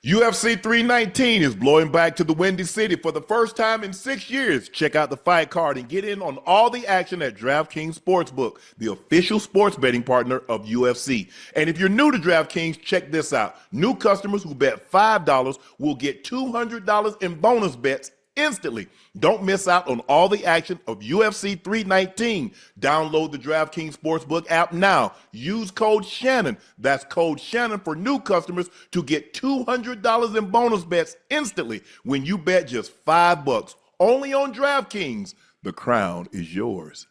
UFC 319 is blowing back to the Windy City for the first time in 6 years. Check out the fight card and get in on all the action at DraftKings Sportsbook, the official sports betting partner of UFC. And if you're new to DraftKings, check this out. New customers who bet $5 will get $200 in bonus bets instantly. Don't miss out on all the action of UFC 319. Download the DraftKings Sportsbook app now. Use code Shannon. That's code Shannon for new customers to get $200 in bonus bets instantly when you bet just $5. Only on DraftKings. The crown is yours.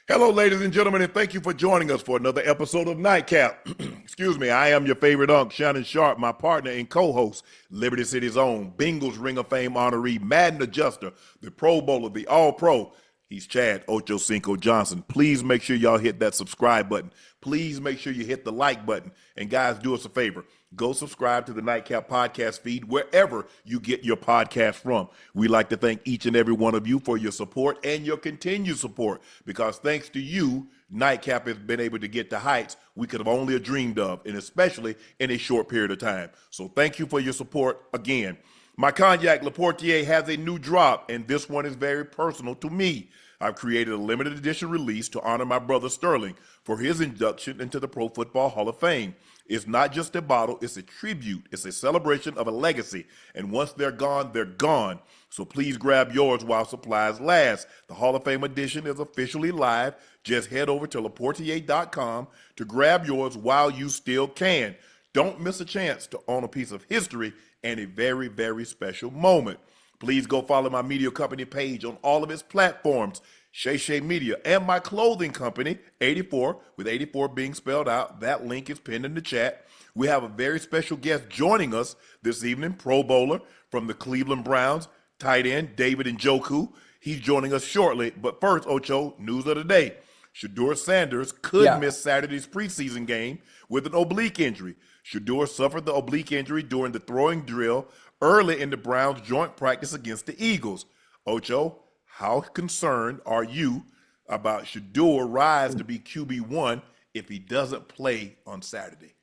Hello, ladies and gentlemen, and thank you for joining us for another episode of Nightcap. Excuse me, I am your favorite Unc, Shannon Sharpe, my partner and co-host, Liberty City's own, Bengals Ring of Fame honoree, Madden adjuster, the Pro Bowler, the All-Pro. He's Chad Ochocinco Johnson. Please make sure y'all hit that subscribe button. Please make sure you hit the like button. And guys, do us a favor. Go subscribe to the Nightcap podcast feed wherever you get your podcast from. We'd like to thank each and every one of you for your support and your continued support, because thanks to you, Nightcap has been able to get to heights we could have only dreamed of, and especially in a short period of time. So thank you for your support again. My cognac Laportier has a new drop, and this one is very personal to me. I've created a limited edition release to honor my brother Sterling for his induction into the Pro Football Hall of Fame. It's not just a bottle, it's a tribute. It's a celebration of a legacy. And once they're gone, they're gone. So please grab yours while supplies last. The Hall of Fame edition is officially live. Just head over to Laportier.com to grab yours while you still can. Don't miss a chance to own a piece of history and a very, very special moment. Please go follow my media company page on all of its platforms, Shay Media, and my clothing company, 84, with 84 being spelled out. That link is pinned in the chat. We have a very special guest joining us this evening, Pro Bowler from the Cleveland Browns, tight end David Njoku. He's joining us shortly. But first, Ocho, news of the day. Shedeur Sanders could miss Saturday's preseason game with an oblique injury. Shedeur suffered the oblique injury during the throwing drill early in the Browns' joint practice against the Eagles. Ocho, how concerned are you about Shedeur rise to be QB1 if he doesn't play on Saturday?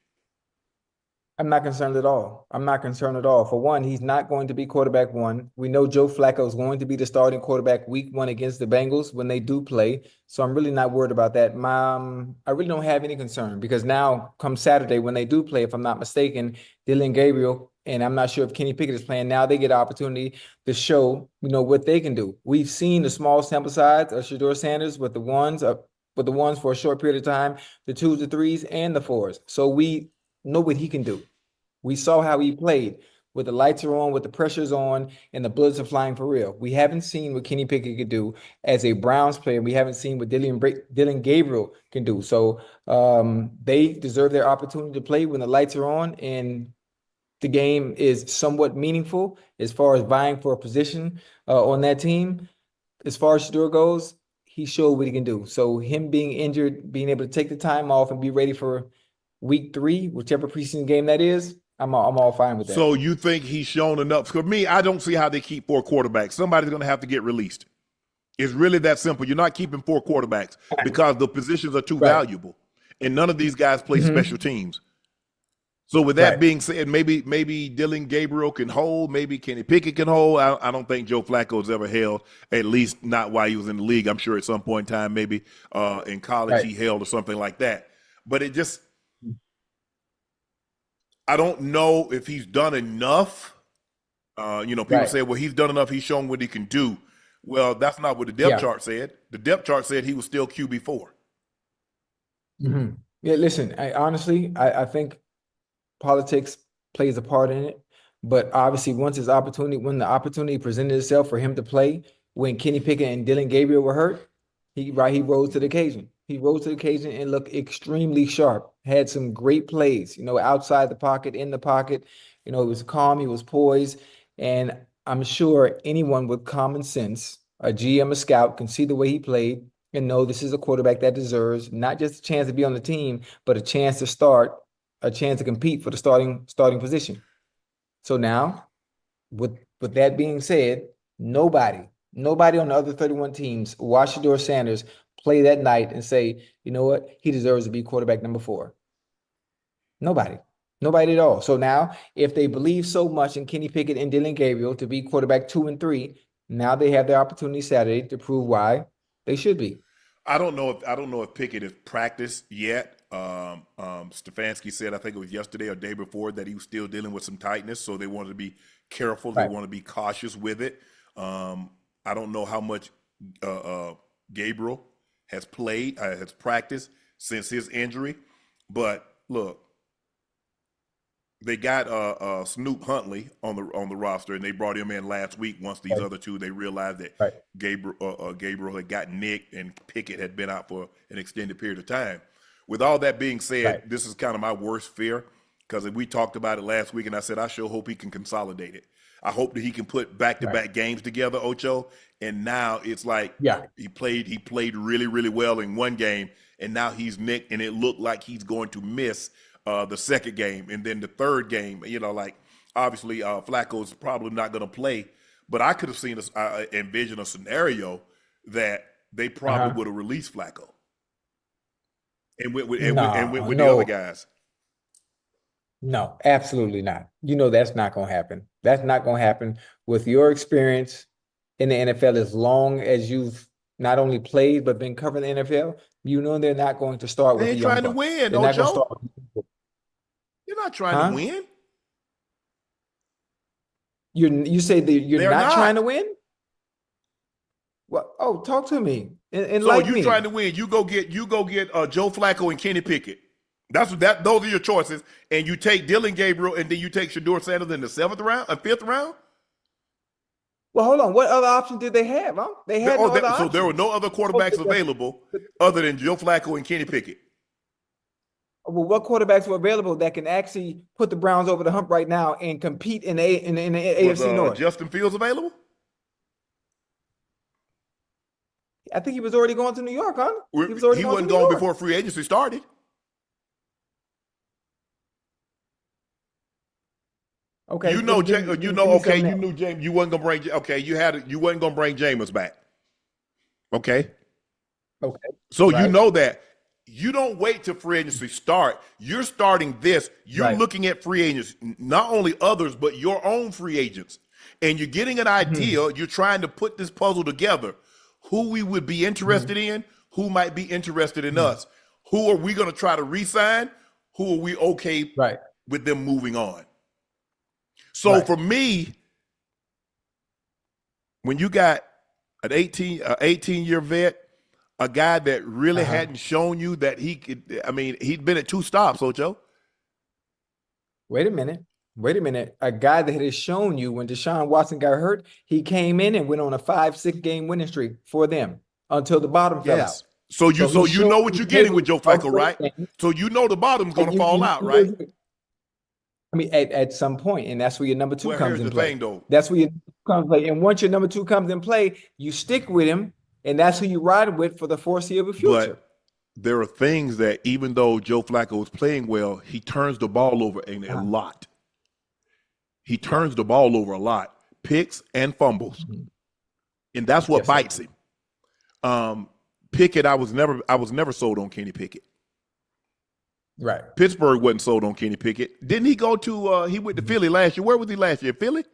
I'm not concerned at all. I'm not concerned at all. For one, he's not going to be quarterback one. We know Joe Flacco is going to be the starting quarterback week one against the Bengals when they do play. So I'm really not worried about that. I really don't have any concern, because now come Saturday when they do play, if I'm not mistaken, Dylan Gabriel, and I'm not sure if Kenny Pickett is playing, now they get an opportunity to show, what they can do. We've seen the small sample size of Shedeur Sanders with the ones for a short period of time, the 2s, the 3s, and the 4s. So we know what he can do. We saw how he played with the lights are on, with the pressure's on, and the bullets are flying for real. We haven't seen what Kenny Pickett could do as a Browns player. We haven't seen what Dylan Gabriel can do. So they deserve their opportunity to play when the lights are on and the game is somewhat meaningful as far as vying for a position on that team. As far as Shedeur goes, he showed what he can do. So him being injured, being able to take the time off and be ready for week 3, whichever preseason game that is, I'm all fine with that. So you think he's shown enough? For me, I don't see how they keep 4 quarterbacks. Somebody's going to have to get released. It's really that simple. You're not keeping 4 quarterbacks because the positions are too valuable, and none of these guys play special teams. So with that being said, maybe Dylan Gabriel can hold, maybe Kenny Pickett can hold. I don't think Joe Flacco's ever held, at least not while he was in the league. I'm sure at some point in time, maybe in college he held or something like that. But it just, I don't know if he's done enough. People say, well, he's done enough. He's shown what he can do. Well, that's not what the depth chart said. The depth chart said he was still QB4. Mm-hmm. Yeah, listen, I think politics plays a part in it, but obviously when the opportunity presented itself for him to play, when Kenny Pickett and Dylan Gabriel were hurt, he rose to the occasion. He rose to the occasion and looked extremely sharp. Had some great plays, outside the pocket, in the pocket, He was calm, he was poised, and I'm sure anyone with common sense, a GM, a scout, can see the way he played and know this is a quarterback that deserves not just a chance to be on the team, but a chance to start, a chance to compete for the starting position. So now, with that being said, nobody on the other 31 teams watch Shedeur Sanders play that night and say, you know what, he deserves to be quarterback number 4. Nobody at all. So now, if they believe so much in Kenny Pickett and Dillon Gabriel to be quarterback 2 and 3, now they have their opportunity Saturday to prove why they should be. I don't know if Pickett has practiced yet. Stefanski said, I think it was yesterday or day before, that he was still dealing with some tightness, so they wanted to be careful. They want to be cautious with it. I don't know how much Gabriel has played, has practiced since his injury, but look, they got Snoop Huntley on the roster, and they brought him in last week. Once these other two, they realized that Gabriel had gotten nicked and Pickett had been out for an extended period of time. With all that being said, this is kind of my worst fear, because we talked about it last week, and I said I sure hope he can consolidate it. I hope that he can put back-to-back games together, Ocho. And now it's like he played really, really well in one game, and now he's nicked, and it looked like he's going to miss the second game, and then the third game. Obviously Flacco's probably not going to play, but I could have seen envision a scenario that they probably would have released Flacco and went with the other guys. No, absolutely not. That's not going to happen. That's not going to happen with your experience in the NFL. As long as you've not only played but been covering the NFL, they're not going to start with the young trying to win, They're not going to start with You're not trying to win. You say that you're not trying to win? Well, talk to me. And so you trying to win? You go get Joe Flacco and Kenny Pickett. Those are your choices, and you take Dillon Gabriel, and then you take Shedeur Sanders in the 7th round, 5th round. Well, hold on. What other options did they have? Huh? They had no other options. So there were no other quarterbacks available other than Joe Flacco and Kenny Pickett. Well, what quarterbacks were available that can actually put the Browns over the hump right now and compete in the AFC North? Justin Fields available? I think he was already going to New York, huh? He wasn't going before free agency started. Okay. You knew James. You wasn't gonna bring. Okay, you wasn't gonna bring Jameis back. Okay. So you know that. You don't wait till free agency start. You're starting this. You're looking at free agents, not only others, but your own free agents. And you're getting an idea. You're trying to put this puzzle together. Who we would be interested in, who might be interested in us. Who are we going to try to re-sign? Who are we okay with them moving on? So for me, when you got an 18-year vet, a guy that really hadn't shown you that he could, he'd been at 2 stops, Ocho. Wait a minute. A guy that has shown you when Deshaun Watson got hurt, he came in and went on a 5-6 game winning streak for them until the bottom fell out. So you know what you're getting with Joe Flacco, right? So you know the bottom's going to fall out, right? At some point, and that's where your number 2 comes in play. Thing, though. That's where your comes in play. And once your number 2 comes in play, you stick with him, and that's who you ride with for the foreseeable future. But there are things that even though Joe Flacco is playing well, he turns the ball over a lot. He turns the ball over a lot, picks and fumbles, and that's what bites him. Pickett, I was never sold on Kenny Pickett. Right. Pittsburgh wasn't sold on Kenny Pickett. Didn't he go to? He went to Philly last year. Where was he last year? Philly.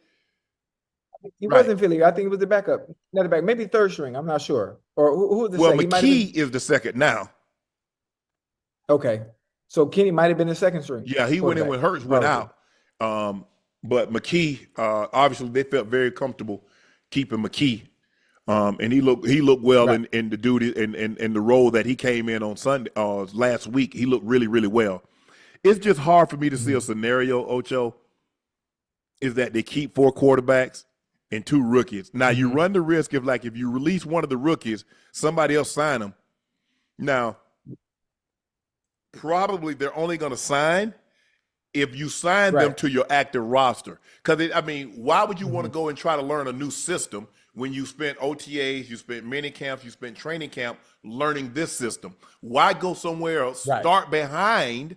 He wasn't Philly. I think it was the backup, not the back, maybe 3rd string. I'm not sure. Or who was the second? McKee is the second now. Okay, so Kenny might have been the 2nd string. Yeah, he went in when Hurts went out. But McKee, obviously, they felt very comfortable keeping McKee, and he looked well in the duty and the role that he came in on Sunday last week. He looked really, really well. It's just hard for me to see a scenario, Ocho, is that they keep 4 quarterbacks and 2 rookies. Now you run the risk of, like, if you release one of the rookies, somebody else sign them. Now, probably they're only going to sign if you sign them Right. to your active roster. Because, I mean, why would you want to Mm-hmm. go and try to learn a new system when you spent OTAs, you spent mini camps, you spent training camp learning this system? Why go somewhere else, Right. start behind,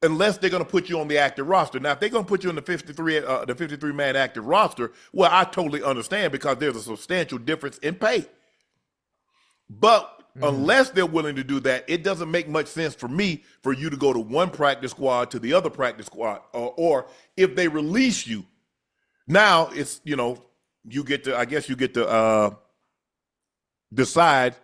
unless they're going to put you on the active roster? Now, if they're going to put you on the 53-man active roster, well, I totally understand because there's a substantial difference in pay. But Mm-hmm. unless they're willing to do that, it doesn't make much sense for me for you to go to one practice squad to the other practice squad. Or if they release you, now it's, you get to, I guess you get to decide,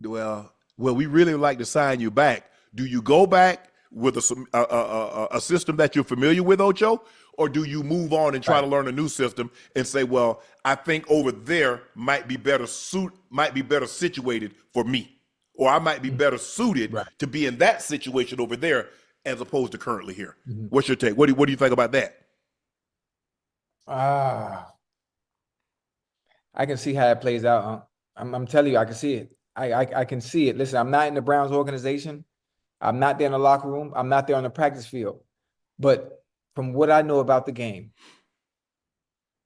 well, we really would like to sign you back. Do you go back with a system that you're familiar with, Ocho? Or do you move on and try Right. to learn a new system and say, well, I think over there might be better situated for me, or I might be better suited Right. to be in that situation over there as opposed to currently here? Mm-hmm. What's your take? What do you think about that? Ah, I can see how it plays out. I'm telling you, I can see it. I can see it. Listen, I'm not in the Browns organization. I'm not there in the locker room. I'm not there on the practice field. But from what I know about the game,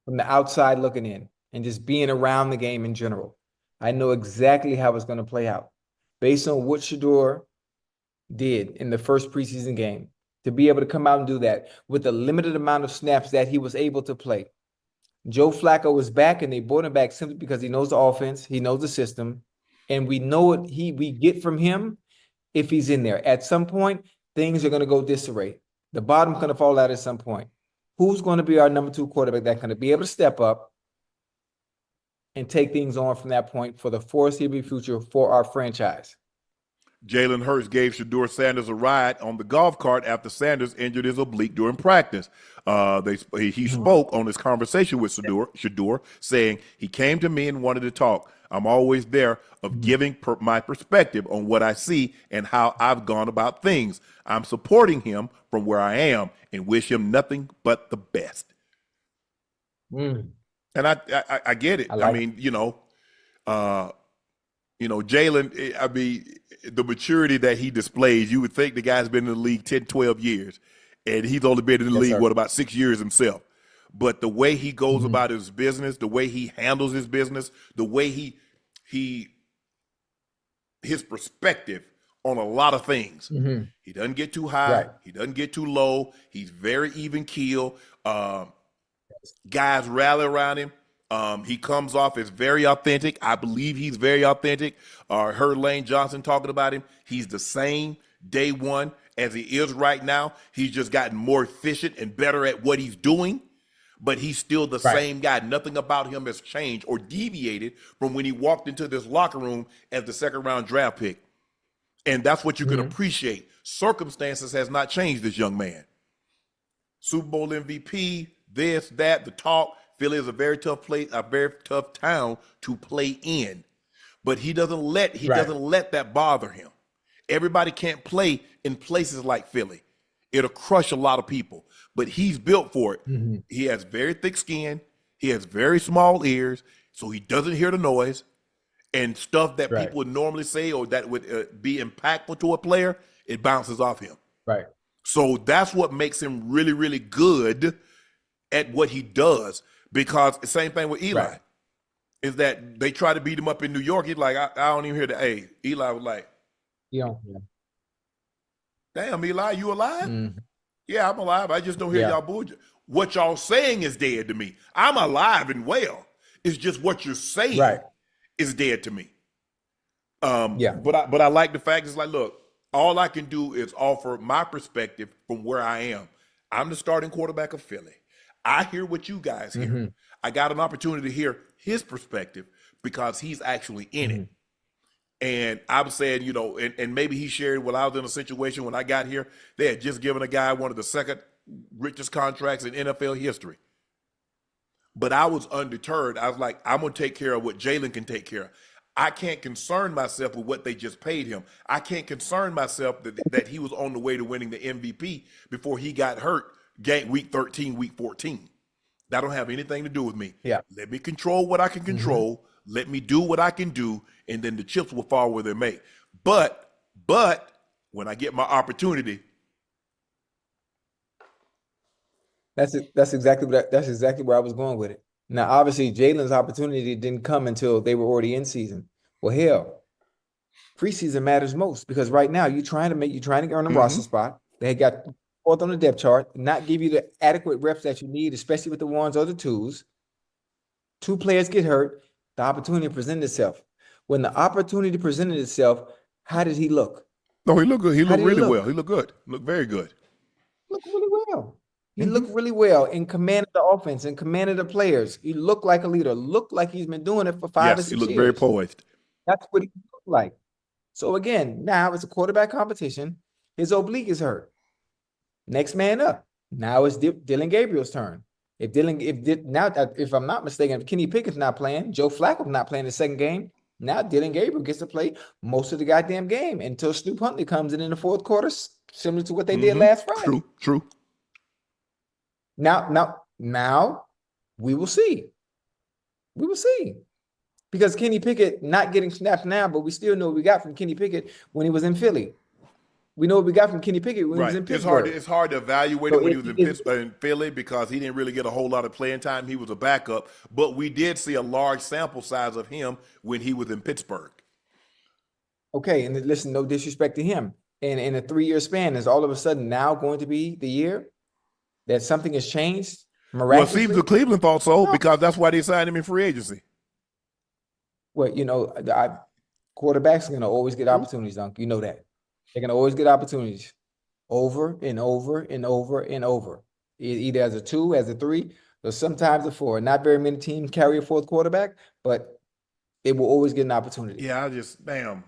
from the outside looking in, and just being around the game in general, I know exactly how it's going to play out. Based on what Shedeur did in the first preseason game, to be able to come out and do that with the limited amount of snaps that he was able to play. Joe Flacco was back, and they brought him back simply because he knows the offense, he knows the system, and we know what we get from him if he's in there. At some point, things are going to go disarray. The bottom's going to fall out at some point. Who's going to be our number 2 quarterback that's going to be able to step up and take things on from that point for the foreseeable future for our franchise? Jalen Hurts gave Shedeur Sanders a ride on the golf cart after Sanders injured his oblique during practice. He spoke on his conversation with Shedeur, saying, he came to me and wanted to talk. I'm always there of giving my perspective on what I see and how I've gone about things. I'm supporting him from where I am and wish him nothing but the best. Mm. And I get it. I mean, Jalen, I mean, the maturity that he displays, you would think the guy's been in the league 10, 12 years, and he's only been in the league, about 6 years himself. But the way he goes about his business, the way he handles his business, the way his perspective on a lot of things. He doesn't get too high. Right. He doesn't get too low. He's very even keel. Guys rally around him. He comes off as very authentic. I believe he's very authentic. Heard Lane Johnson talking about him. He's the same day one as he is right now. He's just gotten more efficient and better at what he's doing, but he's still the same guy. Nothing about him has changed or deviated from when he walked into this locker room as the second-round draft pick. And that's what you can appreciate. Circumstances has not changed this young man. Super Bowl MVP, this, that, the talk. Philly is a very tough place, a very tough town to play in. But he doesn't let that bother him. Everybody can't play in places like Philly. It'll crush a lot of people. But he's built for it. He has very thick skin. He has very small ears, so he doesn't hear the noise. And stuff that people would normally say or that would be impactful to a player, it bounces off him. Right. So that's what makes him really, really good at what he does. Because the same thing with Eli is that they try to beat him up in New York. He's like, I don't even hear the A. Eli was like, damn, Eli, you alive? Yeah, I'm alive. I just don't hear y'all bullshit. What y'all saying is dead to me. I'm alive and well. It's just what you're saying is dead to me. But I like the fact it's like, look, all I can do is offer my perspective from where I am. I'm the starting quarterback of Philly. I hear what you guys hear. I got an opportunity to hear his perspective because he's actually in it. And I'm saying, and maybe he shared when I was in a situation when I got here, they had just given a guy one of the second richest contracts in NFL history. But I was undeterred. I was like, I'm going to take care of what Jalen can take care of. I can't concern myself with what they just paid him. I can't concern myself that he was on the way to winning the MVP before he got hurt week 13, week 14. That don't have anything to do with me. Let me control what I can control. Let me do what I can do, and then the chips will fall where they may. But when I get my opportunity, That's exactly that's exactly where I was going with it. Now, obviously, Jalen's opportunity didn't come until they were already in season. Well, hell, preseason matters most because right now you're trying to earn a roster spot. They got fourth on the depth chart, not give you the adequate reps that you need, especially with the ones or the twos. Two players get hurt, the opportunity presented itself. When the opportunity presented itself, how did he look? No, he looked good. He How looked did he really well. look? He looked good. Looked very good. Looked really well. He looked really well in command of the offense, in command of the players. He looked like a leader, looked like he's been doing it for 5 or Yes, he 6 looked very years. poised. That's what he looked like. So again, now it's a quarterback competition. His oblique is hurt. Next man up. Now it's Dylan Gabriel's turn. If I'm not mistaken, if Kenny Pickett's not playing, Joe Flacco's not playing the second game. Now Dylan Gabriel gets to play most of the goddamn game until Stu Huntley comes in the fourth quarter, similar to what they did last Friday. True. Now we will see. We will see. Because Kenny Pickett not getting snaps now, but we still know what we got from Kenny Pickett when he was in Philly. We know what we got from Kenny Pickett when he was in Pittsburgh. It's hard to evaluate it when he was in Pittsburgh and Philly because he didn't really get a whole lot of playing time. He was a backup, but we did see a large sample size of him when he was in Pittsburgh. Okay, and listen, no disrespect to him. And in a 3-year span, is all of a sudden now going to be the year that something has changed miraculously? Well, see, the Cleveland thought so because that's why they signed him in free agency. Well, quarterbacks are going to always get opportunities, Unc. You know that. They're going to always get opportunities over and over and over and over, either as a 2, as a 3, or sometimes a 4. Not very many teams carry a fourth quarterback, but it will always get an opportunity. Yeah, man.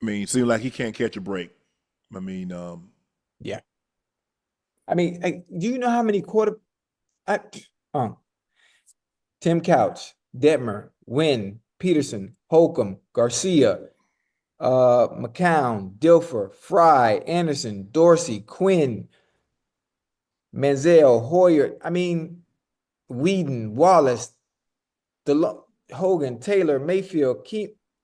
I mean, it seems like he can't catch a break. I mean, yeah. I mean, do you know how many Tim Couch, Detmer, Wynn, Peterson, Holcomb, Garcia, McCown, Dilfer, Fry, Anderson, Dorsey, Quinn, Manziel, Hoyer. I mean, Whedon, Wallace, Hogan, Taylor, Mayfield.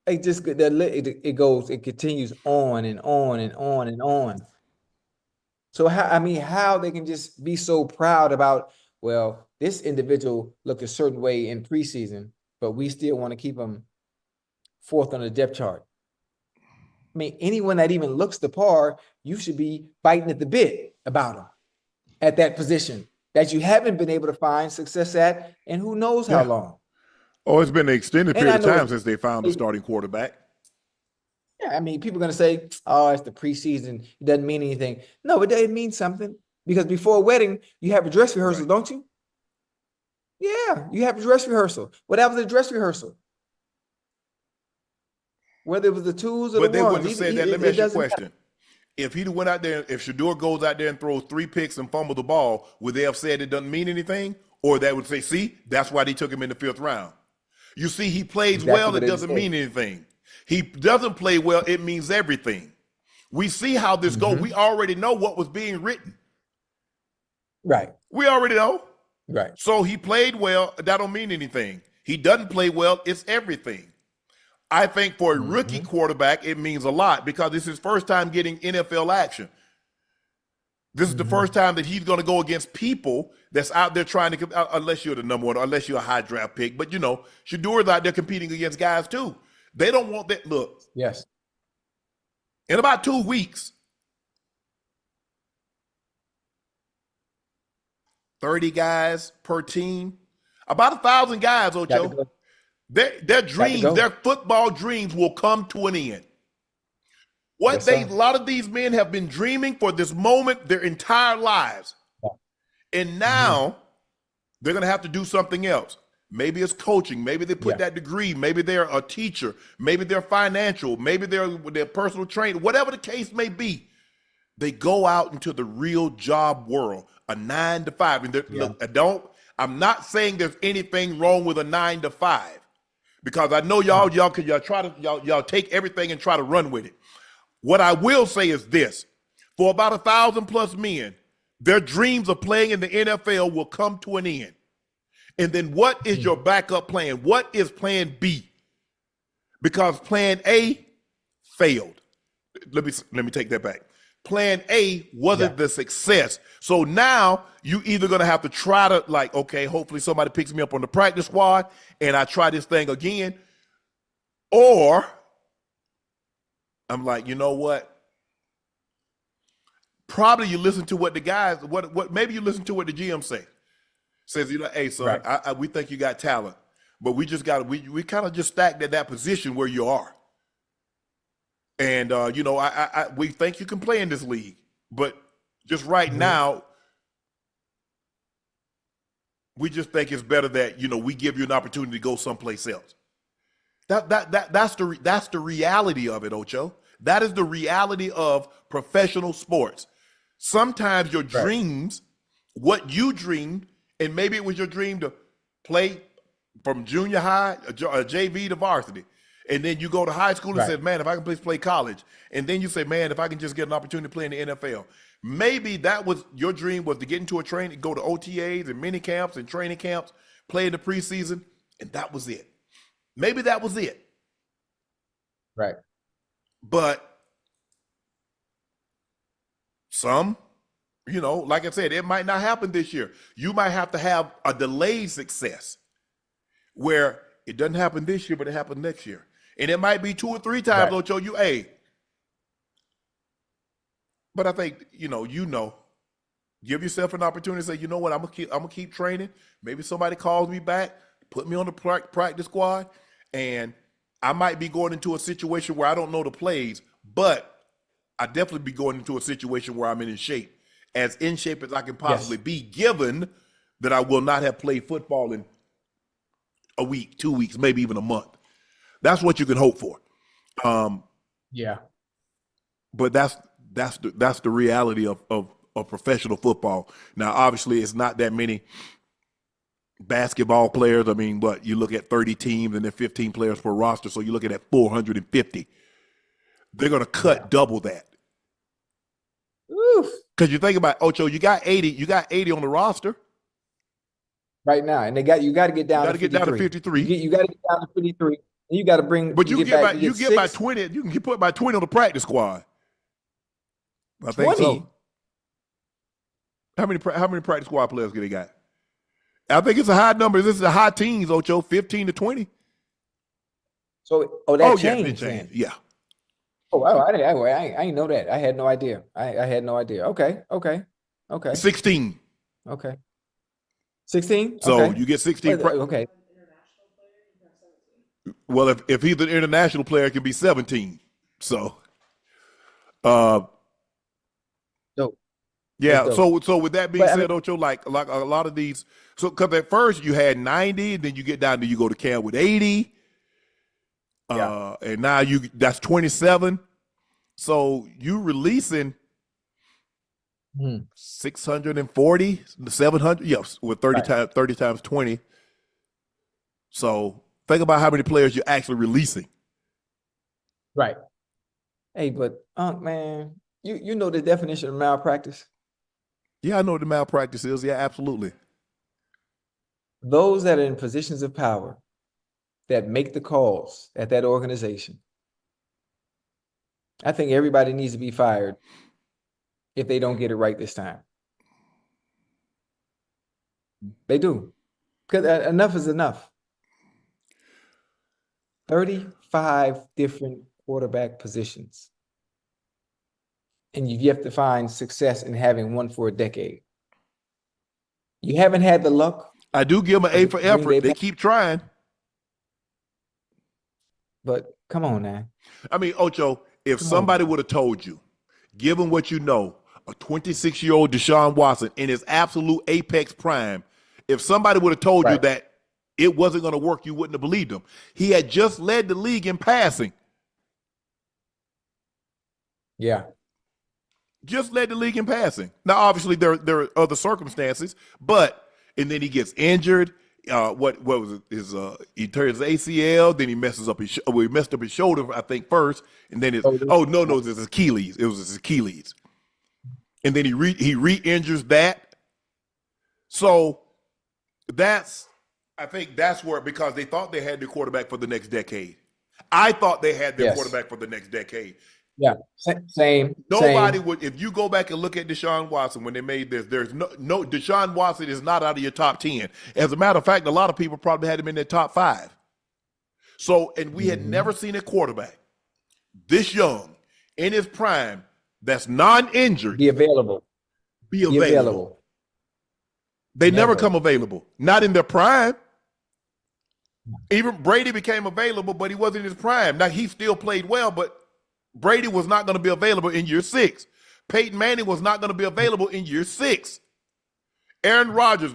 It continues on and on and on and on. So how they can just be so proud about, well, this individual looked a certain way in preseason, but we still want to keep him fourth on the depth chart. I mean, anyone that even looks the par, you should be biting at the bit about him at that position that you haven't been able to find success at, and who knows how long. Oh, it's been an extended period of time since they found a starting quarterback. Yeah, I mean, people are going to say, oh, it's the preseason. It doesn't mean anything. No, it means something. Because before a wedding, you have a dress rehearsal, don't you? Yeah, you have a dress rehearsal. Well, that was a dress rehearsal. Whether it was the twos or the ones. But they wouldn't have said that. Let me ask you a question. If he went out there, if Shedeur goes out there and throws 3 picks and fumbles the ball, would they have said it doesn't mean anything? Or they would say, see, that's why they took him in the 5th round. You see, he plays well, it doesn't mean anything. He doesn't play well, it means everything. We see how this goes. We already know what was being written. Right. We already know. Right. So he played well, that don't mean anything. He doesn't play well, it's everything. I think for a rookie quarterback, it means a lot because this is his first time getting NFL action. This is the first time that he's going to go against people that's out there trying to, unless you're the number 1, or unless you're a high draft pick. But, you know, Shedeur's out there competing against guys too. They don't want that. Look. Yes. In about 2 weeks, 30 guys per team, about 1,000 guys, Ocho. Their dreams, their football dreams will come to an end. A lot of these men have been dreaming for this moment their entire lives. And now they're going to have to do something else. Maybe it's coaching. Maybe they put that degree. Maybe they're a teacher. Maybe they're financial. Maybe they're personal trainer. Whatever the case may be, they go out into the real job world, a 9 to 5. And look, I'm not saying there's anything wrong with a 9 to 5, because I know y'all take everything and try to run with it. What I will say is this: for about 1,000 plus men, their dreams of playing in the NFL will come to an end. And then what is your backup plan? What is plan B? Because plan A failed. let me take that back. Plan A wasn't Yeah. the success. So now you either gonna have to try to like, okay, hopefully somebody picks me up on the practice squad and I try this thing again, or I'm like, you know what? Probably you listen to what the guys, what maybe you listen to what the GM says, you know, hey son, Right. we think you got talent, but we just got we kind of just stacked at that position where you are. And you know, we think you can play in this league, but just right now, we just think it's better that you know we give you an opportunity to go someplace else. That's the reality of it, Ocho. That is the reality of professional sports. Sometimes your Right. dreams, what you dreamed, and maybe it was your dream to play from junior high, a JV to varsity. And then you go to high school and Right. say, man, if I can please play college. And then you say, man, if I can just get an opportunity to play in the NFL. Maybe that was your dream, was to get into a training, go to OTAs and mini camps and training camps, play in the preseason, and that was it. Maybe that was it. Right. But some, you know, like I said, it might not happen this year. You might have to have a delayed success where it doesn't happen this year, but it happens next year. And it might be 2 or 3 times, Right. Ocho, but I think, you know, give yourself an opportunity to say, you know what, I'm gonna keep training. Maybe somebody calls me back, put me on the practice squad, and I might be going into a situation where I don't know the plays, but I definitely be going into a situation where I'm in shape, as in shape as I can possibly be, given that I will not have played football in a week, 2 weeks, maybe even a month. That's what you can hope for. Yeah. But that's the reality of professional football. Now, obviously, it's not that many basketball players. I mean, what you look at 30 teams and then 15 players per roster, so you look at 450. They're going to cut double that. Oof. Because you think about Ocho, you got 80 on the roster. Right now, and you got to get down. You got to get down to 53. You got to get down to 53. And you got to bring. But you get by 6, 20. You can get put by 20 on the practice squad. I think 20. so. How many practice squad players do they got? I think it's a high number. This is a high teens, Ocho, 15 to 20. So, that Yeah, changed. it changed. Yeah. Oh, I didn't know that. I had no idea. I had no idea. Okay. 16. Okay. 16. So Okay. you get 16. Okay. Well, if he's an international player, it can be 17. So, Dope. yeah. That's dope. So with that being But, I said, mean, Ocho, like a lot of these, so because at first you had 90, then you get down to you go to camp with 80, and now that's 27. So you releasing 640, 700, yes, with 30 times 20. So think about how many players you're actually releasing. right. Hey, but man, you know the definition of malpractice? Yeah, I know what the malpractice is. Yeah, absolutely. Those that are in positions of power that make the calls at that organization. I think everybody needs to be fired if they don't get it right this time. They do. Because enough is enough. 35 different quarterback positions. And you have to find success in having one for a decade. You haven't had the luck. I do give them an A for effort. They keep trying. But come on now. I mean, Ocho, if somebody would have told you, given what you know, a 26-year-old Deshaun Watson in his absolute apex prime, if somebody would have told you that it wasn't going to work, you wouldn't have believed him. He had just led the league in passing. Yeah. Just led the league in passing. Now, obviously, there are other circumstances, and then he gets injured. What was it? He tears his ACL, then he messed up his shoulder, I think, first, and then it was his Achilles. It was his Achilles, and then he re-injures that. So I think that's where, because they thought they had their quarterback for the next decade. I thought they had their quarterback for the next decade. Yeah. Same. Nobody would, if you go back and look at Deshaun Watson when they made this, there's no Deshaun Watson is not out of your top 10. As a matter of fact, a lot of people probably had him in their top 5. So, and we had never seen a quarterback this young in his prime that's non-injured Be available. be available. They never come available. Not in their prime. Even Brady became available, but he wasn't in his prime. Now, he still played well, but Brady was not going to be available in year 6. Peyton Manning was not going to be available in year 6. Aaron Rodgers,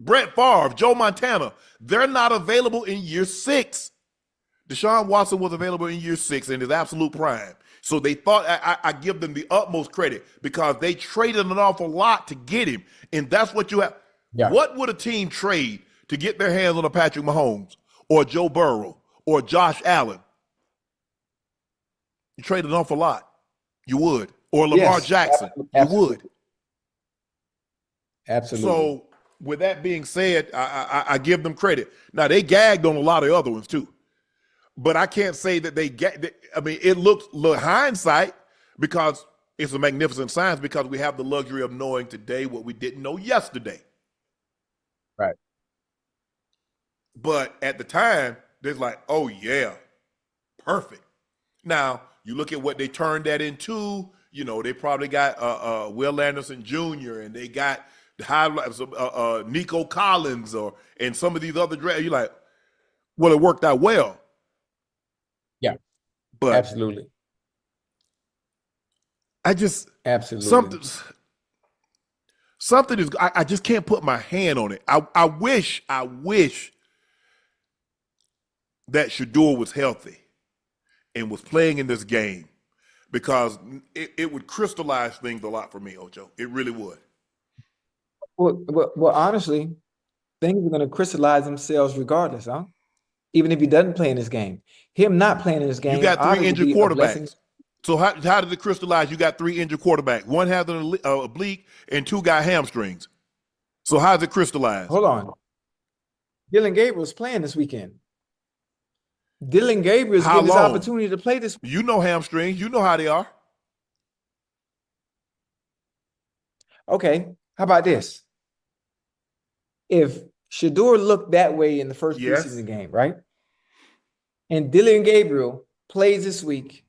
Brett Favre, Joe Montana, they're not available in year 6. Deshaun Watson was available in year 6 in his absolute prime. So they thought, I give them the utmost credit because they traded an awful lot to get him. And that's what you have. Yeah. What would a team trade to get their hands on a Patrick Mahomes or Joe Burrow or Josh Allen? You trade an awful lot. You would. Or Lamar Jackson. Absolutely. You would. Absolutely. So with that being said, I give them credit. Now, they gagged on a lot of other ones too. But I can't say that they get, I mean, it looks hindsight because it's a magnificent science because we have the luxury of knowing today what we didn't know yesterday. Right. But at the time, they're like, oh, yeah, perfect. Now, you look at what they turned that into, you know, they probably got Will Anderson Jr. and they got the highlights of Nico Collins and some of these other drafts. You're like, well, it worked out well. Yeah, but absolutely. I just absolutely something is. I just can't put my hand on it. I wish that Shedeur was healthy and was playing in this game because it would crystallize things a lot for me, Ocho. It really would. Well, honestly, things are going to crystallize themselves regardless, huh? Even if he doesn't play in this game. Him not playing in this game. You got 3 injured quarterbacks. So how did it crystallize? You got 3 injured quarterbacks. One has an oblique and 2 got hamstrings. So how does it crystallize? Hold on. Dylan Gabriel's playing this weekend. Dylan Gabriel's getting his opportunity to play this. You know hamstrings. You know how they are. Okay. How about this? If Shedeur looked that way in the first preseason game, right? And Dylan Gabriel plays this week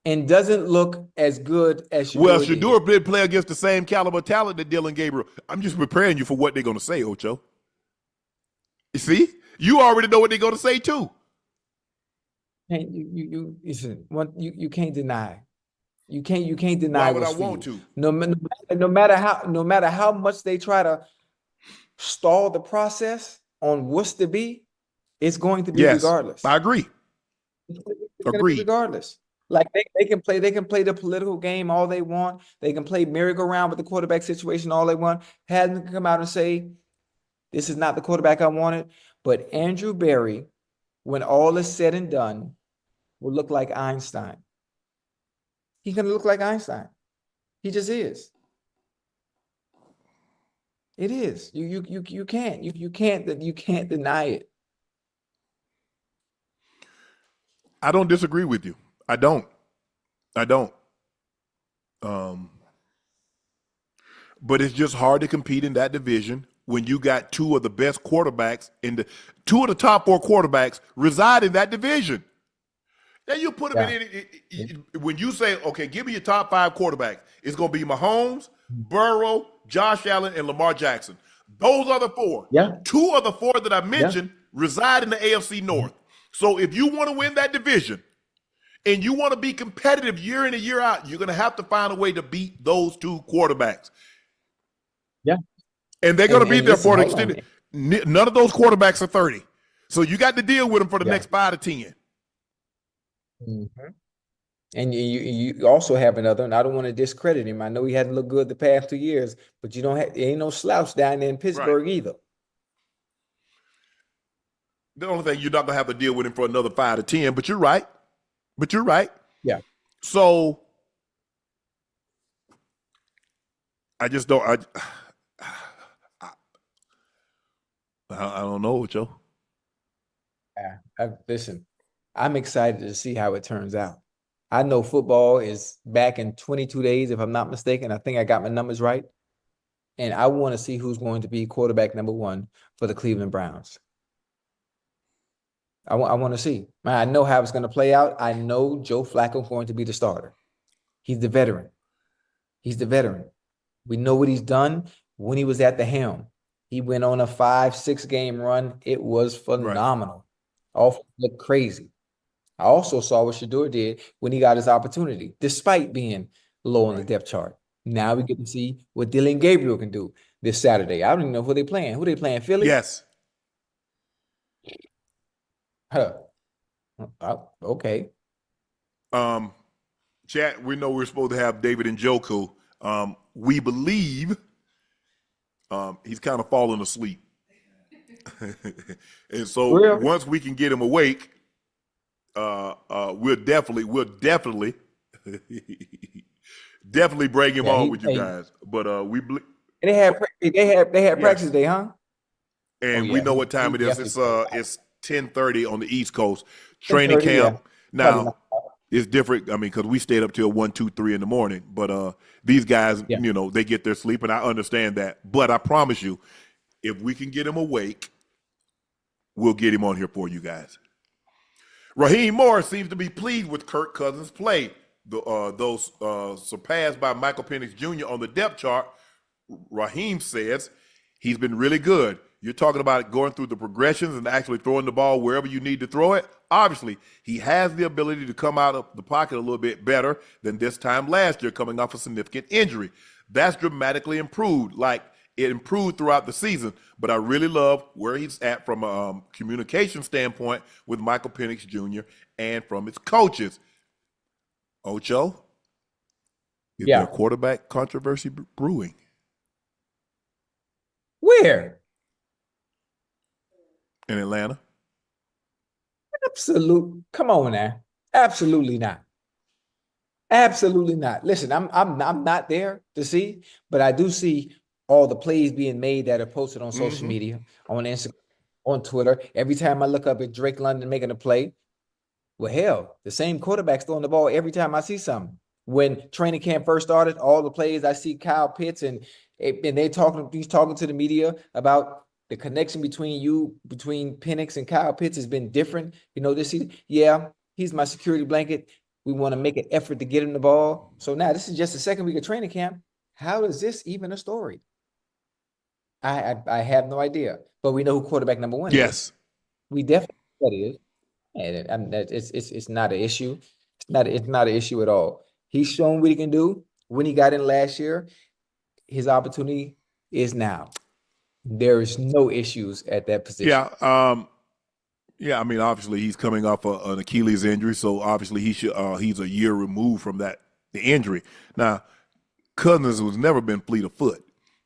and doesn't look as good as Shedeur. Well, Shedeur did play against the same caliber talent that Dylan Gabriel. I'm just preparing you for what they're going to say, Ocho. You see? You already know what they're going to say, too. And you can't deny. You can't deny. Why would I want to? No matter how much they try to stall the process on what's to be, it's going to be regardless. I agree. Agreed. Regardless. Like they can play the political game all they want. They can play merry-go-round with the quarterback situation all they want. Have them come out and say, this is not the quarterback I wanted. But Andrew Berry, when all is said and done, will look like Einstein. He's gonna look like Einstein. He just is. It is. You can't deny it. I don't disagree with you. I don't. But it's just hard to compete in that division when you got 2 of the best quarterbacks in 2 of the top 4 quarterbacks reside in that division. Now you put them in when you say, okay, give me your top 5 quarterbacks. It's going to be Mahomes, Burrow, Josh Allen, and Lamar Jackson. Those are the 4. Yeah. 2 of the 4 that I mentioned reside in the AFC North. So if you want to win that division and you want to be competitive year in and year out, you're going to have to find a way to beat those 2 quarterbacks. Yeah. And they're going to be there for an extended. None of those quarterbacks are 30. So you got to deal with them for the next 5 to 10. Mm-hmm. And you also have another, and I don't want to discredit him. I know he hadn't looked good the past 2 years, but you don't have, ain't no slouch down there in Pittsburgh either. The only thing, you're not going to have to deal with him for another 5 to 10, but you're right. Yeah. So I just don't, I don't know, Joe. Listen, I'm excited to see how it turns out. I know football is back in 22 days, if I'm not mistaken. I think I got my numbers right. And I want to see who's going to be quarterback number 1 for the Cleveland Browns. I want to see. Man, I know how it's going to play out. I know Joe Flacco is going to be the starter. He's the veteran. He's the veteran. We know what he's done when he was at the helm. He went on a 5-6 game run. It was phenomenal. All looked crazy. I also saw what Shedeur did when he got his opportunity, despite being low on the depth chart. Now we get to see what Dylan Gabriel can do this Saturday. I don't even know who they playing. Who they playing? Philly? Yes. Huh. Okay. Chat, we know we're supposed to have David Njoku. We believe he's kind of falling asleep. And so once we can get him awake, we'll definitely bring him on with you guys. But they had practice day, huh? And we know what time it is. It's 10:30 on the East Coast. Training camp now is different. I mean, because we stayed up till 1, 2, 3 in the morning. But these guys, you know, they get their sleep, and I understand that. But I promise you, if we can get him awake, we'll get him on here for you guys. Raheem Morris seems to be pleased with Kirk Cousins' play. Those surpassed by Michael Penix Jr. on the depth chart. Raheem says he's been really good. You're talking about going through the progressions and actually throwing the ball wherever you need to throw it. Obviously, he has the ability to come out of the pocket a little bit better than this time last year, coming off a significant injury. That's dramatically improved. Like, it improved throughout the season, but I really love where he's at from a communication standpoint with Michael Penix Jr. and from his coaches. Ocho, is there a quarterback controversy brewing? Where? In Atlanta? Come on now. Absolutely not. Absolutely not. Listen, I'm not there to see, but I do see all the plays being made that are posted on social media, on Instagram, on Twitter. Every time I look up at Drake London making a play, well, hell, the same quarterback's throwing the ball every time I see something. When training camp first started, all the plays I see Kyle Pitts and he's talking to the media about the connection between Penix and Kyle Pitts has been different. You know, this season, he's my security blanket. We want to make an effort to get him the ball. So now this is just the second week of training camp. How is this even a story? I have no idea. But we know who quarterback number 1 is. Yes. We definitely know that is. And it's not an issue. It's not an issue at all. He's shown what he can do. When he got in last year, his opportunity is now. There is no issues at that position. Yeah, I mean, obviously he's coming off an Achilles injury, so obviously he's a year removed from the injury. Now, Cousins has never been fleet of foot.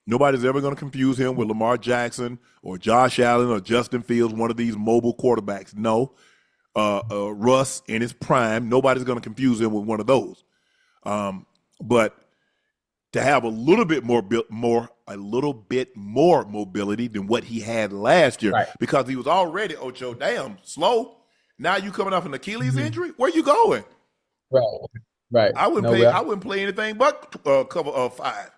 Nobody's ever going to confuse him with Lamar Jackson or Josh Allen or Justin Fields, one of these mobile quarterbacks. No. Russ in his prime, nobody's going to confuse him with one of those. But to have a little bit more mobility than what he had last year, because he was already damn slow. Now you coming off an Achilles injury. Where you going? Right. I wouldn't play anything but cover 5.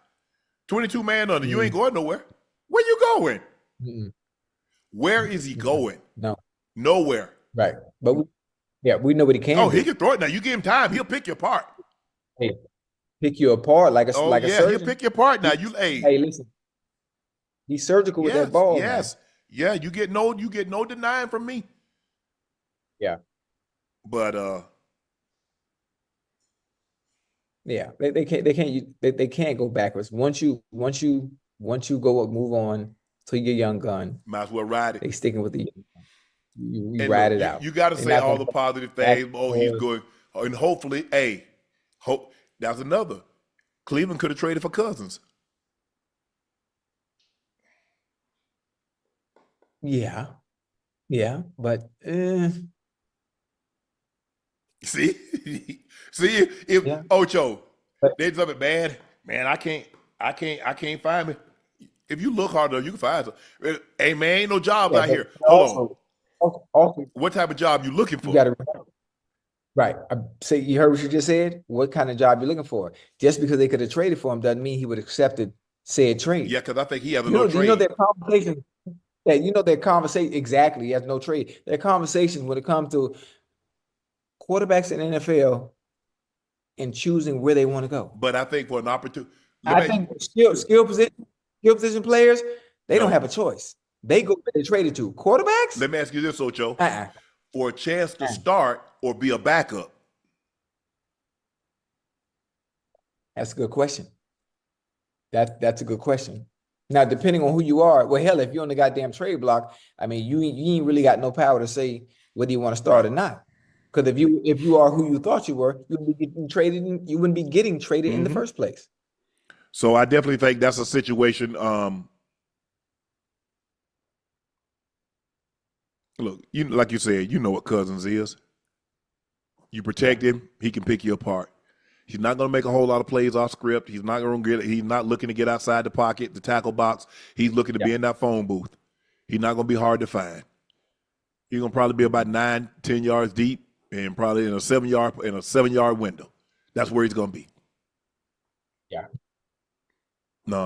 22 man under. You ain't going nowhere. Where you going? Where is he going? No. Nowhere. Right. But we know what he can do. He can throw it. Now you give him time, he'll pick you apart. Hey, pick you apart like a surgeon. He'll pick you apart. Now hey, listen. He's surgical with that ball. Yes. Man. Yeah, you get no denying from me. Yeah. But they can't go backwards. Once you go up, move on to your young gun. Might as well ride it. They sticking with the you ride it out. You got to say all the positive things. He's good, and hopefully, that's another. Cleveland could have traded for Cousins. Yeah, but see, if Ocho, they something bad, man. I can't find me. If you look hard enough, you can find some. Hey man, ain't no jobs out here. Hold on. Also, what type of job you looking for? You got to remember. Right. So you heard what you just said? What kind of job you're looking for? Just because they could have traded for him doesn't mean he would have accepted said trade. Yeah, because I think he has a You no know, do you know trade. their conversation? That you know their conversation exactly. He has no trade. Their conversations when it comes to quarterbacks in the NFL and choosing where they want to go. But I think for an opportunity, I think skill position players, they don't no. have a choice. They go where they traded to. Quarterbacks? Let me ask you this, Ocho. Uh-uh. For a chance to start or be a backup. That's a good question. That's a good question. Now, depending on who you are, well, hell, if you're on the goddamn trade block, I mean, you ain't really got no power to say whether you want to start or not. Because if you are who you thought you were, you wouldn't be getting traded. You wouldn't be getting traded in the first place. So I definitely think that's a situation. Look, like you said, you know what Cousins is. You protect him, he can pick you apart. He's not going to make a whole lot of plays off script. He's not looking to get outside the pocket, the tackle box. He's looking to be in that phone booth. He's not going to be hard to find. He's going to probably be about 9-10 yards deep and probably in a 7-yard window. That's where he's going to be. Yeah.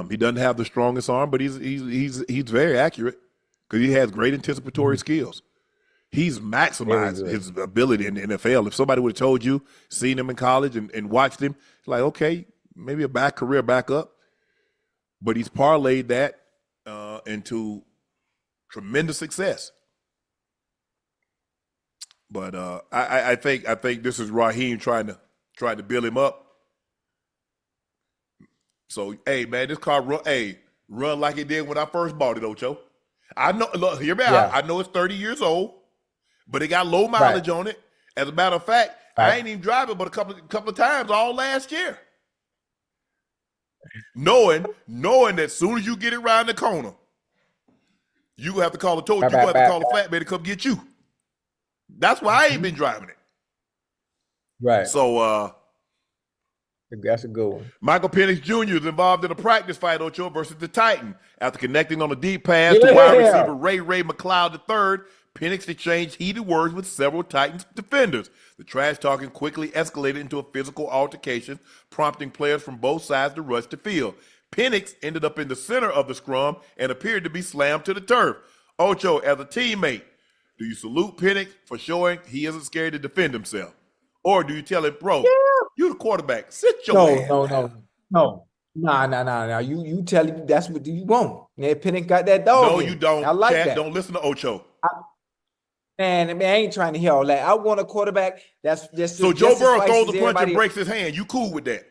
He doesn't have the strongest arm, but he's very accurate because he has great anticipatory skills. He's maximized his ability in the NFL. If somebody would have told you, seen him in college and watched him, it's like, okay, maybe a career backup. But he's parlayed that into tremendous success. But I think this is Raheem trying to build him up. So, hey, man, this car run like it did when I first bought it, Ocho. I know. Look, hear me out. I know it's 30 years old, but it got low mileage on it. As a matter of fact, I ain't even drive it but a couple of times all last year. Knowing that as soon as you get it around the corner, you gonna have to call a tow. You gonna have to call a flatbed to come get you. That's why I ain't been driving it. Right. So that's a good one. Michael Penix Jr. is involved in a practice fight, Ocho, versus the Titan. After connecting on a deep pass to wide receiver Ray McLeod III, Penix exchanged heated words with several Titans defenders. The trash talking quickly escalated into a physical altercation, prompting players from both sides to rush the field. Penix ended up in the center of the scrum and appeared to be slammed to the turf. Ocho, as a teammate, do you salute Penix for showing he isn't scared to defend himself? Or do you tell him, bro, you the quarterback, sit your ass down? No. Nah. You tell him that's what you want. Yeah, Penix got that dog. No, you don't. I like Chad, that. don't listen to Ocho. Man, I ain't trying to hear all that. I want a quarterback that's just so Joe Burrow throws a punch and breaks his hand. You cool with that?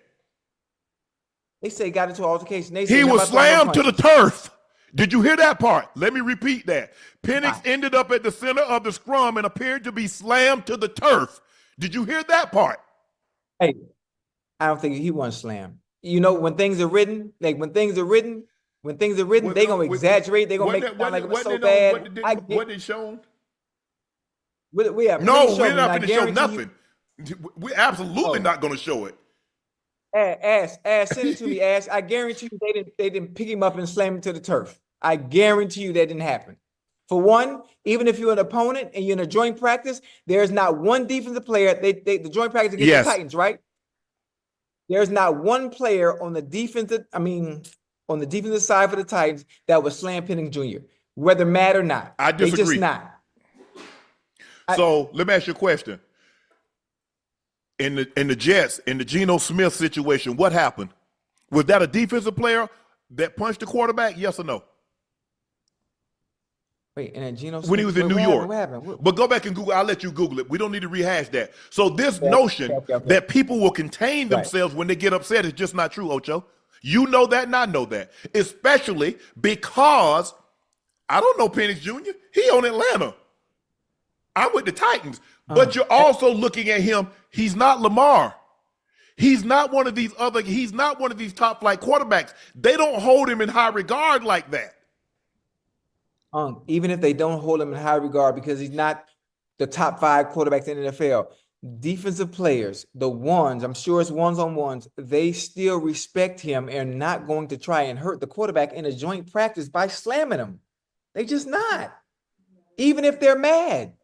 They say got into an altercation. He was slammed to the turf. Did you hear that part? Let me repeat that. Penix ended up at the center of the scrum and appeared to be slammed to the turf. Did you hear that part? Hey, I don't think he wasn't slammed. You know, when things are written, they're gonna exaggerate. They're gonna make it sound like it was so bad. What they shown? We have no, we're not going to show nothing. We're absolutely not going to show it. Ash, send it to me, Ash. I guarantee you they didn't pick him up and slam him to the turf. I guarantee you that didn't happen. For one, even if you're an opponent and you're in a joint practice, there's not one defensive player. The joint practice against the Titans, right? There's not one player on the defensive side for the Titans that was slam Penix Jr., whether mad or not. I disagree. They just not. So let me ask you a question. In the Jets, in the Geno Smith situation, what happened? Was that a defensive player that punched the quarterback? Yes or no? Wait, and then Geno Smith, when he was in New York. What happened? But go back and Google. I'll let you Google it. We don't need to rehash that. So this notion that people will contain themselves when they get upset is just not true, Ocho. You know that and I know that. Especially because I don't know Penix Jr. He on Atlanta. I'm with the Titans. But you're also looking at him. He's not Lamar. He's not one of these top flight quarterbacks. They don't hold him in high regard like that. Even if they don't hold him in high regard because he's not the top 5 quarterbacks in the NFL, defensive players, the ones, I'm sure it's ones-on-ones, they still respect him and not going to try and hurt the quarterback in a joint practice by slamming him. They just not. Even if they're mad.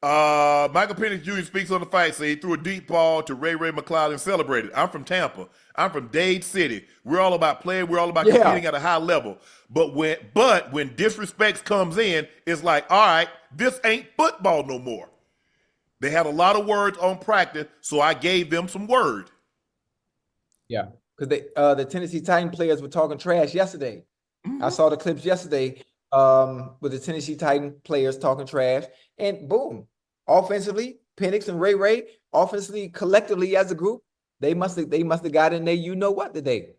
Michael Penix Jr. speaks on the fight, say he threw a deep ball to Ray McLeod and celebrated. I'm from Tampa. I'm from Dade City. We're all about playing. We're all about Yeah. competing at a high level. But when disrespect comes in, it's like, all right, this ain't football no more. They had a lot of words on practice, so I gave them some word. Yeah, because the Tennessee Titan players were talking trash yesterday. Mm-hmm. I saw the clips yesterday with the Tennessee Titan players talking trash, and boom, offensively, Penix and Ray, offensively, collectively as a group, they must have got in there. You know what today?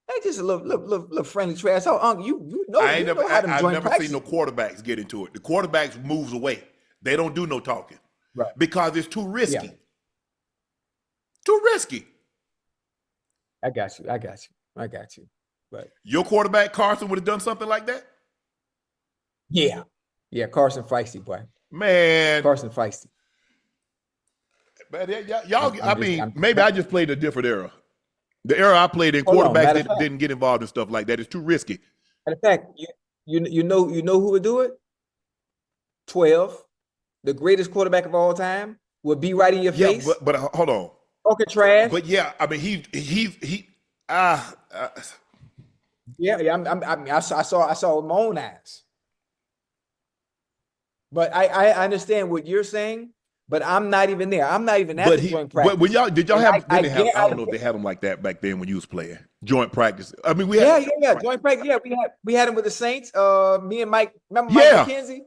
They just a little friendly trash. Oh, Unc, you know I've how them joint never practices. seen no quarterbacks get into it. The quarterbacks moves away. They don't do no talking. Right. Because it's too risky. Yeah. Too risky. I got you. But your quarterback Carson would have done something like that? Yeah, Carson feisty, boy. Man. Carson feisty. But y'all, maybe I just played a different era. The era I played in, quarterbacks didn't get involved in stuff like that. It's too risky. In fact, you know who would do it? 12, the greatest quarterback of all time, would be right in your face. But hold on. Okay, trash. But yeah, I mean I saw it with my own eyes. But I understand what you're saying, but I'm not even there. I'm not even at the joint practice. But did y'all have? I don't know if they had them like that back then when you was playing joint practice. I mean, we had joint practice. Yeah, we had them with the Saints. Me and Mike. Remember Mike McKenzie?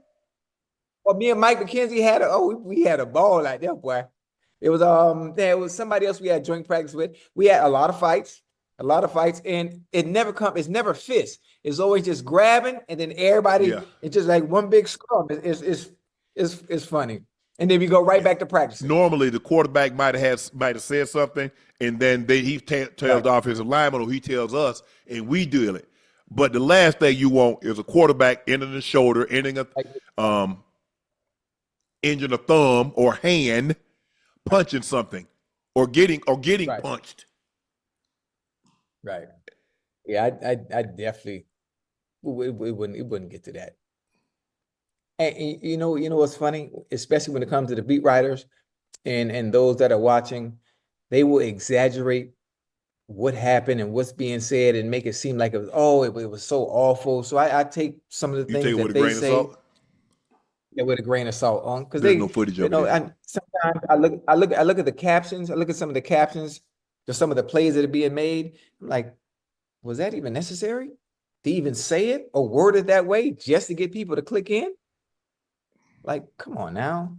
Well, me and Mike McKenzie had we had a ball like that, boy. It was there was somebody else we had joint practice with. We had a lot of fights, and it's never fists. It's always just grabbing, and then everybody, it's just like one big scrum. It's funny. And then we go right back to practice. Normally, the quarterback might have said something, and then he tells the offensive lineman, or he tells us, and we deal it. But the last thing you want is a quarterback ending the shoulder, ending a thumb or hand, punching something, or getting punched. Right. Yeah, I definitely it wouldn't get to that. And you know what's funny, especially when it comes to the beat writers and those that are watching, they will exaggerate what happened and what's being said and make it seem like it was so awful. So I take some of the things that they say with a grain of salt, because there's no footage of it. Sometimes I look at the captions. I look at some of the captions to some of the plays that are being made. I'm like, was that even necessary to even say it or word it that way just to get people to click in? Like, come on now.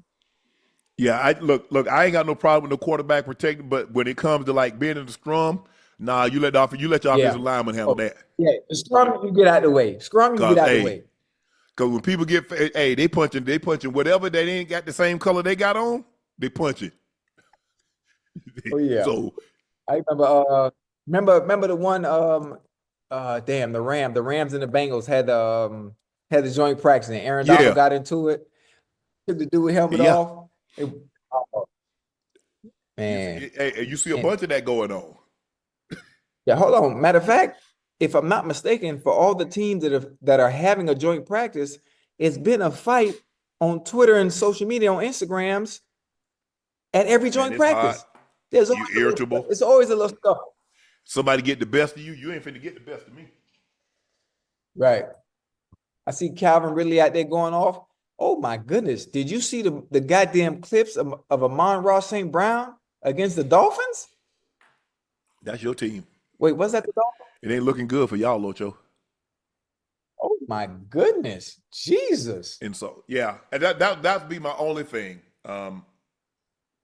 Yeah, I ain't got no problem with the quarterback protecting, but when it comes to like being in the scrum, nah, you let your offensive lineman handle that. Yeah, the scrum, you get out of the way. Because when people they punching whatever they ain't got the same color they got on, they punch it. Oh yeah. So I remember the one the Rams and the Bengals had the joint practice, and Aaron Donald got into it. Took the dude helmet off. Man. You see a bunch of that going on. Yeah, hold on. Matter of fact, if I'm not mistaken, for all the teams that are having a joint practice, it's been a fight on Twitter and social media, on Instagrams, at every joint practice. There's always irritable. It's always a little stuff. Somebody get the best of you, you ain't finna get the best of me. Right. I see Calvin Ridley out there going off. Oh my goodness. Did you see the goddamn clips of Amon-Ra St. Brown against the Dolphins? That's your team. Wait, was that the Dolphins? It ain't looking good for y'all, Ocho. Oh my goodness. Jesus. And so, yeah, and that'd be my only thing.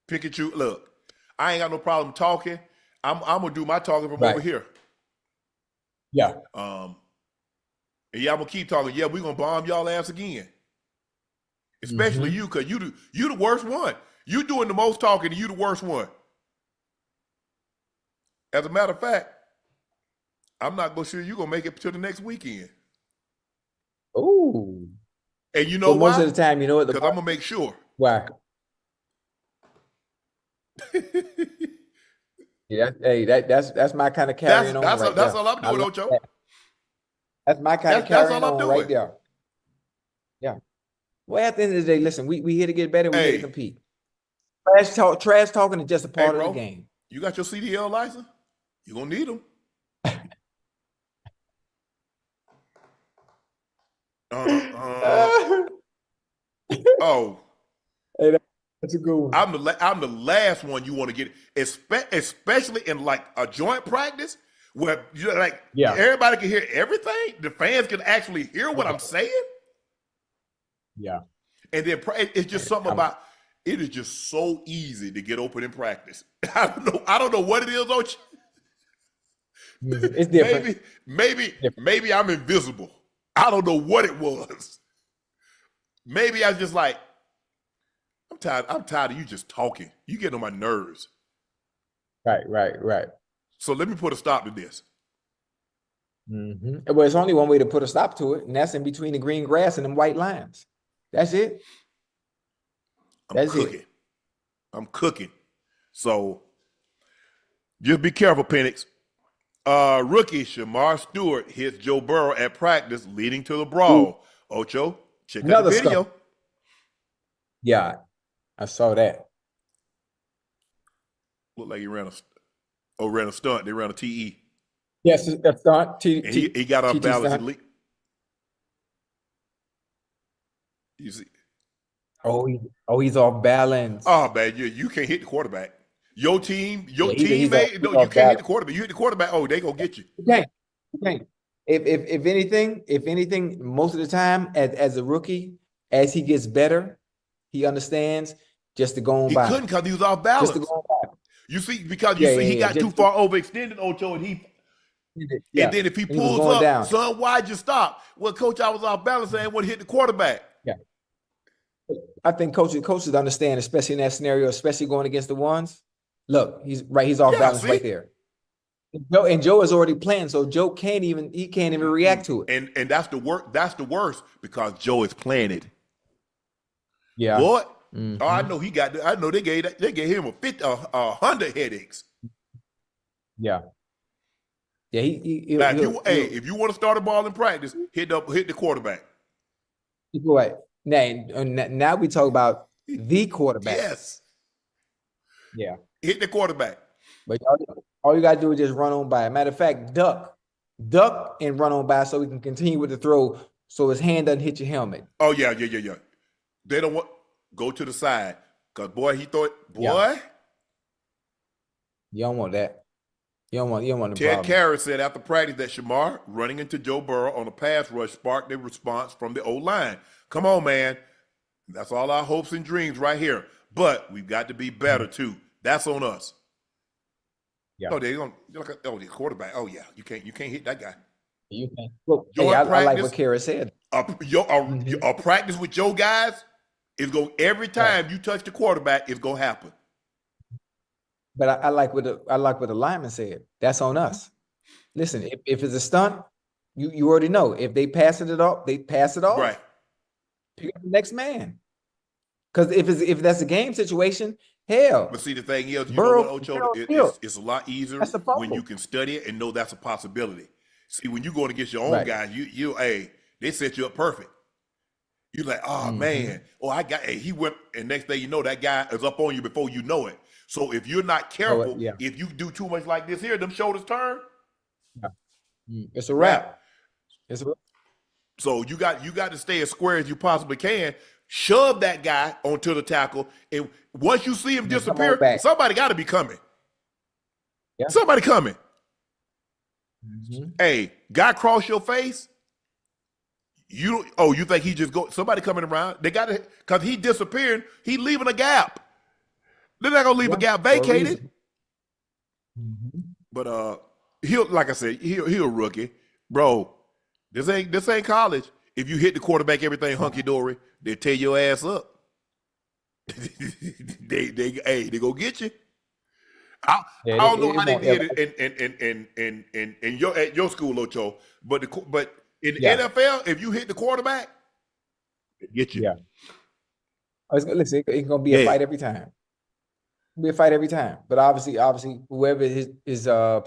Pick and choose. Look, I ain't got no problem talking. I'm gonna do my talking from over here. Yeah. And I'm gonna keep talking. Yeah, we're gonna bomb y'all ass again. Especially you, because you the worst one. You doing the most talking, and you the worst one. As a matter of fact, I'm not gonna sure you're gonna make it to the next weekend. Oh. And you know why? Most of the time, you know what? Because I'm gonna make sure. Why? Yeah, hey, that's my kind of carrying on. That's all I'm doing, Ocho. That's my kind of carrying on right there. Yeah. Well, at the end of the day, listen, we here to get better. We here to Hey, compete. Trash talking is just a hey, part of the bro, game. you got your CDL license? You gonna need them. Uh, oh, Hey, that's a good one. I'm the last one you want to get, especially in like a joint practice where you like Yeah. everybody can hear everything. The fans can actually hear what I'm saying, Yeah. and then it's just something I'm- about it is just so easy to get open in practice. I don't know what it is, Ocho. It's different. Maybe I'm invisible. I don't know what it was. Maybe I was just like, I'm tired of you just talking. You get on my nerves. Right. So let me put a stop to this. Well, it's only one way to put a stop to it, and that's in between the green grass and them white lines. That's it. I'm cooking. I'm cooking. So just be careful, Penix. Rookie Shemar Stewart hits Joe Burrow at practice, leading to the brawl. Ocho, check out Another the video. stunt. Yeah, I saw that. Looked like he ran a stunt. They ran a TE. Yes, that's stunt. And he got off TT balance. stunt. You see? He's off balance. Oh man, you can't hit the quarterback. Your team, He's teammate, no, you can't hit the quarterback. You hit the quarterback, oh, they gonna get you. Okay. If anything, most of the time, as a rookie, as he gets better, he understands just to go on He by. couldn't because he was off balance. Just to go on by. You see, because he got too far overextended, Ocho, and and then if he pulls up, down. son, why'd you stop? Well, coach, I was off balance and I want to hit the quarterback. Yeah. I think coaches understand, especially in that scenario, especially going against the ones. Look, he's off balance right there. And Joe is already playing, so Joe can't even react to it. And that's the worst because Joe is playing it. Yeah. Boy, oh, I know they gave him 100 headaches. Yeah. Yeah, if you want to start a ball in practice, hit the quarterback. Right. Now we talk about the quarterback. Yes. Yeah. Hit the quarterback. But all you gotta do is just run on by. Matter of fact, duck and run on by so we can continue with the throw so his hand doesn't hit your helmet. Oh yeah. They don't want go to the side. Cause boy, he thought, boy. Yeah. You don't want that. You don't want the Ted Karras said after practice that Shemar running into Joe Burrow on a pass rush sparked a response from the O-line. Come on, man. That's all our hopes and dreams right here. But we've got to be better too. That's on us. Yeah. Oh, the quarterback. Oh yeah, you can't hit that guy. You can't. Look, I like what Karras said. A practice with your guys is going every time you touch the quarterback, it's gonna happen. But I like what the lineman said. That's on us. Listen, if it's a stunt, you already know. If they pass it off, they pass it off. Right. Pick up the next man. Because if that's a game situation, hell. But see, the thing is, Burrow, know what, Ocho? It's a lot easier when you can study it and know that's a possibility. See, when you're going against your own guys, they set you up perfect. You're like, oh man, he went, and next thing you know, that guy is up on you before you know it. So if you're not careful, if you do too much like this here, them shoulders turn. Yeah. It's a wrap. It's a wrap. So you got to stay as square as you possibly can. Shove that guy onto the tackle, and once you see him disappear, somebody got to be coming. Yeah. Somebody coming. Hey, guy cross your face. You think he just go? Somebody coming around. They got to, because he disappeared. He leaving a gap. They're not gonna leave a gap vacated. But like I said, he a rookie, bro. This ain't college. If you hit the quarterback, everything hunky dory. They tear your ass up. they go get you. I don't know how they did it at your school, Ocho. But in the NFL, if you hit the quarterback, they get you. Yeah. Listen, it's gonna be a fight every time. Be a fight every time, but obviously, whoever his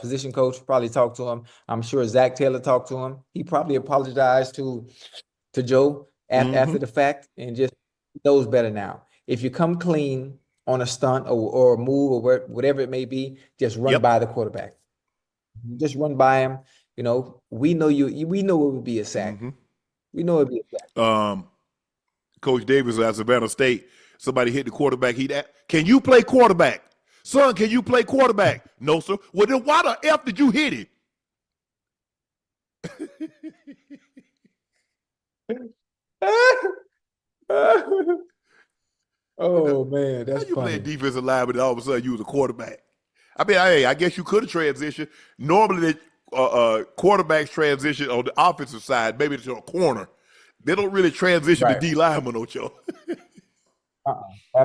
position coach probably talked to him. I'm sure Zach Taylor talked to him. He probably apologized to Joe after the fact and just knows better now. If you come clean on a stunt or a move or whatever it may be, just run by the quarterback. Just run by him. You know, we know we know it would be a sack. We know it would be a sack. Coach Davis at Savannah State, somebody hit the quarterback. Can you play quarterback? Son, can you play quarterback? No, sir. Well, then why the F did you hit him? Oh man, that's How you funny. play defensive lineman and all of a sudden you was a quarterback? I mean, I guess you could have transitioned. Normally, quarterbacks transition on the offensive side, maybe to a corner. They don't really transition to D lineman, Ocho.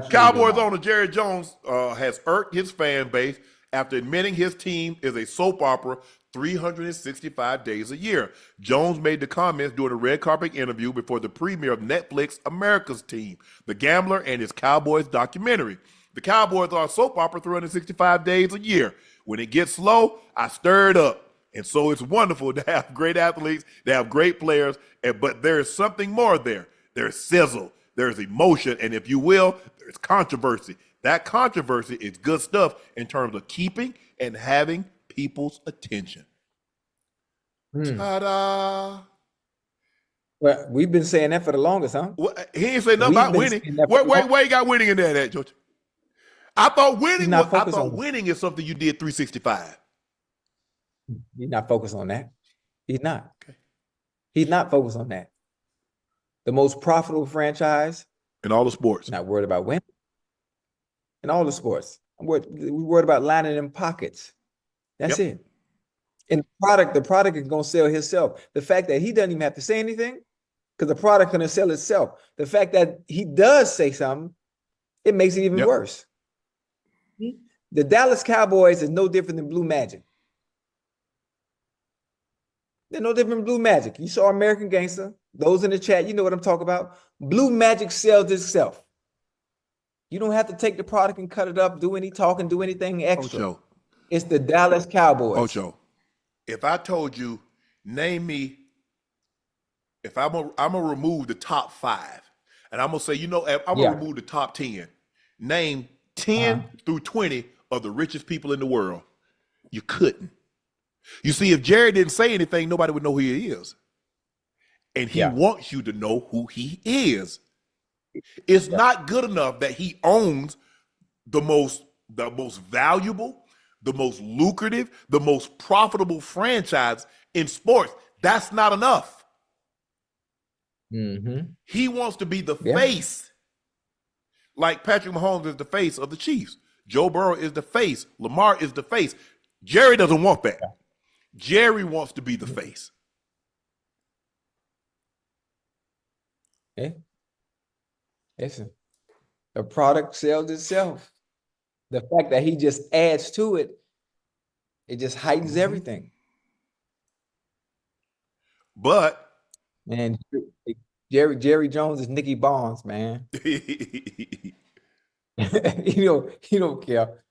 Cowboys owner Jerry Jones has irked his fan base after admitting his team is a soap opera 365 days a year. Jones made the comments during a red carpet interview before the premiere of Netflix America's Team, The Gambler, and his Cowboys documentary. The Cowboys are a soap opera 365 days a year. When it gets slow, I stir it up. And so it's wonderful to have great athletes, to have great players, but there is something more there. There's sizzle, there's emotion, and if you will, there's controversy. That controversy is good stuff in terms of keeping and having people's attention. Ta-da! Well, we've been saying that for the longest, huh? Well, he ain't saying nothing about winning. Where you got winning in there, at, George? I thought winning is something you did 365. He's not focused on that. He's not. Okay. He's not focused on that. The most profitable franchise in all the sports. Not worried about winning. In all the sports. We're worried about lining in pockets. That's it. And the product is going to sell itself. The fact that he doesn't even have to say anything, because the product is going to sell itself. The fact that he does say something, it makes it even worse. The Dallas Cowboys is no different than Blue Magic. They're no different than Blue Magic. You saw American Gangster. Those in the chat, you know what I'm talking about. Blue Magic sells itself. You don't have to take the product and cut it up, do any talking, do anything extra. Ocho. It's the Dallas Cowboys. Ocho, if I told you, name me, if I'm gonna remove the top 5, and I'm gonna say, I'm gonna remove the top 10. Name 10 through 20 of the richest people in the world. You couldn't. You see, if Jerry didn't say anything, nobody would know who he is. And he wants you to know who he is. It's not good enough that he owns the most valuable, the most lucrative, the most profitable franchise in sports. That's not enough. He wants to be the face. Like Patrick Mahomes is the face of the Chiefs. Joe Burrow is the face. Lamar is the face. Jerry doesn't want that. Jerry wants to be the face. Listen, the product sells itself. The fact that he just adds to it, it just heightens everything. But man, Jerry Jones is Nicky Barnes, man. He don't care.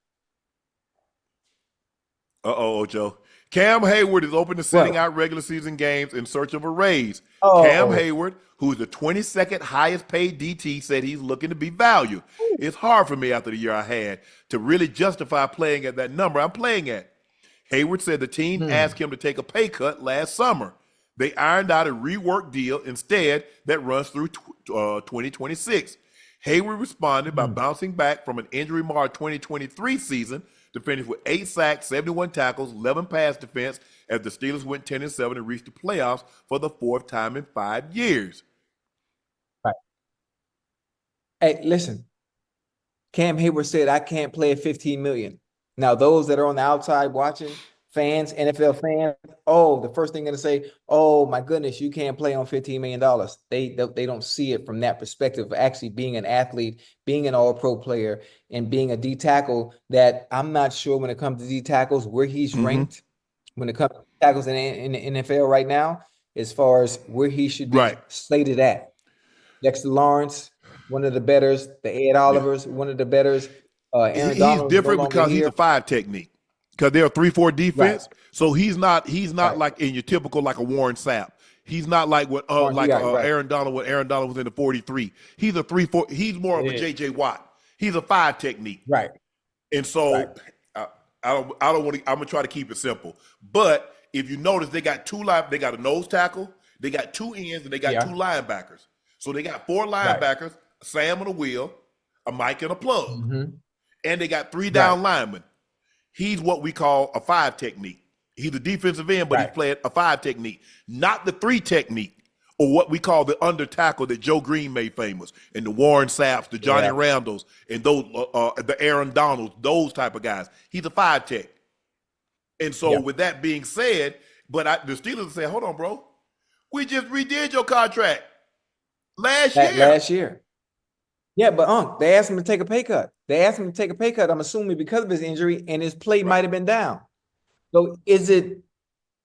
Ocho. Cam Heyward is open to sitting out regular season games in search of a raise. Cam Heyward, who's the 22nd highest paid DT, said he's looking to be valued. It's hard for me after the year I had to really justify playing at that number I'm playing at. Heyward said the team asked him to take a pay cut last summer. They ironed out a reworked deal instead that runs through 2026. Heyward responded by bouncing back from an injury-marred 2023 season to finish with 8 sacks, 71 tackles, 11 pass defense as the Steelers went 10-7 and reached the playoffs for the 4th time in 5 years. Right. Hey, listen. Cam Heyward said, I can't play at $15 million. Now, those that are on the outside watching, fans, NFL fans, the first thing they're going to say, oh, my goodness, you can't play on $15 million. They don't see it from that perspective of actually being an athlete, being an all-pro player, and being a D tackle that I'm not sure when it comes to D tackles where he's ranked when it comes to tackles in the NFL right now as far as where he should be slated at. Dexter Lawrence, one of the betters, the Ed Olivers, one of the betters. He's different because he's a 5 technique. Because they're a 3-4 defense, so he's not like in your typical like a Warren Sapp. He's not like what Right. Aaron Donald when Aaron Donald was in the 43. He's a 3-4. He's more of a J.J. Watt. He's a 5 technique. Right. And Right. so I don't want to. I'm gonna try to keep it simple. But if you notice, they got they got a nose tackle, they got 2 ends, and they got 2 linebackers. So they got 4 linebackers, a Sam and a Will, a Mike and a plug, and they got 3 down linemen. He's what we call a 5 technique. He's a defensive end, but he's playing a 5 technique, not the 3 technique, or what we call the under tackle that Joe Green made famous, and the Warren Sapps, the Johnny Randalls, and those the Aaron Donalds, those type of guys. He's a 5 tech. And so with that being said, but the Steelers say, hold on, bro. We just redid your contract last year. Yeah, but they asked him to take a pay cut. I'm assuming because of his injury, and his play might have been down. So is it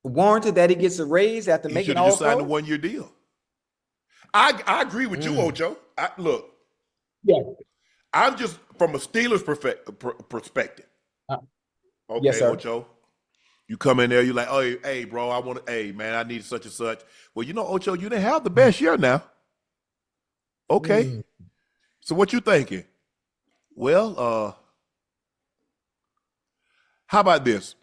warranted that he gets a raise after making all-pro? He should have just signed a 1-year deal. I agree with you, Ocho. Look, I'm just from a Steelers perspective. Okay, yes, sir. Ocho. You come in there, you're like, oh, hey, bro, man, I need such and such. Well, Ocho, you didn't have the best year now. Okay. So what you thinking? Well, how about this?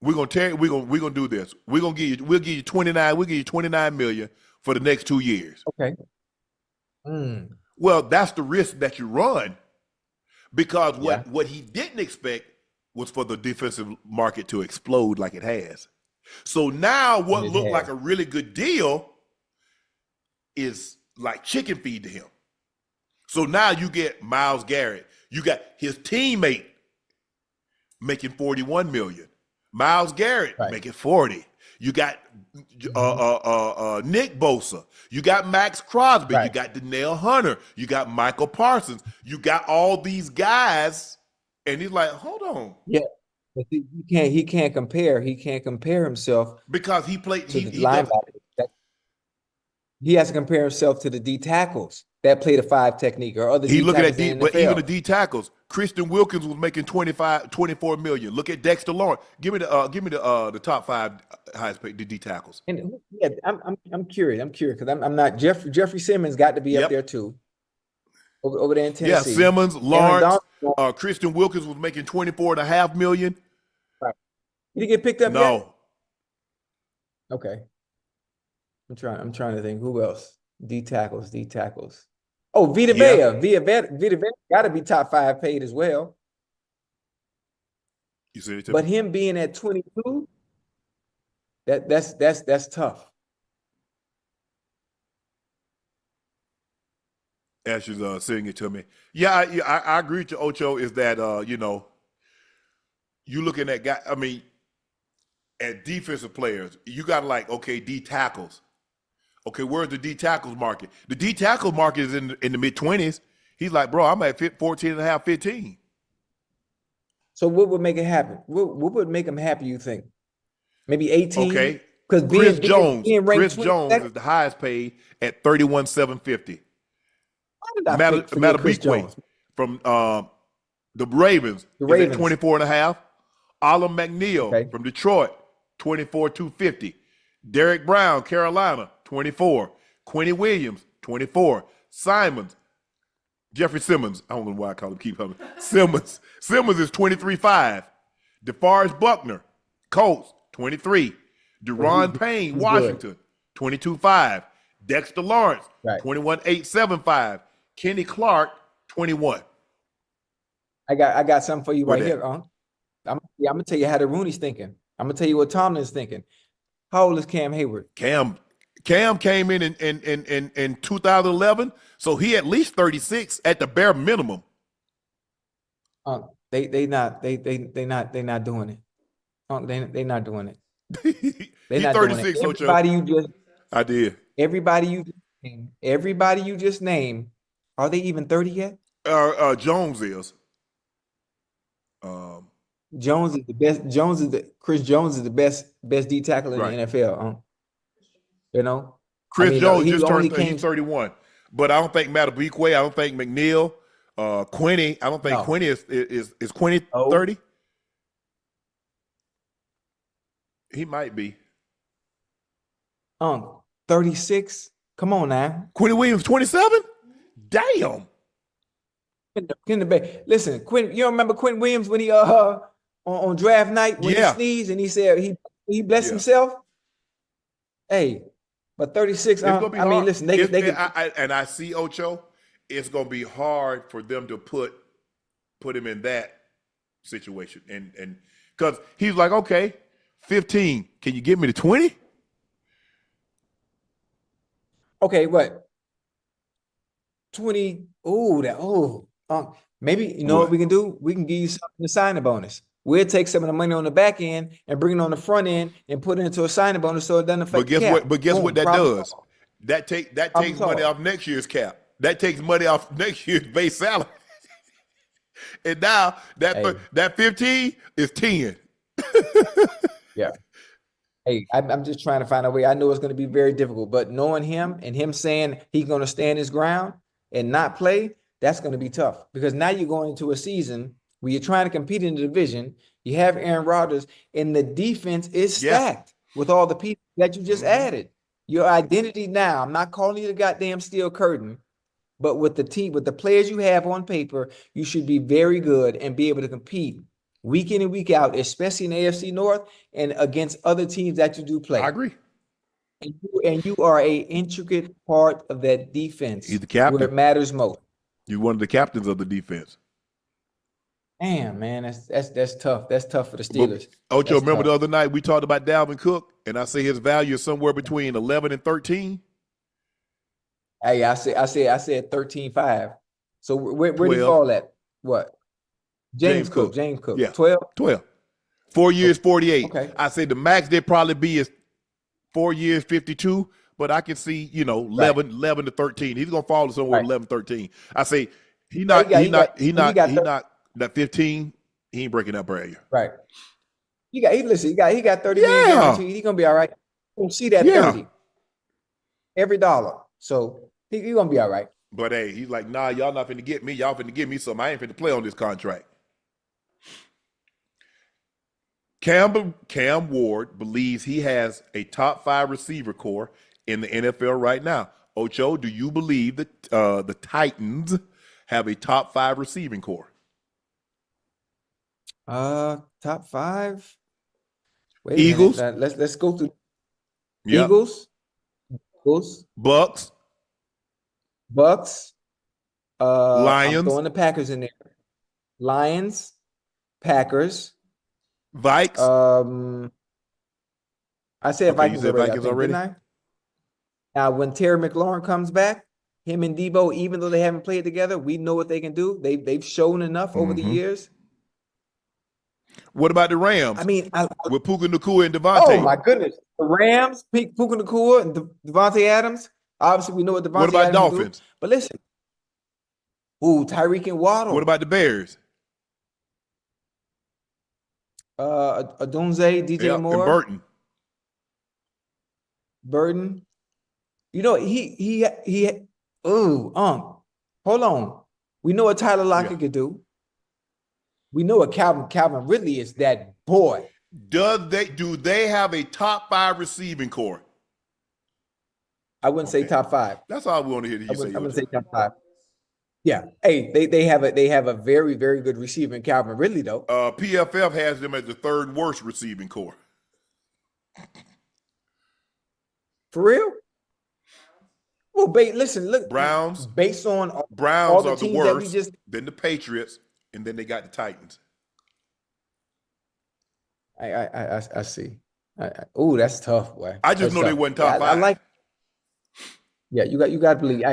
We're gonna do this. We'll give you 29, we'll give you 29 million for the next 2 years. Okay. Well, that's the risk that you run, because what he didn't expect was for the defensive market to explode like it has. So now what looked like a really good deal is like chicken feed to him. So now you get Myles Garrett. You got his teammate making 41 million. Myles Garrett making 40. You got Nick Bosa. You got Max Crosby. You got Danielle Hunter. You got Michael Parsons. You got all these guys, and he's like, hold on. Yeah, but he can't compare. He can't compare himself because he played. To the linebackers. He has to compare himself to the D tackles that play the 5 technique or other. He looking at D, but even the D tackles. Christian Wilkins was making 24 million. Look at Dexter Lawrence. Give me the top 5 highest paid D tackles. And I'm curious. Because I'm not Jeffrey Simmons got to be up there too. Over there in Tennessee. Yeah, Simmons, Lawrence, Christian Wilkins was making 24.5 million. Right. Did he get picked up? No. Yet? Okay. I'm trying to think who else. D tackles. Oh, Vita Vea got to be top 5 paid as well. You see it too? But him being at 22, that's tough. Ashley's saying it to me. Yeah, I agree with you, Ocho. Is that you looking at guys? I mean, at defensive players, you got D tackles. Okay, where's the D tackles market? The D tackle market is in the mid-20s. He's like, bro, I'm at 14.5, 15. So what would make it happen? What would make him happy, you think? Maybe 18? Okay. Because Chris Jones is the highest paid at 31,750. Matabikwe from the Ravens is at 24.5. Alam McNeil from Detroit, 24,250. Derek Brown, Carolina, 24. Quinny Williams, 24. Jeffrey Simmons, I don't know why I call him keep coming. Simmons is 23.5. DeForest Buckner, Colts, 23. Deron Payne, Washington, 22.5. Dexter Lawrence, 21,875. Kenny Clark, 21. I got something for you right here, I'm gonna tell you how the Rooney's thinking. I'm gonna tell you what Tomlin's thinking. How old is Cam Heyward? Cam came in 2011, so he at least 36 at the bare minimum. They not doing it. They not doing it. He's 36. Everybody you just named, are they even 30 yet? Jones is. Chris Jones is the best D tackle in the NFL. Chris Jones just turned. He's 31, but I don't think Matabikwe. I don't think McNeil. Quinny. I don't think Quinny is Quinny 30. He might be. Unc, 36. Come on now. Quentin Williams, 27? Damn. Listen, Quinn, you remember Quentin Williams when he on draft night when he Yeah. sneezed and he said he blessed Yeah. himself? Hey, but 36, It's gonna be I mean, hard. listen, they can I see Ocho. It's gonna be hard for them to put him in that situation, and because he's like, okay, 15. Can you get me to 20? okay, what? 20. Maybe you know what we can do? We can give you something to sign a bonus. We'll take some of the money on the back end and bring it on the front end and put it into a signing bonus so it doesn't affect But guess the cap. what? But guess Boom, what that problem does? solved. That takes Problem money solved. off next year's cap. That takes money off next year's base salary. And now Hey. that 15 is 10. Yeah. Hey, I'm just trying to find a way. I know it's going to be very difficult, but knowing him and him saying he's going to stand his ground and not play, that's going to be tough because now you're going into a season where you're trying to compete in the division. You have Aaron Rodgers, and the defense is stacked with all the people that you just added. Your identity now, I'm not calling you the goddamn steel curtain, but with the team, with the players you have on paper, you should be very good and be able to compete week in and week out, especially in the AFC North and against other teams that you do play. I agree. And you are a intricate part of that defense. He's the captain. Where it matters most. You're one of the captains of the defense. Damn, man, that's tough. That's tough for the Steelers. Ocho, That's remember tough. the other night we talked about Dalvin Cook, and I say his value is somewhere between 11 and 13? Hey, I said 13.5. So where do you 12. fall at? What? James Cook. Yeah. 12? 12. 4 years, 48. Okay. I say the max they'd probably be is 4 years, 52, but I can see, 11 to 13. He's going to fall somewhere Right. 11, 13. I say he got that 15, he ain't breaking that barrier. Right. He got 30 million Yeah. guaranteed. He's gonna be all right. You're gonna see that Yeah. 30 every dollar. So he's gonna be all right. But hey, he's like, nah, y'all not finna get me. Y'all finna give me something. I ain't finna play on this contract. Cam Ward believes he has a top 5 receiver core in the NFL right now. Ocho, do you believe that the Titans have a top 5 receiving core? Top 5. Wait Eagles. a minute. Let's go through Yep. Eagles, Bucks. Bucks, Lions. I'm throwing the Packers in there. Lions, Packers. Vikes. I said Okay, Vikings you said already, Vikings I think, already? didn't I? Now, when Terry McLaurin comes back, him and Debo, even though they haven't played together, we know what they can do. They've shown enough over the years. What about the Rams? I mean, with Puka Nacua and Devontae? oh my goodness, the Rams, Puka Nacua and Devontae Adams. Obviously, we know what Devontae What about Adams will do. Dolphins? But listen, Tyreek and Waddle. What about the Bears? Adunze, DJ Yeah, Moore, and Burton. Burton. You know, hold on. We know what Tyler Lockett could do. We know what Calvin Ridley is, that boy. Do they have a top 5 receiving core? I wouldn't say top 5. That's all we want to hear you I say. wouldn't say top 5. Yeah. Hey, they have a very, very good receiver in Calvin Ridley, though. PFF has them as the 3rd worst receiving core. For real? Well, listen, look. Browns. Based on Browns all the are the teams that we worst, just then the Patriots, and then they got the Titans. I see. That's tough, boy. I just That's know they tough. wasn't top 5. Yeah, you got to believe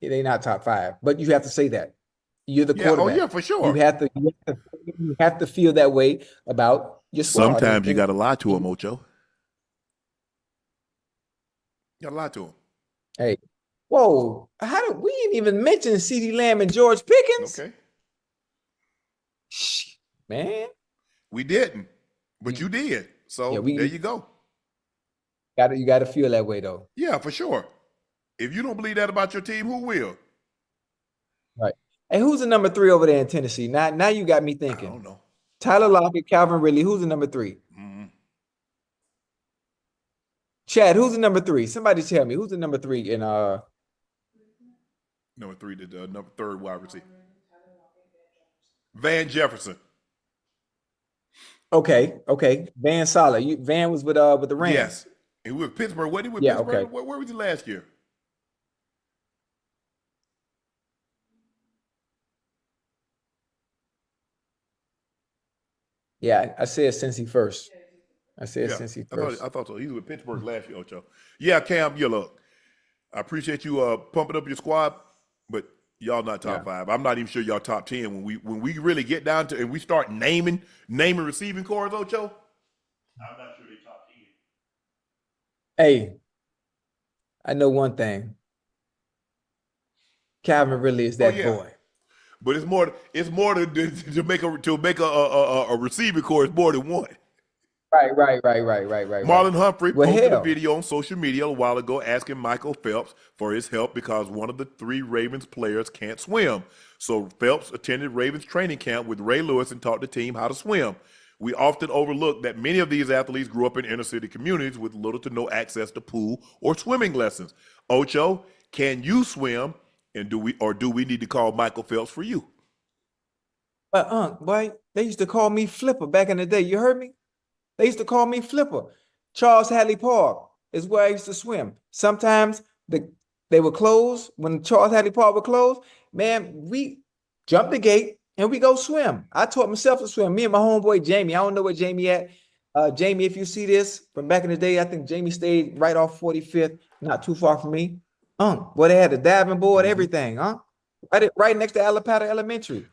they're not top 5, but you have to say that. You're the quarterback. Oh yeah, for sure. You have to feel that way about your squad. Sometimes you got to lie to them, Ocho. You got to lie to them. Hey, whoa! We didn't even mention CeeDee Lamb and George Pickens? Okay, man, we didn't, but you did. So there you go. You got to feel that way, though. Yeah, for sure. If you don't believe that about your team, who will? Right. Hey, who's the number 3 over there in Tennessee? Now you got me thinking. I don't know. Tyler Lockett, Calvin Ridley. Who's the number 3? Chad, who's the number 3? Somebody tell me who's the number 3 in Number 3, the number 3rd wide receiver. Van Jefferson. Okay. Van Solid. Van was with the Rams. Yes. And with Pittsburgh. What he with Yeah, Pittsburgh? okay. Where was he last year? Yeah, I said Cincy first. I said Yeah, Cincy I first. thought so. He was with Pittsburgh last year, Ocho. Yeah, Cam, you look. I appreciate you pumping up your squad, but y'all not top Yeah. 5. I'm not even sure y'all top 10 when we really get down to and we start naming receiving cores, Ocho. I'm not sure they top 10. Hey, I know one thing. Calvin really is that yeah. boy. But it's more to make a receiving core is more than one. Right. Marlon Humphrey Well, posted a hell. video on social media a while ago asking Michael Phelps for his help because one of the 3 Ravens players can't swim. So Phelps attended Ravens training camp with Ray Lewis and taught the team how to swim. We often overlook that many of these athletes grew up in inner city communities with little to no access to pool or swimming lessons. Ocho, can you swim? And do we need to call Michael Phelps for you? But boy, they used to call me Flipper back in the day. You heard me? They used to call me Flipper. Charles Hadley Park is where I used to swim. Sometimes they would close. When Charles Hadley Park would close, man, we jump the gate and we go swim. I taught myself to swim. Me and my homeboy Jamie. I don't know where Jamie at. Jamie, if you see this from back in the day, I think Jamie stayed right off 45th, not too far from me. Boy, they had a diving board, everything, right next to Alapata Elementary.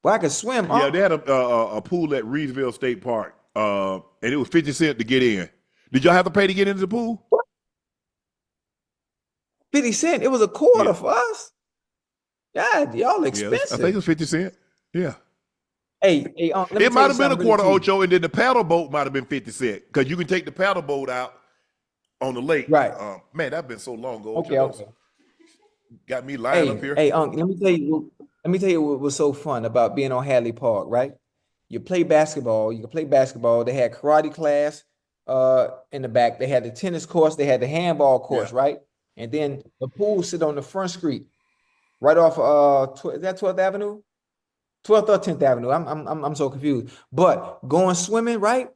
Well, I could swim. Yeah, they had a pool at Reedsville State Park, and it was 50 cents to get in. Did y'all have to pay to get into the pool? 50 cents. It was a quarter for us. God, y'all expensive. Yeah, I think it was 50 cents. Yeah. Hey, let me It tell might you have been a something quarter, really Ocho, and then the paddle boat might have been 50 cents because you can take the paddle boat out on the lake. Right. Man, that's been so long ago. Okay, Ocho. okay. Got me lying up here. Hey, Unc, let me tell you what was so fun about being on Hadley Park, right? You can play basketball. They had karate class in the back. They had the tennis course. They had the handball course, right? And then the pool sit on the front street, right off is that 12th Avenue? 12th or 10th Avenue. I'm so confused. But going swimming, right?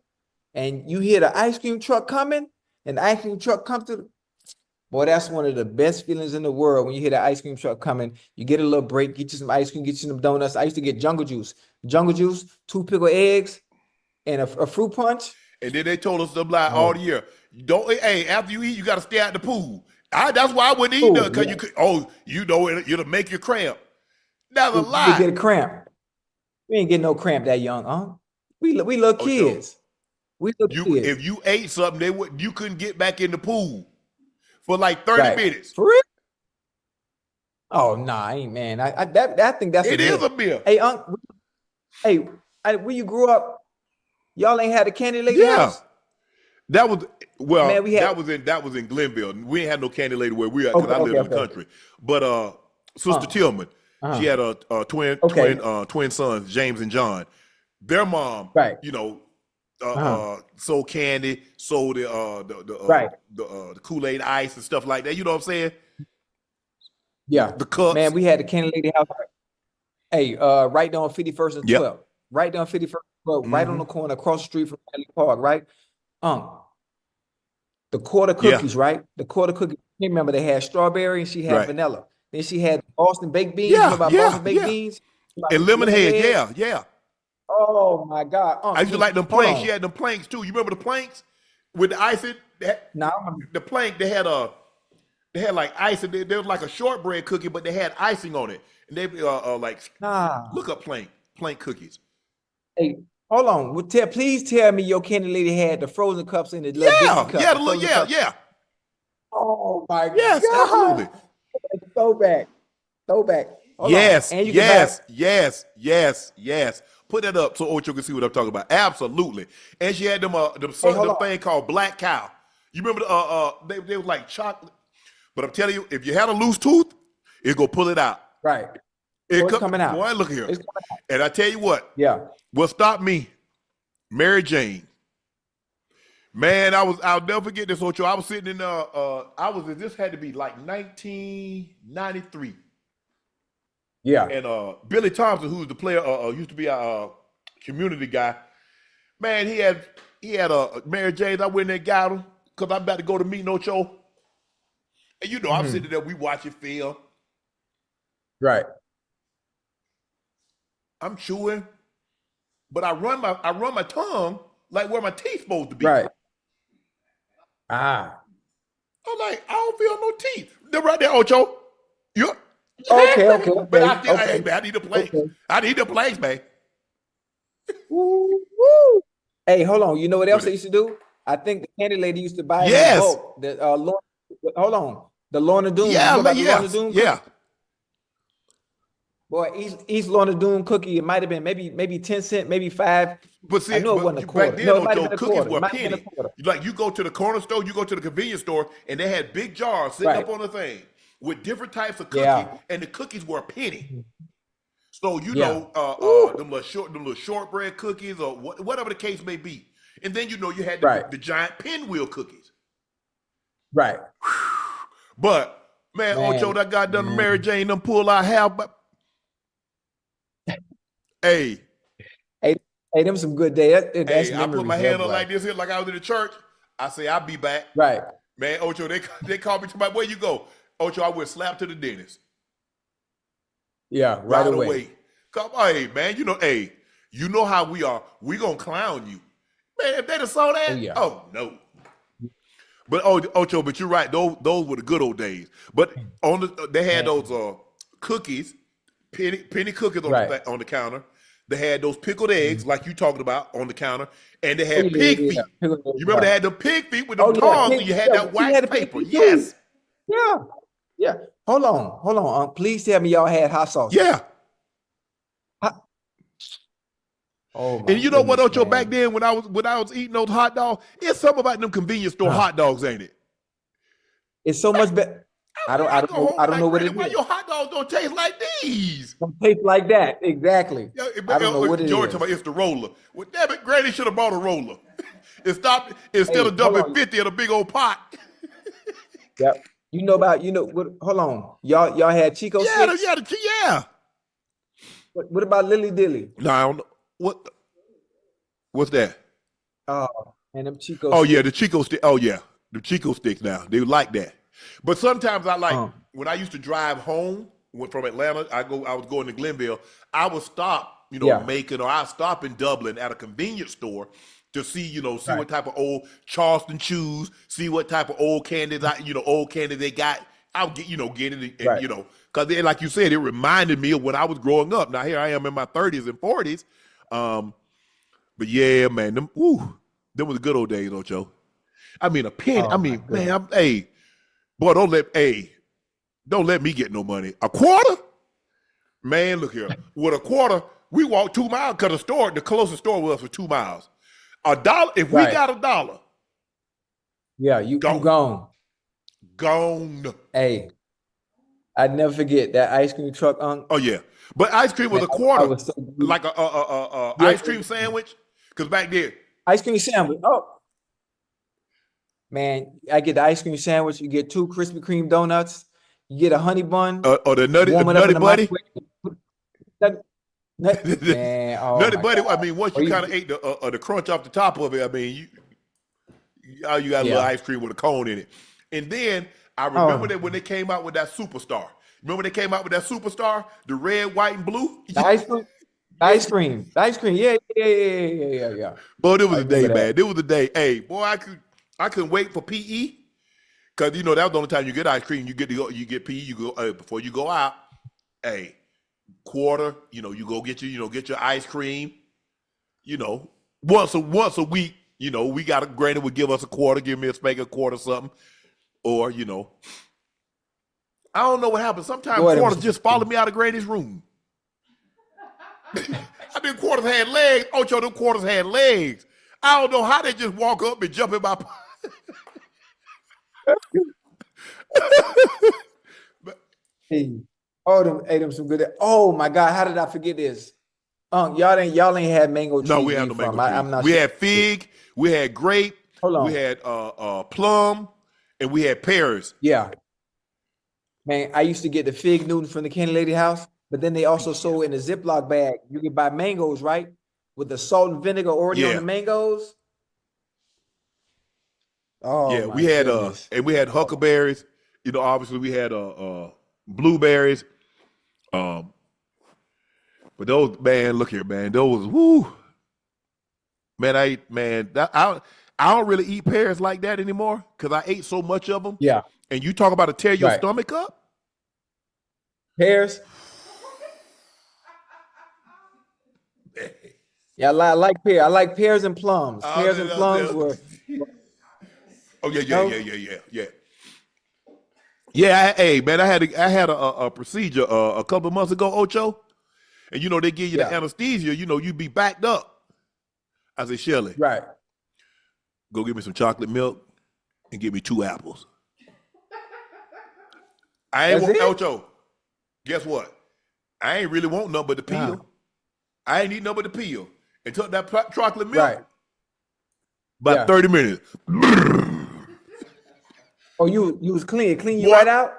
And you hear the ice cream truck coming, and the ice cream truck comes to boy, that's one of the best feelings in the world when you hear the ice cream truck coming. You get a little break, get you some ice cream, get you some donuts. I used to get jungle juice, 2 pickled eggs, and a fruit punch. And then they told us to lie all the year. After you eat, you got to stay out the pool. That's why I wouldn't eat because you could. It'll make you cramp. That's a lie. You get a cramp. We ain't getting no cramp that young, huh? We little kids. We little kids. If you ate something, you couldn't get back in the pool for like 30 minutes. For real? Oh nah, ain't man. I think that's it is a myth. Hey, Unc. Hey, when you grew up, y'all ain't had a candy lady house? That was Man, that was in Glenville. We ain't had no candy lady where we at because I live in the country. But Sister Tillman, she had a twin sons, James and John. Their mom, sold candy, sold the Kool-Aid ice and stuff like that. You know what I'm saying? Yeah. The cups. Man, we had the candy lady house. Hey, right down 51st and 12th. Right down 51st and 12th, right on the corner across the street from Hadley Park, right? The quarter cookies, right? The quarter cookies. You remember they had strawberry and she had vanilla. Then she had Boston baked beans. You know about Boston baked beans? And lemon head, yeah. Oh my God. I used to like them planks. She had them planks too. You remember the planks with the icing? The plank, they had like icing. There was like a shortbread cookie, but they had icing on it. And they look up plank cookies. Hey, hold on. Please tell me your candy lady had the frozen cups in the little cups. Yeah. Oh my God. Yes, absolutely. Throwback. Yes. Put that up so Ocho can see what I'm talking about. Absolutely. And she had them thing called Black Cow. You remember they were like chocolate. But I'm telling you, if you had a loose tooth, it go pull it out. Right. It's coming out. Boy, look here. And I tell you what. Yeah. What stopped me? Mary Jane Man, I'll never forget this, Ocho. I was sitting in this had to be like 1993. Yeah. And Billy Thompson, who's the player, used to be a community guy. Man, he had a Mary Jane's. I went in there and got him because I'm about to go to meet Ocho. And you know, I'm sitting there, we watching film. Right. I'm chewing, but I run my tongue like where my teeth supposed to be. Right. Ah. I'm like, I don't feel no teeth. They're right there, Ocho. You Okay. But I still, Okay. hey, man, I need the planks. Okay. I need the planks, man. Woo, woo. Hey, hold on. You know what else What they it- used to do? I think the candy lady used to buy it in Yes. bulk. Hold on. The Lorna Doone. Yeah, You know man, about the Lorna yes. Doone Yeah. cookie? Boy, each Lorna Doone cookie, it might have been maybe 10 cents, maybe 5. But see, I know it but wasn't a back quarter. then, No, it might have those been a cookies quarter. were It a might have been a penny. quarter. Like you go to the corner store, you go to the convenience store, and they had big jars sitting Right. up on the thing with different types of cookies, Yeah. and the cookies were a penny. So you Yeah. know, them little shortbread cookies or whatever the case may be, and then you know you had Right. the giant pinwheel cookies. Right. But man, Ocho, that goddamn Mary Jane done pull out half. But hey, Hey, them some good days. That's hey, I put memories my there, hand up boy. like this here, like I was in the church. I say I'll be back. Right. Man, Ocho, they called me to my, where you go? Ocho, I went slap to the dentist. Yeah, right away. Come on, hey, man, you know how we are. We gonna clown you. Man, if they done saw that, Oh, yeah. oh no. But Ocho, but you're right. Those were the good old days. But they had those cookies, penny cookies on Right. on the counter. They had those pickled eggs, like you talked about, on the counter, and they Oh, had pig feet. You remember they had the pig feet with the tongues, and you had that we had wax a pig paper. feet too. Yes, Yeah. Yeah. Hold on. Please tell me y'all had hot sauce. yeah. Oh my And you know what, goodness, Ocho? man. Back then, when I was eating those hot dogs, it's something about them convenience store hot dogs, ain't it? It's so much better. I don't know what it Why is. your hot dogs don't taste like these? Don't taste like that. Exactly. I don't know what it George is. talking about it's the roller. Well, damn it, Granny should have bought a roller. It stopped instead Hey, of dumping hold on. 50 in a big old pot. Yep. What, hold on. Y'all had Chico sticks? Yeah. What about Lily Dilly? No, I don't know. What's that? And them Chico Oh sticks. yeah, the Chico stick. Oh yeah, the Chico sticks now. They like that. But sometimes I like when I used to drive home from Atlanta, I was going to Glenville, I would stop, Macon, or I'd stop in Dublin at a convenience store to see, what type of old Charleston chews, see what type of old candies they got. I'll get it, and because like you said, it reminded me of when I was growing up. Now here I am in my 30s and 40s. But yeah, man, them were the good old days, Ocho. I mean, a penny. Oh, my goodness. Hey, boy, don't let me get no money. A quarter? Man, look here. With a quarter, we walked 2 miles because the closest store was for 2 miles. $1, if we got $1. Yeah, you gone. Gone. Hey, I'd never forget that ice cream truck, Unc. Oh yeah. But ice cream was a I quarter. was so Like a ice cream sandwich. Because back then, ice cream sandwich. Oh. Man, I get the ice cream sandwich. You get 2 Krispy Kreme donuts. You get a honey bun. or the nutty warm it up in the buddy. microwave. Man, oh Nutty my buddy. God. I mean, once you kind of ate the crunch off the top of it, I mean, you got a little ice cream with a cone in it. And then I remember that when they came out with that superstar. Remember they came out with that superstar, the red, white, and blue. The ice cream. Yeah. But it was a day, remember man. that. It was a day. Hey, boy, I couldn't wait for PE because that was the only time you get ice cream. You get PE. You go before you go out. Hey, quarter. You go get your ice cream. Once a week. We got a granny would give us a quarter, give me a spank a quarter something, or I don't know what happened. Sometimes quarters just followed me out of granny's room. I mean, quarters had legs. Ocho, them quarters had legs. I don't know how they just walk up and jump in my pocket. Hey, them some good. Oh my God, how did I forget this? Y'all ain't had mango trees. No, we had no mango trees. We had fig, we had grape, Hold we on. had plum, and we had pears. Yeah. Man, I used to get the fig Newton from the candy lady house, but then they also sold in a Ziploc bag. You could buy mangoes, right? With the salt and vinegar already on Yeah. the mangoes. Oh Yeah, my we had goodness. and we had huckleberries. You know, obviously we had blueberries. Um, but those, man, look here, man, those, woo, man, I don't really eat pears like that anymore because I ate so much of them. Yeah, And you talk about to tear your right. stomach up. Pears. Yeah, I like pear. I like pears and plums. Pears and plums were Oh yeah, yeah, no. yeah, yeah, yeah, yeah. Yeah, hey man, I had a procedure a couple of months ago, Ocho, and you know they give you the Yeah, anesthesia. You know you be backed up. I said, Shelly, right. go get me some chocolate milk and give me 2 apples. I ain't That's want it? Ocho. Guess what? I ain't really want nothing but the peel. Uh-huh. I ain't need nothing but the peel. And took that chocolate milk. Right. About Yeah. 30 minutes. Oh, you was clean. Clean you What? right out?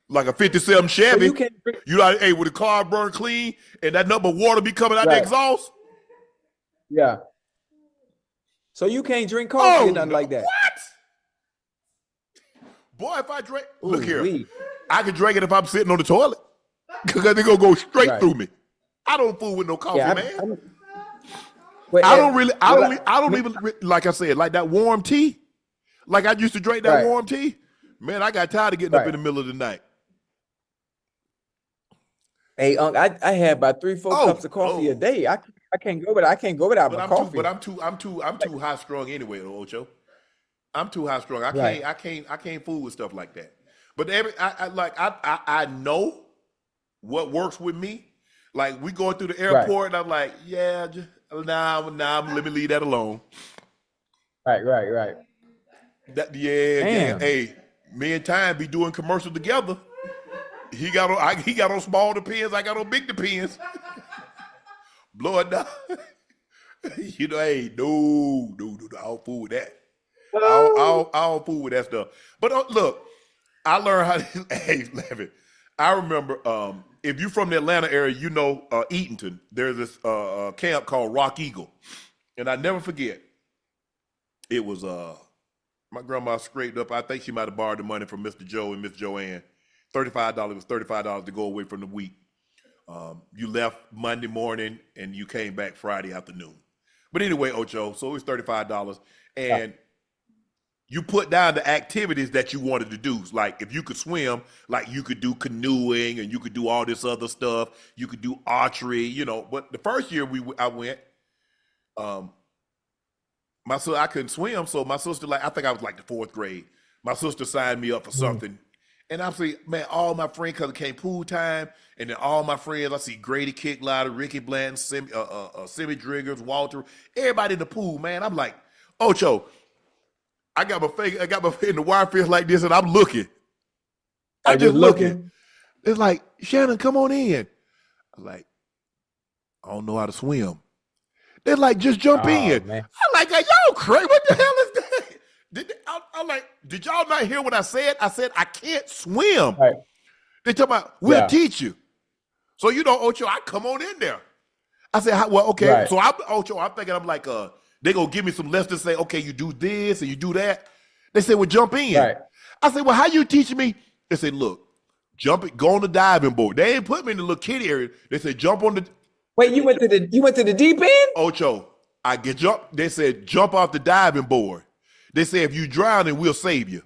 Like a 57 So Chevy. you can't You like, hey, with the car burn clean and that number of water be coming out the right. exhaust? Yeah. So you can't drink coffee or nothing no. like that. What? Boy, if I drink, look here, Ooh-wee. I can drink it if I'm sitting on the toilet. Because they're going to go straight Right. through me. I don't fool with no coffee, Yeah, man. Wait, I don't really, I what don't even, like I said, like that warm tea. Like I used to drink that Right. warm tea. Man, I got tired of getting up in the middle of the night. Hey, Unc, I had about 3-4 cups of coffee a oh. day. I can't go without But my I'm coffee. I'm too high strung anyway, Ocho. I'm too high strung. Right. I can't fool with stuff like that. But I know what works with me. Like we going through the airport, and I'm like, yeah, nah, let me leave that alone. Right. Yeah. Damn. Hey, me and Time be doing commercials together. He got on small depends. I got on big depends. Blow it down. You know, hey, no, I don't fool with that. I don't fool with that stuff. But look, I learned how to. Hey, Levin, I remember if you're from the Atlanta area, you know Eatonton. There's this camp called Rock Eagle, and I never forget. It was my grandma scraped up. I think she might have borrowed the money from Mr. Joe and Miss Joanne. $35 was $35 to go away from the week. You left Monday morning and you came back Friday afternoon. But anyway, Ocho, so it was $35, and you put down the activities that you wanted to do. Like if you could swim, like you could do canoeing and you could do all this other stuff. You could do archery, you know. But the first year I went, my sister, I couldn't swim, so my sister, like I think I was like the 4th grade. My sister signed me up for something. And obviously, man, all my friends, because it came pool time, and then all my friends, I see Grady Kicklighter, Ricky Blanton, Simmy Driggers, Walter, everybody in the pool, man. I'm like, Ocho, I got my face in the wire field like this, and I'm looking. I'm just looking. It's like, Shannon, come on in. I'm like, I don't know how to swim. They're like, just jump in. Man. I'm like, are y'all crazy? What the hell is that? I'm like, did y'all not hear what I said? I said, I can't swim. Right. They talking about, we'll teach you. So, you know, Ocho, I come on in there. I said, well, okay. Right. So, I'm thinking, I'm like, they going to give me some lessons, say, okay, you do this and you do that. They said, well, jump in. Right. I said, well, how you teaching me? They said, look, go on the diving board. They ain't put me in the little kiddie area. They said, jump on the. Wait, you went to the deep end? Ocho, they said, jump off the diving board. They say, if you drown, then we'll save you.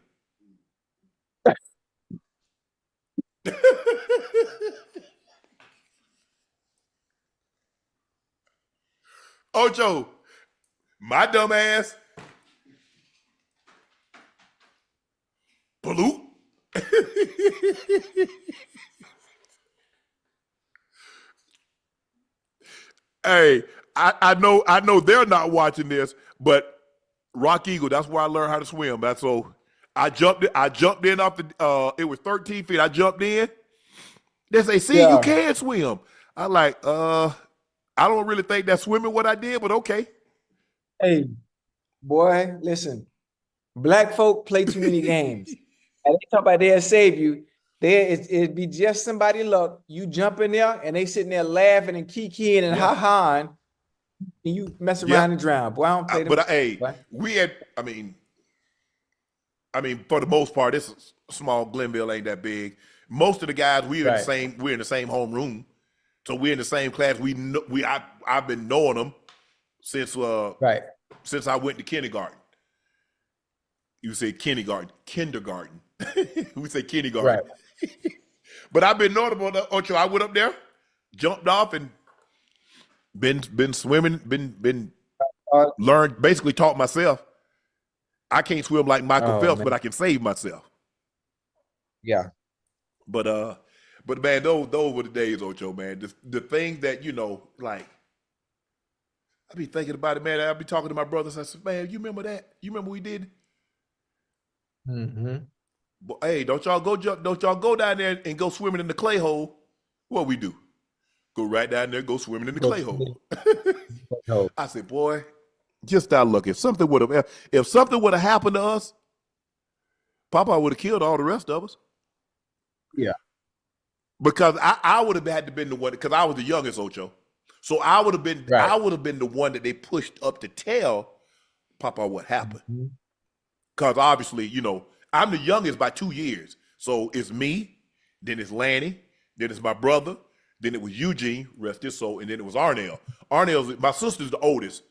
Ocho, my dumb ass. Bloop. Hey, I know they're not watching this, but Rock Eagle, that's where I learned how to swim. That's so I jumped in off the it was 13 feet. I jumped in. They say, see, you can swim. I like, I don't really think that's swimming what I did, but okay. Hey, Boy, listen. Black folk play too many games. And they talk about they'll save you. It'd be just somebody luck. You jump in there and they sitting there laughing and kikiing and Yeah, ha-haing, and you mess yeah. around and drown. Boy, I don't play them. Hey, Boy. we had. I mean, for the most part, this small Glenville ain't that big. Most of the guys we're in the Right. same. We're in the same home room, so we're in the same class. I've been knowing them Right. since I went to kindergarten. You say kindergarten. We say kindergarten. Right. But I've been knowing about Ocho. I went up there, jumped off, and been swimming. Been Uh, learned. Basically, taught myself. I can't swim like Michael oh Phelps, man. but I can save myself. Yeah. But man, those were the days, Ocho. Man, the things that like I be thinking about it, man. I be talking to my brothers. I said, man, you remember that? You remember we did? Mm-hmm. But hey, don't y'all go down there and go swimming in the clay hole. What we do? Go right down there, go swimming in the clay hole. No. I said, boy, just that look. If something would have happened to us, Papa would have killed all the rest of us. Yeah. Because I would have had to been the one, because I was the youngest, Ocho. So I would have been the one that they pushed up to tell Papa what happened. Mm-hmm. Because obviously, I'm the youngest by 2 years. So it's me, then it's Lanny, then it's my brother, then it was Eugene, rest his soul, and then it was Arnell. My sister's the oldest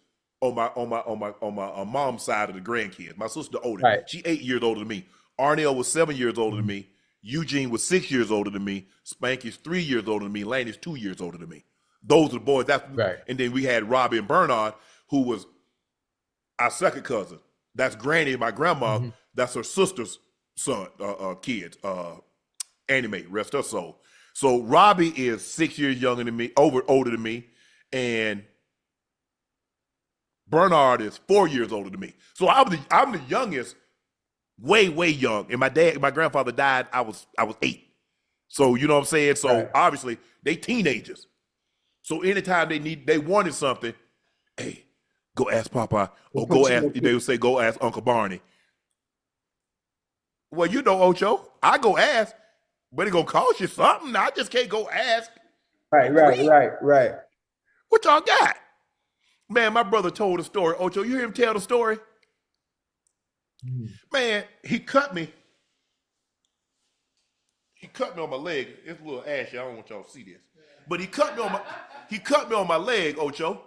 on my mom's side of the grandkids. My sister's the oldest. Right. She 8 years older than me. Arnell was 7 years older than me. Eugene was 6 years older than me. Spanky's 3 years older than me. Lanny's 2 years older than me. Those are the boys. Right. And then we had Robbie and Bernard, who was our second cousin. That's Granny, my grandma. Mm-hmm. That's her sister's son, kids. Animate, rest her soul. So Robbie is 6 years younger than me, older than me, and Bernard is 4 years older than me. So I'm the youngest, way young. And my grandfather died. I was 8. So you know what I'm saying. So obviously they teenagers. So anytime they wanted something, hey, go ask Papa, or they would say, go ask Uncle Barney. Well, Ocho, I go ask, but it gonna cost you something. I just can't go ask. Right. What y'all got? Man, my brother told a story. Ocho, you hear him tell the story? Mm-hmm. Man, he cut me. He cut me on my leg. It's a little ashy. I don't want y'all to see this. But he cut me on my leg, Ocho.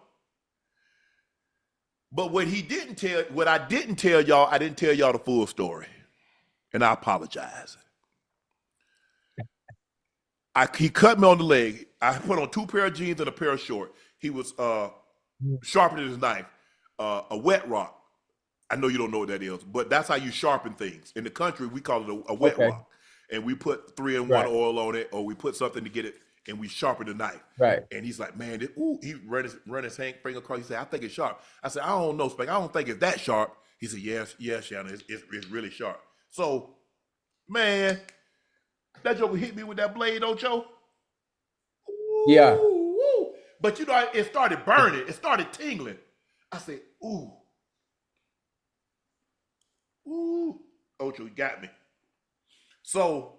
But what I didn't tell y'all, I didn't tell y'all the full story. And I apologize. He cut me on the leg. I put on 2 pair of jeans and a pair of shorts. He was sharpening his knife. A wet rock. I know you don't know what that is, but that's how you sharpen things. In the country, we call it a wet rock. And we put 3-in-1 oil on it, or we put something to get it, and we sharpen the knife. Right. And he's like, man, he ran his finger across. He said, I think it's sharp. I said, I don't know, Spank. I don't think it's that sharp. He said, yes, Shannon, it's really sharp. So, man, that joker hit me with that blade, Ocho. Yeah. Ooh. But it started burning. It started tingling. I said, ooh. Ocho, you got me. So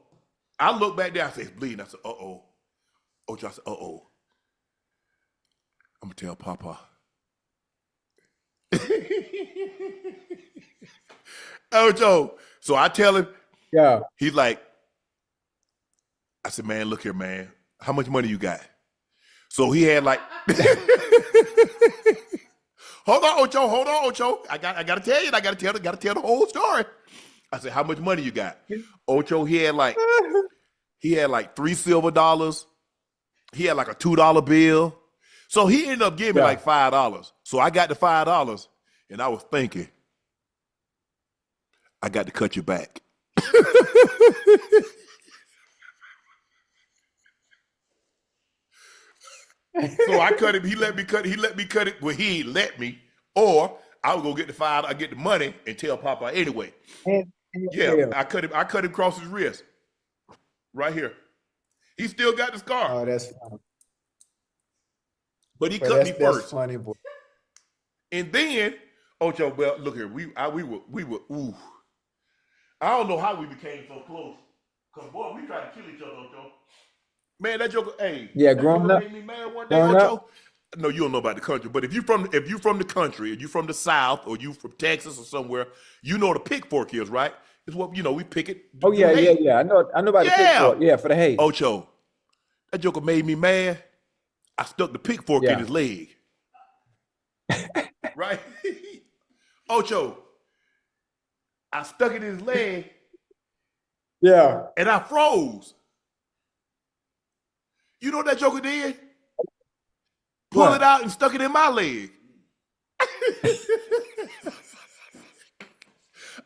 I look back there, I said, it's bleeding. I said, uh-oh. Ocho, I said, uh-oh. I'm going to tell Papa. Ocho. So I tell him. Yeah. He's like, I said, man, look here, man. How much money you got? So he had like, hold on, Ocho. I gotta tell you, I gotta tell the whole story. I said, how much money you got? Ocho, he had like 3 silver dollars. He had like a $2 bill. So he ended up giving me like $5. So I got the $5 and I was thinking, I got to cut you back. So I cut him. He let me cut it. Well, he ain't let me. Or I would go get the $5. I get the money and tell Papa anyway. I cut him across his wrist. Right here. He still got the scar. Oh, that's funny. But he cut me first. That's funny, boy. And then Ocho, well, look here. We were. Ooh. I don't know how we became so close. Cause boy, we tried to kill each other, Ocho. Man, that joker. Hey, Yeah, that joker growing up, made me mad one day, growing Ocho. up. No, you don't know about the country, but if you from the country, or you from the South, or you from Texas or somewhere, you know what a pickfork is, right? It's what we pick it to Oh do yeah, yeah, hay. yeah. I know about the Yeah, pickfork. Yeah, for the hay. Ocho. That joker made me mad. I stuck the pickfork in Yeah, his leg, right? Ocho, I stuck it in his leg yeah. and I froze. You know what that joker did? Pull it What? out and stuck it in my leg.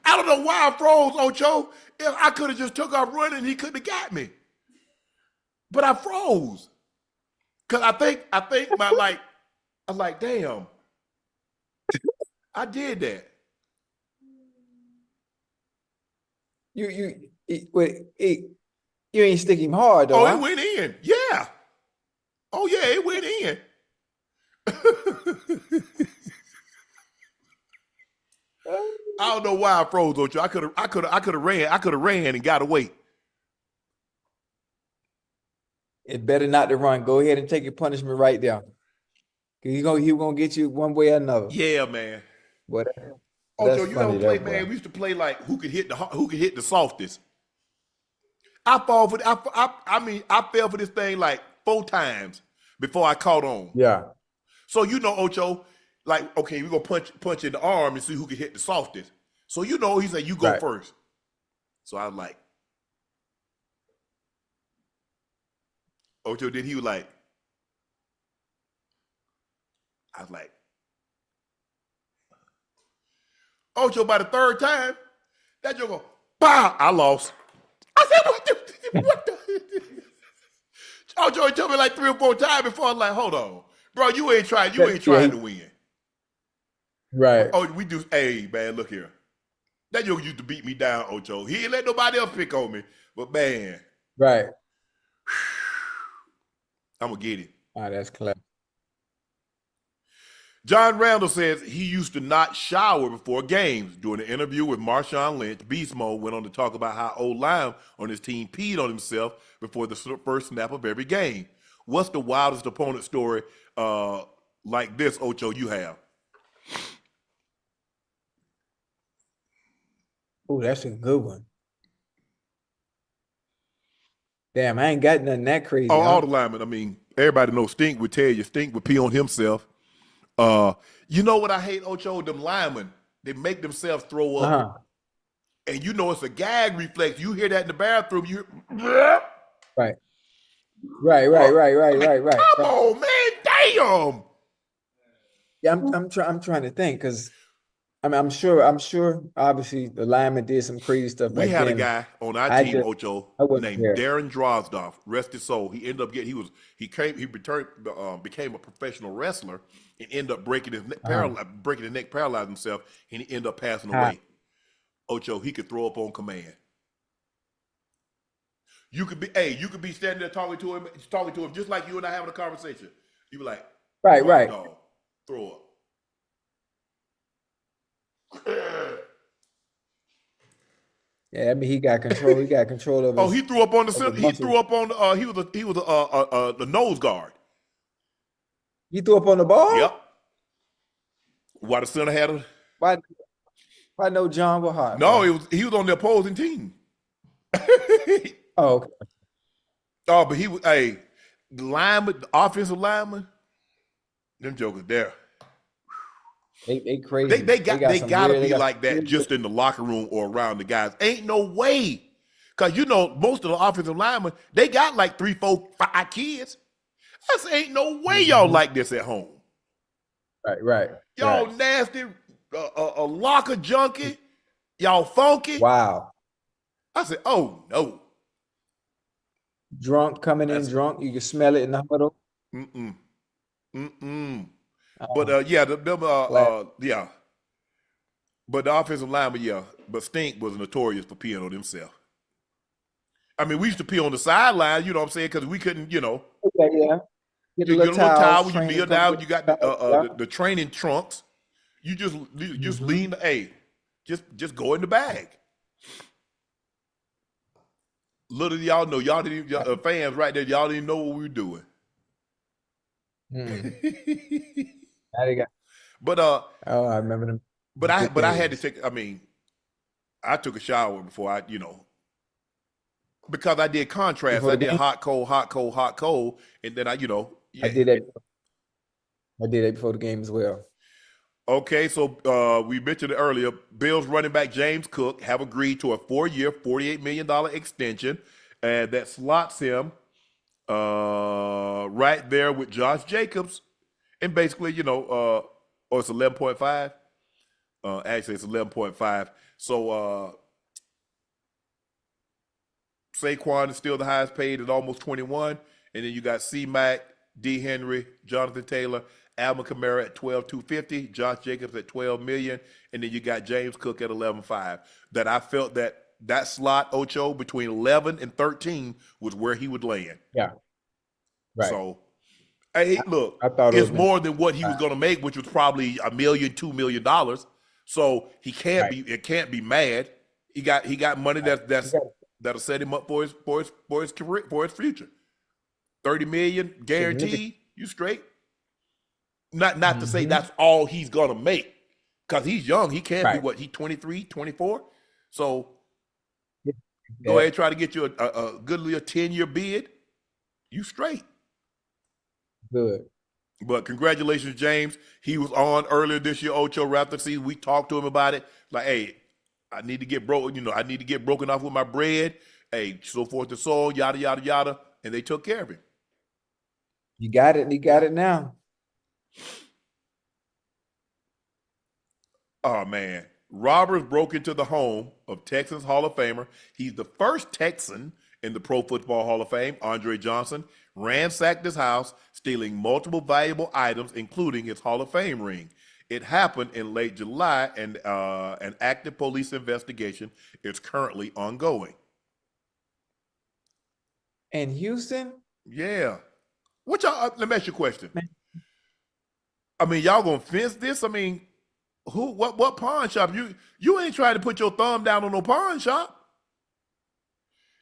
I don't know why I froze, Ocho. If I could have just took off running, he couldn't have got me. But I froze. Cause I think I was like, damn, I did that. Wait, you ain't stick him hard though, Oh, it huh? went in. Yeah. Oh yeah, it went in. I don't know why I froze, Ocho. I could have ran and got away. It better not to run. Go ahead and take your punishment right there. He gonna get you one way or another. Yeah, man. But Ocho, that's you ever funny, play, that boy. man? We used to play like who could hit the softest. I fall for I fell for this thing like 4 times before I caught on. Yeah, So Ocho, like, okay, we're gonna punch in the arm and see who can hit the softest. So he said, you go right. first. So I was like, Ocho, then he was like, I was like, Ocho, by the third time, that joke go, bah, I lost. I said, what the? Ocho told me like 3 or 4 times before I was like, hold on. Bro, you ain't trying Yeah, to win. right, Oh, we do, hey, man, look here. That joke used to beat me down, Ocho. He ain't let nobody else pick on me. But man, right. I'm gonna get it. Ah, that's clever. John Randall says he used to not shower before games. During an interview with Marshawn Lynch, Beast Mode went on to talk about how O-line on his team peed on himself before the first snap of every game. What's the wildest opponent story like this, Ocho, you have? Oh, that's a good one. Damn, I ain't got nothing that crazy, All huh? the linemen, I mean, everybody knows Stink would tell you Stink would pee on himself. You know what I hate, Ocho? Them linemen, they make themselves throw up. Uh-huh. And it's a gag reflex. You hear that in the bathroom, you hear, Right. Right, right, right, right, like, right, right. come on, man, damn. Yeah, I'm trying to think because I'm sure obviously the lineman did some crazy stuff We back had a then. guy on our I team, just Ocho, I wasn't named there. Darren Drozdoff. Rest his soul. He ended up became a professional wrestler and ended up breaking his neck, Uh-huh. paralyzed himself, and he ended up passing Ah, away. Ocho, he could throw up on command. You could be standing there talking to him just like you and I having a conversation. You be like, right, drop right. dog, throw up. Yeah, I mean he got control. He got control Oh, he threw up on the of his center. He muscles. threw up on the. He was the nose guard. He threw up on the Yep. ball? Why the center had a Why why no John was hot, no? boy? He was on the opposing team. Oh, okay. Oh, but he was the lineman, the offensive lineman. Them jokers there. They They crazy. they They got got they some gotta weird, they be got like some that just in the locker room or around the guys. Ain't no way. Cause most of the offensive linemen, they got like 3, 4, 5 kids. I said, ain't no way y'all Mhm. like this at home. Right, right, Y'all right. nasty, a locker junkie. Y'all funky. Wow. I said, oh no. Drunk, coming in That's drunk. You can smell it in the huddle. mm-mm. Mm-mm. But Oh, glad. yeah. But the offensive lineman, yeah. But Stink was notorious for peeing on himself. I mean, we used to pee on the sideline, you know what I'm saying? Because we couldn't, Yeah, yeah. Get a you get little a little towel towels, when you training kneel come down, get you got towels. Yeah. the training trunks. You just Mm-hmm. lean. Hey, just go in the bag. Little did y'all know, y'all didn't even, fans right there. Y'all didn't know what we were doing. Mm. Now they got. but Oh, I remember them good but I had to days. take. I mean, I took a shower before because I did contrast. Before I the did game, hot, cold, hot, cold, hot, cold, and then I yeah. did that. I did that before the game as well. Okay, so we mentioned it earlier. Bills running back James Cook have agreed to a 4-year, $48 million extension, and that slots him right there with Josh Jacobs. And basically, or it's 11.5. Actually, it's 11.5. So Saquon is still the highest paid at almost 21. And then you got C Mac, D Henry, Jonathan Taylor, Alvin Kamara at 12,250, Josh Jacobs at 12 million, and then you got James Cook at 11.5. That I felt that slot Ocho between 11 and 13 was where he would land. Yeah, right. So hey, look, I thought it it's would have been more than what he was going to make, which was probably $1 million, $2 million. So he can't right. be. It can't be mad. He got money Right. You got that'll set him up for his career, for his future. 30 million significant. guaranteed. You straight. Not to say Mm-hmm. that's all he's gonna make, because he's young. He can't be Right. what, he 23, 24. So Yeah. go Yeah. ahead, try to get you a good little 10-year bid. You straight. Good. But congratulations, James. He was on earlier this year, Ocho Raptor season. We talked to him about it. Like, hey, I need to get broken. I need to get broken off with my bread. Hey, so forth and so on, yada yada yada, and they took care of him. You got it. You got it now. Oh man, robbers broke into the home of Texans Hall of Famer. He's the first Texan in the Pro Football Hall of Fame. Andre Johnson ransacked his house, stealing multiple valuable items, including his Hall of Fame ring. It happened in late July, and an active police investigation is currently ongoing. And Houston, Yeah. What y'all? Let me ask you a question. man, I mean, y'all gonna fence this? I mean, who? What pawn shop? You ain't trying to put your thumb down on no pawn shop.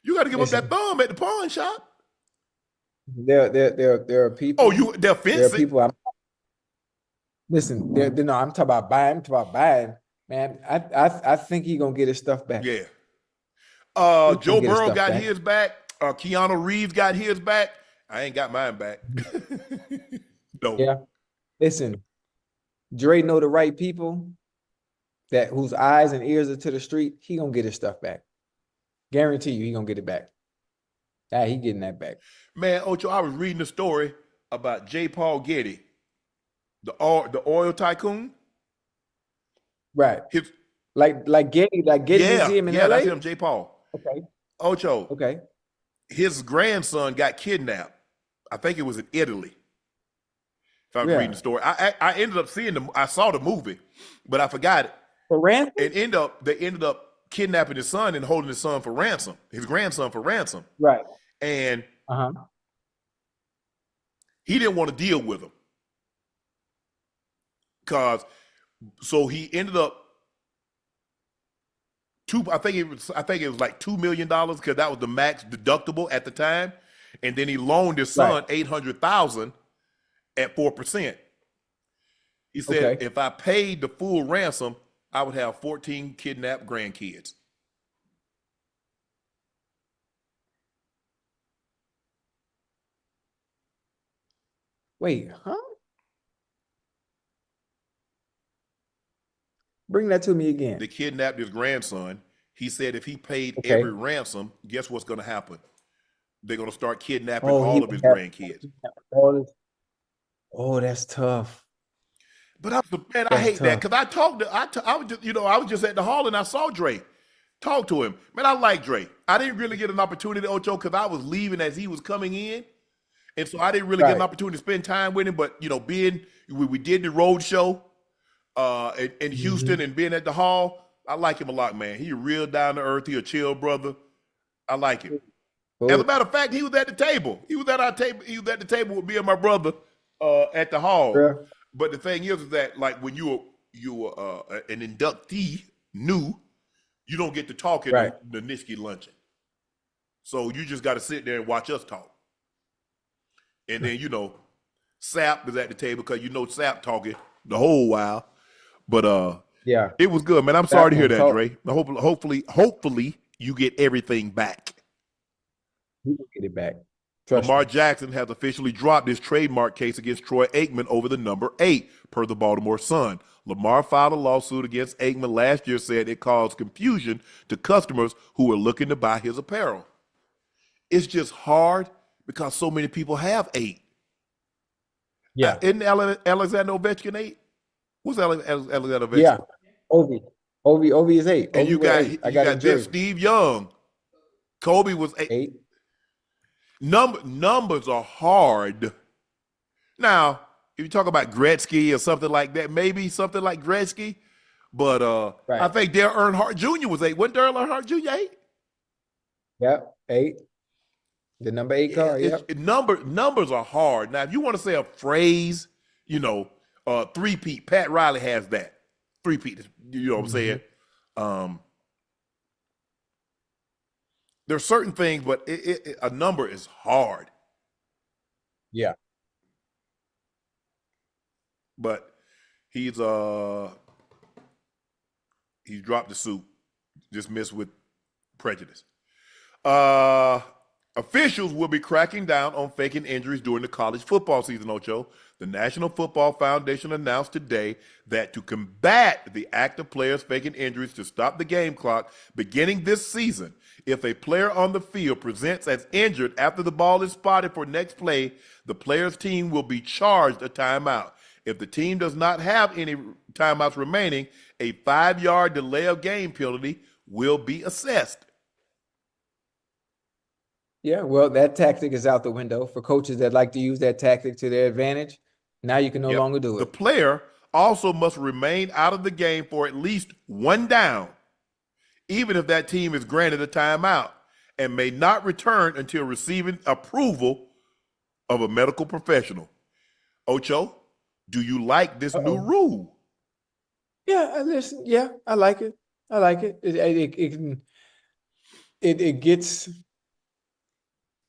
You got to give up that listen, thumb at the pawn shop. there are Oh, people. they'll There are fence it. people. Listen. No, I'm talking about buying. I'm talking about buying. Man, I think he gonna get his stuff back. Yeah. He gonna Joe get his Burrow stuff got back. his back. Keanu Reeves got his back. I ain't got mine back. No. Yeah. Listen, Dre know the right people that whose eyes and ears are to the street. He gonna get his stuff back. Guarantee you, he gonna get it back. Ah, he getting that back. Man, Ocho, I was reading a story about J. Paul Getty, the oil tycoon. Right. His Like Getty Museum in yeah, that's LA. him, J. Paul. Okay. Ocho, Okay. his grandson got kidnapped. I think it was in Italy. If I was reading Yeah. the story, I ended up I saw the movie, but I forgot it. For ransom? And they ended up kidnapping his son and holding his son for ransom, his grandson for ransom. Right. And Uh-huh. he didn't want to deal with him. So he ended up I think it was like $2 million, because that was the max deductible at the time. And then he loaned his son Right. 800,000 at 4%. He said, Okay. if I paid the full ransom, I would have 14 kidnapped grandkids. Wait, huh? Bring that to me again. They kidnapped his grandson. He said if he paid Okay. every ransom, guess what's going to happen? They're going to start kidnapping Oh, he all of his grandkids. all this. Oh, that's tough. But man, I That's hate that, tough. because I was just, I was just at the hall and I saw Dre. Talk to him. Man, I like Dre. I didn't really get an opportunity, Ocho, because I was leaving as he was coming in. And so I didn't really get an Right. opportunity to spend time with him. But, we did the road show in Houston, Mhm. and being at the hall, I like him a lot, man. He a real down to earth. He a chill brother. I like him. As a Cool. matter of fact, he was at the table. He was at our table. He was at the table with me and my brother at the hall. Yeah. But the thing is that, like, when you you an inductee, new, you don't get to talk at Right. the Nishki luncheon. So you just got to sit there and watch us talk. And then, Sap is at the table because Sap talking the whole while. But Yeah. it was good, man. I'm Sap sorry to hear gonna that, talk. Dre. Hopefully you get everything back. We will get it back. Trust Lamar me. Jackson has officially dropped his trademark case against Troy Aikman over the number 8, per the Baltimore Sun. Lamar filed a lawsuit against Aikman last year, said it caused confusion to customers who were looking to buy his apparel. It's just hard because so many people have 8. Yeah. Isn't Alexander Ovechkin 8? What's Alexander Ovechkin? Yeah. Ovi is 8. And Ovi you was got 8. I got this his jersey. Steve Young. Kobe was 8. 8. Numbers are hard. Now, if you talk about Gretzky or something like that, maybe something like Gretzky, but Right. I think Dale Earnhardt Jr. was 8. Wasn't Dale Earnhardt Jr. 8? Yep. 8. The number 8 card. Yep. Numbers are hard. Now, if you want to say a phrase, three-peat, Pat Riley has that. Three-peat, you know what I'm saying? There's certain things, but a number is hard. Yeah. But he's dropped the suit, dismissed with prejudice. Officials will be cracking down on faking injuries during the college football season, Ocho. The National Football Foundation announced today that to combat the act of players faking injuries to stop the game clock beginning this season, if a player on the field presents as injured after the ball is spotted for next play, the player's team will be charged a timeout. If the team does not have any timeouts remaining, a 5-yard delay of game penalty will be assessed. Yeah, well, that tactic is out the window for coaches that like to use that tactic to their advantage. Now you can no longer do The it. player also must remain out of the game for at least one down, even if that team is granted a timeout, and may not return until receiving approval of a medical professional. Ocho, do you like this new rule? Yeah, listen. Yeah, I like it. I like it.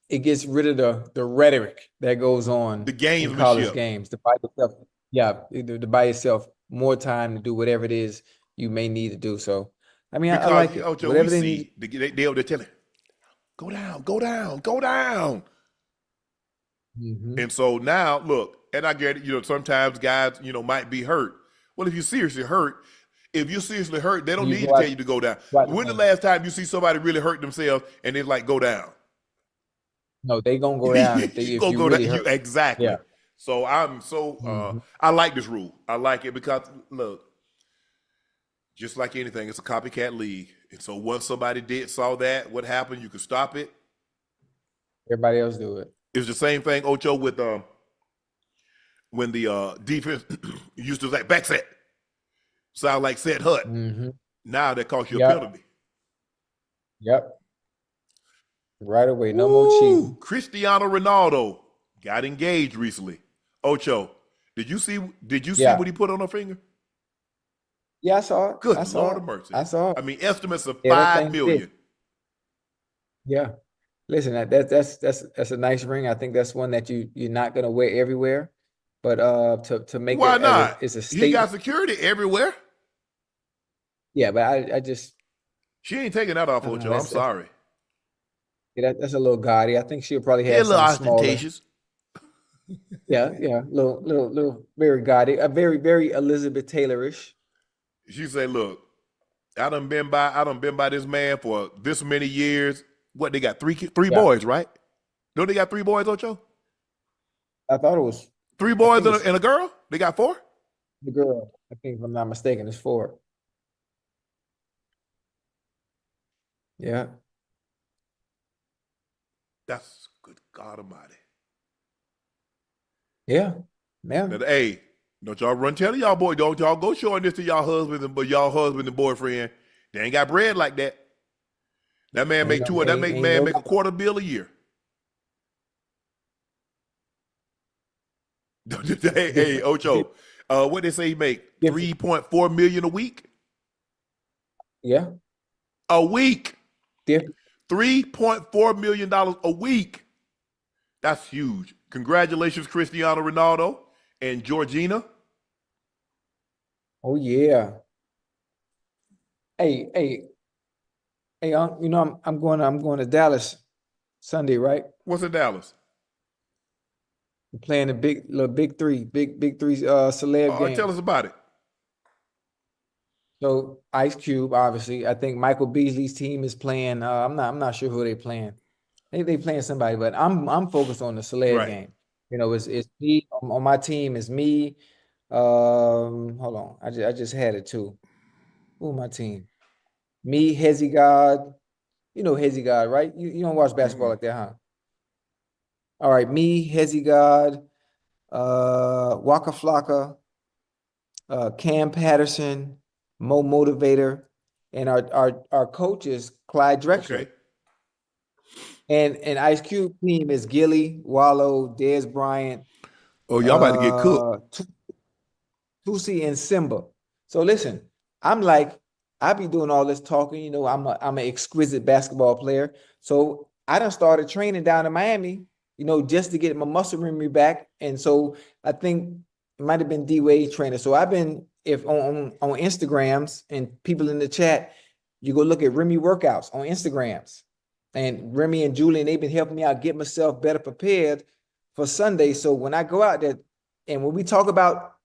It gets rid of the rhetoric that goes on The in college gamesmanship. games. To buy yourself, to buy yourself more time to do whatever it is you may need to do. So, I mean, I Because, like it. Ocho, Whatever we they need. see, they're telling, go down, go down, go down. Mhm. And so now, look, and I get it, sometimes guys, might be hurt. Well, if you're seriously hurt, they don't You need to go out- tell you to go down. go out the When the game. last time you see somebody really hurt themselves and they're like, go down? No, they gonna go down if You you gonna go really down. hurt. Exactly. Yeah. So I like this rule. I like it because, look, just like anything, it's a copycat league. And so once somebody saw that, what happened, you could stop it. Everybody else do it. It's the same thing, Ocho, with when the defense used to like back set, sound like set hut. Mm-hmm. Now that costs you a Yep. penalty. Yep. Right away. No more cheating. Cristiano Ronaldo got engaged recently. Ocho, did you see Yeah. what he put on her finger? Yeah, I saw it. Good I saw Lord it. of mercy. I saw it. I mean, estimates of Yeah, that $5 thing's million. big. Yeah. Listen, that's a nice ring. I think that's one that you're not gonna wear everywhere. But to make Why it not? as a He got statement. security everywhere. Yeah, but I just She ain't taking that off, I don't know, Ocho. I'm that's sorry. that's a little gaudy. I think she'll probably Yeah, a have little something smaller. ostentatious. Yeah, little very gaudy. A very, very Elizabeth Taylor-ish. She said, look, I done been by this man for this many years. What, they got three Yeah. boys, right? Don't they got 3 boys, Ocho? I thought it was 3 boys think it's- and a girl? They got 4? the girl. I think if I'm not mistaken, it's 4. Yeah. That's good God Almighty. Yeah. Yeah. Now, hey, don't y'all run telling y'all boy, don't y'all go showing this to y'all husband and boyfriend. They ain't got bread like that. That man make Ain't no- make $250 million a year. hey, Ocho, What they say he make? Different. 3.4 million a week? Yeah, A week. different. $3.4 million a week. That's huge. Congratulations, Cristiano Ronaldo and Georgina. Oh yeah. Hey, hey, hey, you know I'm going to Dallas Sunday, right? What's in Dallas? I'm playing the big three, big three celeb Tell game. us about it. So Ice Cube, obviously. I think Michael Beasley's team is playing. I'm not sure who they playing. They playing somebody, but I'm focused on the celeb Right. game. You know, it's me on my team. It's me. Hold on. I just had it too. Who my team? Me, Hezzy God. You know Hezzy God, right? You don't watch basketball like that, huh? All right, me, Hezzy God, Waka Flocka, Cam Patterson, Mo Motivator, and our coach is Clyde Drexler. Okay. And Ice Cube team is Gilly, Wallow, Dez Bryant, Oh, y'all about to get cooked. Tusi, and Simba. So listen, I'm like, I be doing all this talking. You know, I'm an exquisite basketball player. So I done started training down in Miami, you know, just to get my muscle memory back. And so I think it might have been D-Wade trainer. So I've been on Instagrams and people in the chat, you go look at Remy workouts on Instagrams. And Remy and Julian, they've been helping me out get myself better prepared for Sunday. So when I go out there, and when we talk about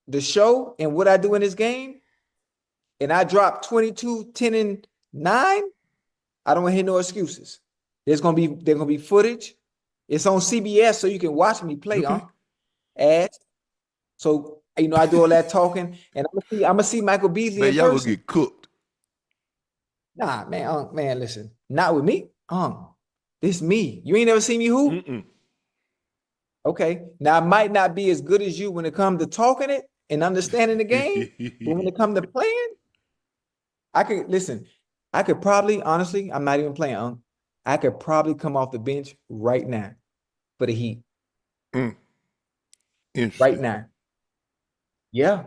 the show and what I do in this game, and I drop 22, 10, and 9, I don't want to hear no excuses. There's gonna be footage. It's on CBS, so you can watch me play, Okay. ads. So you know, I do all that talking, and I'm gonna see Michael Beasley Man, in y'all gonna person. get cooked. Nah, man, man, listen, not with me. This me. You ain't never seen me hoop? Mm-mm. Okay. Now I might not be as good as you when it comes to talking it and understanding the game, but when it comes to playing, I could probably, honestly, I'm not even playing, I could probably come off the bench right now for the Heat. Interesting. Right now. Yeah.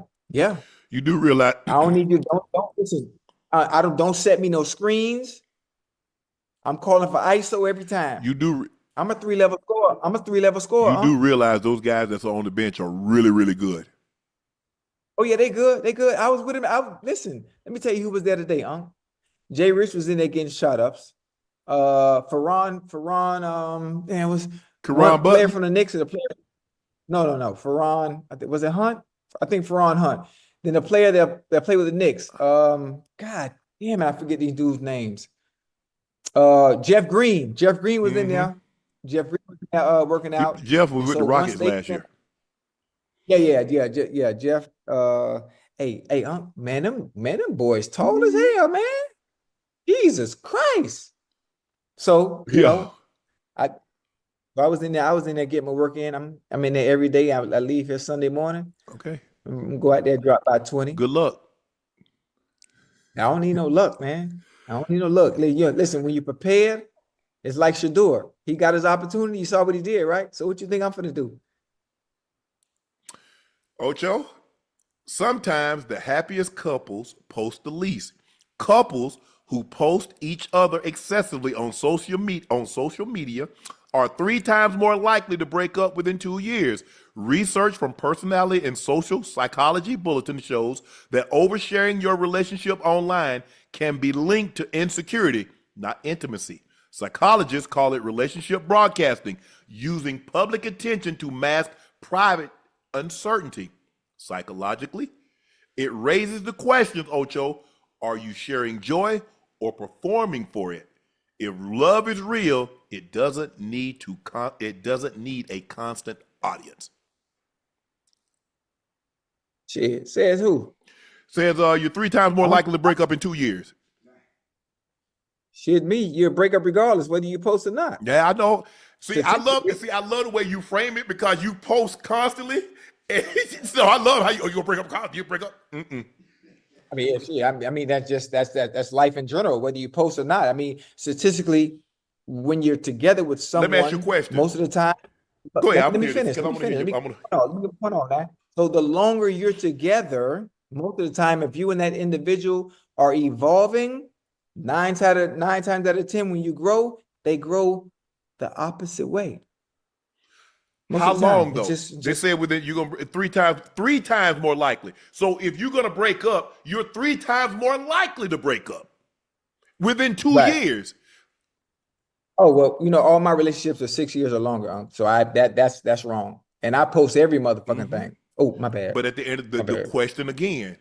You do realize I don't need you. Don't listen. I don't set me no screens. I'm calling for ISO every time. you do I'm a 3-level scorer. you do realize those guys that's on the bench are really, really good. Oh yeah, they good. I was with him. Listen, let me tell you who was there today, Jay Rich was in there getting shot ups. Ferran, man, was Karan player Button. from the Knicks and a player. No. Ferran, was it Hunt? I think Ferran Hunt. Then the player that played with the Knicks. God damn it, I forget these dudes' names. Jeff Green. Jeff Green was in there. Jeff Green was working out. Jeff was And with so the once Rockets they last year. Yeah, Jeff. Hey, man, them boys tall as hell, man. Jesus Christ. So, you know, I was in there getting my work in. I'm in there every day. I leave here Sunday morning. Okay. Go out there, drop by 20. Good luck. I don't need no luck, man. I don't need no luck. Listen, when you prepared, it's like Shedeur. He got his opportunity. You saw what he did, right? So what you think I'm finna do? Ocho, sometimes the happiest couples post the least. Couples who post each other excessively on social media are 3 times more likely to break up within 2 years. Research from Personality and Social Psychology Bulletin shows that oversharing your relationship online can be linked to insecurity, not intimacy. Psychologists call it relationship broadcasting, using public attention to mask private uncertainty. Psychologically, it raises the question, Ocho, are you sharing joy or performing for it? If love is real, it doesn't need a constant audience. Shit, says who? Says you're 3 times more likely to break up in 2 years. Shit, you'll break up regardless whether you post or not. Yeah, I know. I love the way you frame it because you post constantly. So I love how you'll break up constantly. You break up. I mean, that's life in general, whether you post or not. I mean, statistically, when you're together with someone, Let me ask you a question. most of the time. Go ahead. Let me finish. Hold on, man. So the longer you're together, most of the time, if you and that individual are evolving, nine times out of 10, when you grow, they grow the opposite way. Most How of the time. long though? They said within you're gonna three times more likely. So if you're gonna break up, you're 3 times more likely to break up within 2 years. Oh well, all my relationships are 6 years or longer. So that's wrong. And I post every motherfucking thing. Oh, my bad. But at the end of the question again,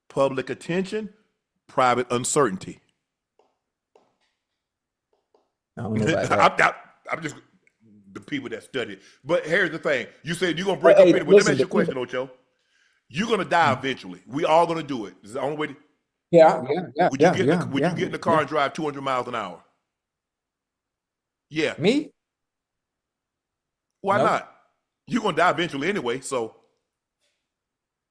public attention, private uncertainty. I don't know about that. I'm just the people that study it. But here's the thing. You said you're going to break up anyway. Let me ask you a question, Ocho. You're going to die eventually. We all going to do it. It's the only way to... Yeah. Would you get in the car and drive 200 miles an hour? Yeah. Me? Why not? You're going to die eventually anyway, so...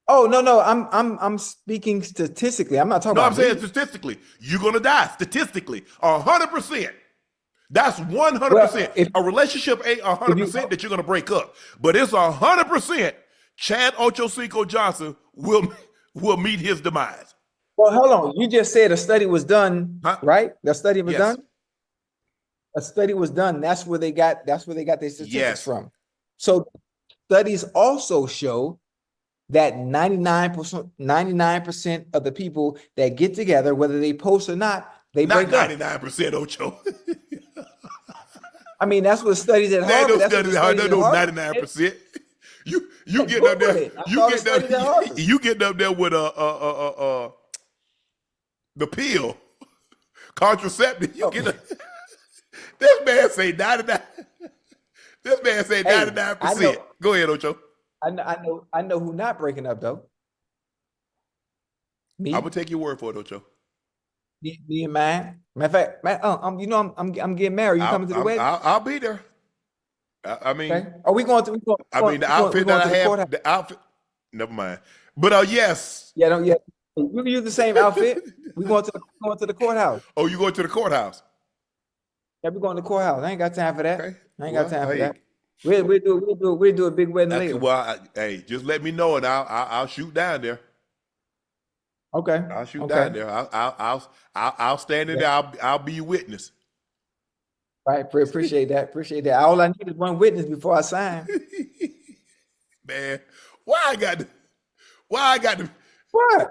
Oh, no. I'm speaking statistically. I'm not talking about... No, I'm saying statistically. You're going to die statistically. 100%. That's 100%. Well, a relationship ain't 100% that you're going to break up, but it's 100% Chad Ochocinco Johnson will meet his demise. Well, hold on. You just said a study was done, right? The study was done. A study was done. That's where they got their statistics from. So studies also show that 99% of the people that get together, whether they post or not, they break up. Not 99%, Ocho. I mean, that's what studies at Harvard. That's 99%. You getting up there? You getting up there with the pill, contraceptive? You get this man say 99. This man say 99%. Go ahead, Ocho. I know who not breaking up though. Me. I'm gonna take your word for it, Ocho. Me and man. Matter of fact, I'm getting married. You coming to the wedding? I'll be there. I mean, okay. Are we going to? The outfit that I have, the outfit. Never mind. But yes. Yeah, we can use the same outfit. We going to the courthouse. Oh, you going to the courthouse? Yeah, we going to the courthouse. I ain't got time for that. Okay. I ain't got time for that. We'll do a big wedding later. Well, hey, just let me know and I'll shoot down there. Okay. I'll shoot down there. I'll stand in there. I'll be your witness. Right. Appreciate that. All I need is one witness before I sign. Man, why I got to what?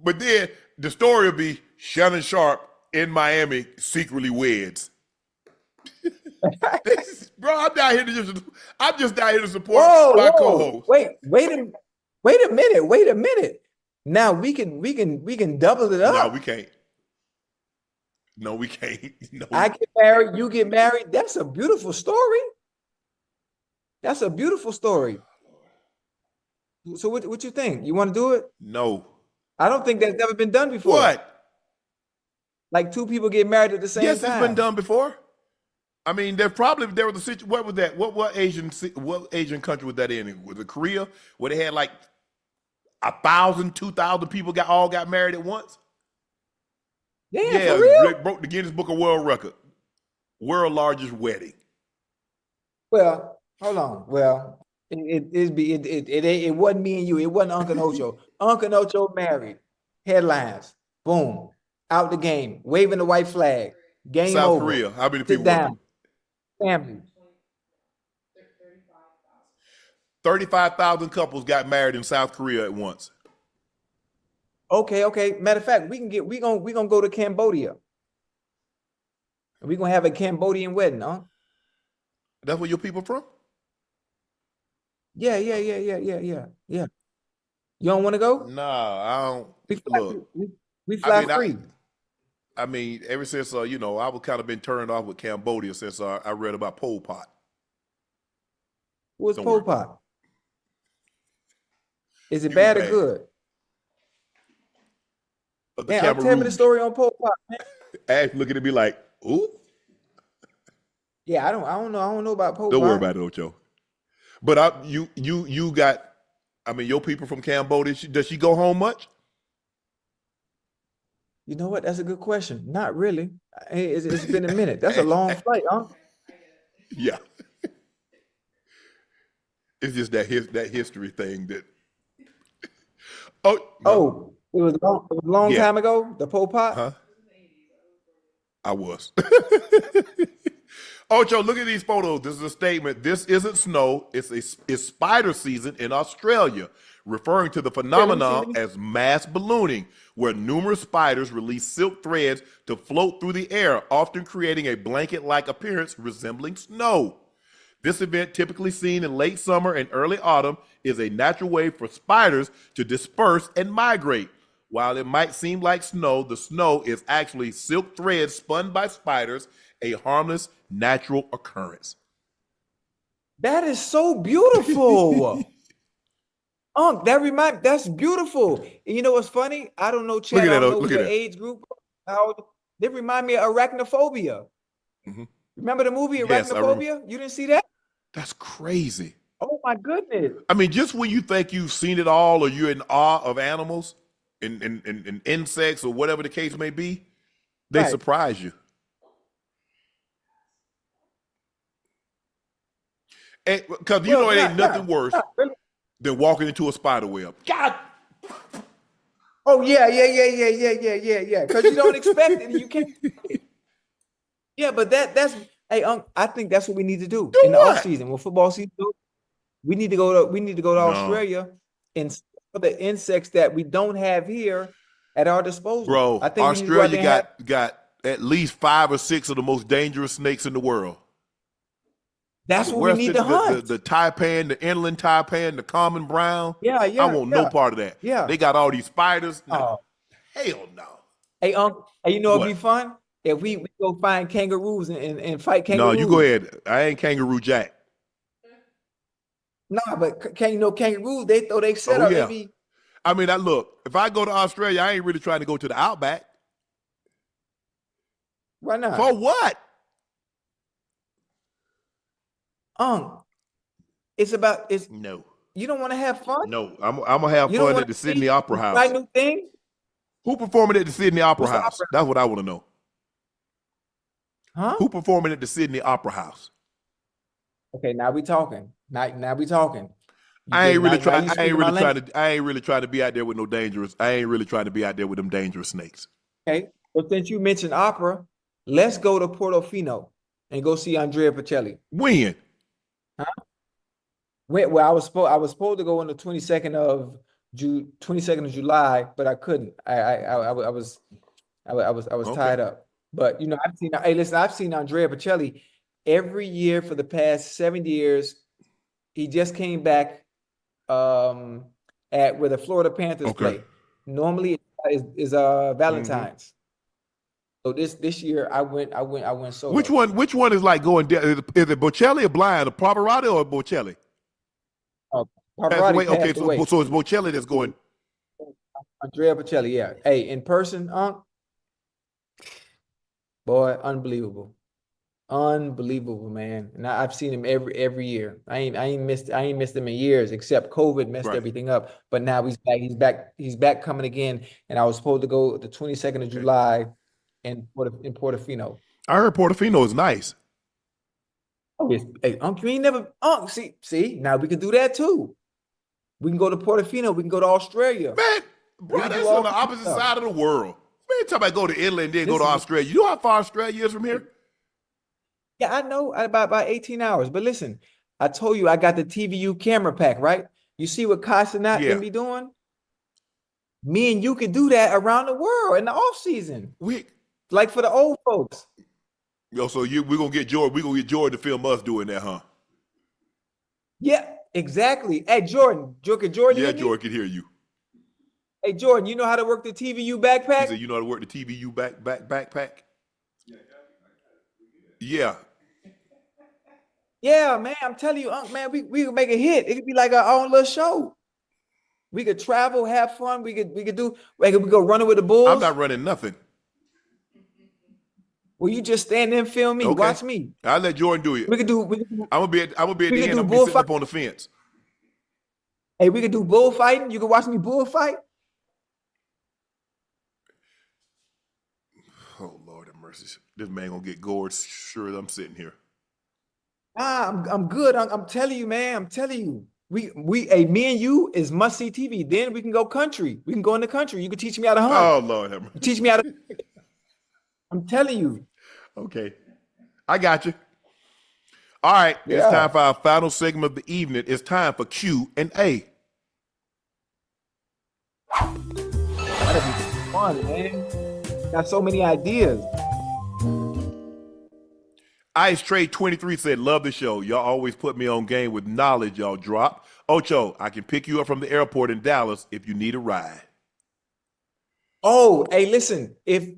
But then the story will be Shannon Sharpe in Miami secretly weds. Bro, I'm just down here to support my co-host. Wait a minute. Now we can double it up. No, we can't. No. I get married, you get married. That's a beautiful story. So what you think? You want to do it? No. I don't think that's never been done before. What? Like two people get married at the same time? Yes, it's been done before. I mean, there was a situation. What was that? What Asian country was that in? Was it Korea, where they had like 1,000, 2,000 people got married at once? Yeah, for real? It broke the Guinness Book of World Record. World largest wedding. Well, hold on. Well, it wasn't me and you. It wasn't Unc Ocho. Unc Ocho married. Headlines. Boom. Out the game. Waving the white flag. Game South over. Korea. How many Sit people? Down. Family. 35,000 couples got married in South Korea at once. Okay. Matter of fact, we gonna go to Cambodia. We're gonna have a Cambodian wedding, huh? That's where your people from? Yeah. You don't want to go? No, I don't. We fly free. I mean, ever since I was kind of been turned off with Cambodia since I read about Pol Pot. What's Pol Pot? Is it bad or good? Man, tell me the story on Pol Pot, man. Ash looking at me like, ooh. Yeah, I don't know about Pol Pot. Don't worry about it, Ocho. But you got, I mean, your people from Cambodia. Does she go home much? You know what? That's a good question. Not really. It's been a minute. That's a long flight, huh? Yeah. It's just that history thing that. Oh, huh? Oh, it was a long Yeah, time ago. The Pol Pot. huh? I was. Ocho, look at these photos. This is a statement. This isn't snow. It's spider season in Australia, referring to the Okay, let me see. phenomenon Let me. as mass ballooning, where numerous spiders release silk threads to float through the air, often creating a blanket-like appearance resembling snow. This event, typically seen in late summer and early autumn, is a natural way for spiders to disperse and migrate. While it might seem like snow, the snow is actually silk threads spun by spiders, a harmless natural occurrence. That is so beautiful. That's beautiful. And you know what's funny? I don't know, Look Chad. at I don't that. know Look at your that. age group. They remind me of arachnophobia. Mhm. Remember the movie Yes, I remember. Arachnophobia? You didn't see that? That's crazy. Oh my goodness. I mean, just when you think you've seen it all or you're in awe of animals and insects or whatever the case may be, they Right. surprise you. Because you know Well, it ain't nothing not worse really. than walking into a spider web. God. Oh yeah. Because you don't expect it and you can't. Yeah, but that's hey, I think that's what we need to do Do in the off what? season when football season. We need to go to No. Australia and see the insects that we don't have here at our disposal. I Bro, think we need to go out Australia there and have. got at least 5 or 6 of the most dangerous snakes in the world. That's The what we need to western, hunt. the taipan, the inland taipan, the common brown. Yeah, I yeah, want no yeah, part of that. yeah. They got all these spiders. No, Oh, hell no. hey, you know it'd be What? fun if we go find kangaroos and fight No, you go kangaroos. ahead. I ain't Kangaroo Jack. Nah, but kangaroos, they throw they set Oh up. They yeah. be I mean, I look. If I go to Australia, I ain't really trying to go to the outback. why For not? what? Um, it's No, you don't want to have fun. no. I'm gonna have You don't fun want at the to Sydney see Opera and try House. new things. Who performing at the Sydney Opera What's the House? opera? That's what I want to know. Huh? Who performing at the Sydney Opera House? Okay, now we talking. Now we talking. You I get ain't really now trying. you speaking my language. I ain't really trying to be out there with no dangerous. I ain't really trying to be out there with them dangerous snakes. Okay. But since you mentioned opera, let's go to Portofino and go see Andrea Bocelli. When? Huh? Well, I was supposed to go on the 22nd of July, but I couldn't. I was Okay. tied up. But I've seen Andrea Bocelli every year for the past 7 years. He just came back um at where the Florida Panthers Okay. play. Normally is Hmm. Valentine's. So this year I went Which solo. one? Which one is like going down? Is it Bocelli or Blind, or Pavarotti or Bocelli? Uh, Passed Pavarotti away. Okay, passed so away. it's Bocelli that's going. Andrea Bocelli, yeah. Hey, in person, boy, unbelievable. Unbelievable, man. And I've seen him every year. I ain't missed him in years, except COVID messed Right. everything up. But now he's back. He's back coming again. And I was supposed to go the 22nd of Okay. July in Portofino. I heard Portofino is nice. Oh, yes. Hey, you ain't never see, now we can do that too. We can go to Portofino, we can go to Australia. Man, We bro, can do that's on all the kinds of opposite stuff. side of the world. Man, talk about go to Italy and then go to Listen, Australia. You know how far Australia is from here? yeah, I know about 18 hours. But listen, I told you I got the TVU camera pack, right? You see what Casanat Yeah. them be doing? Me and you could do that around the world in the off season, We like for the old folks. yo, so we're gonna get George. We're gonna get George to film us doing that, huh? Yeah, exactly. Hey, Jordan, you Yeah, hear me? George can hear you. Hey, Jordan, you know how to work the TVU He backpack? said, you know how to work the TVU backpack? Yeah. Yeah, man, I'm telling you, man, we could make a hit. It could be like our own little show. We could travel, have fun. We could go running with the I'm bulls. not running nothing. Well, you just stand there and film me. Okay. Watch me. I'll let Jordan do it. We could do we could do, I'm gonna be at we the could end. do I'm gonna be sitting bullfight. up on the fence. Hey, we could do bullfighting. You can watch me bullfight. Oh Lord have mercy. This man gonna get gored sure as I'm sitting here. I'm good. I'm telling you, man. I'm telling you. Me and you is must see TV. Then we can go country. We can go in the country. You can teach me how to hunt. Oh, Lord have mercy. Teach me how to. I'm telling you. Okay. I got you. All right. It's Yeah. time for our final segment of the evening. It's time for Q&A. That'll be fun, man. Got so many ideas. Ice Trade 23 said, love the show. Y'all always put me on game with knowledge y'all drop. Ocho, I can pick you up from the airport in Dallas if you need a ride. Oh, hey, listen. If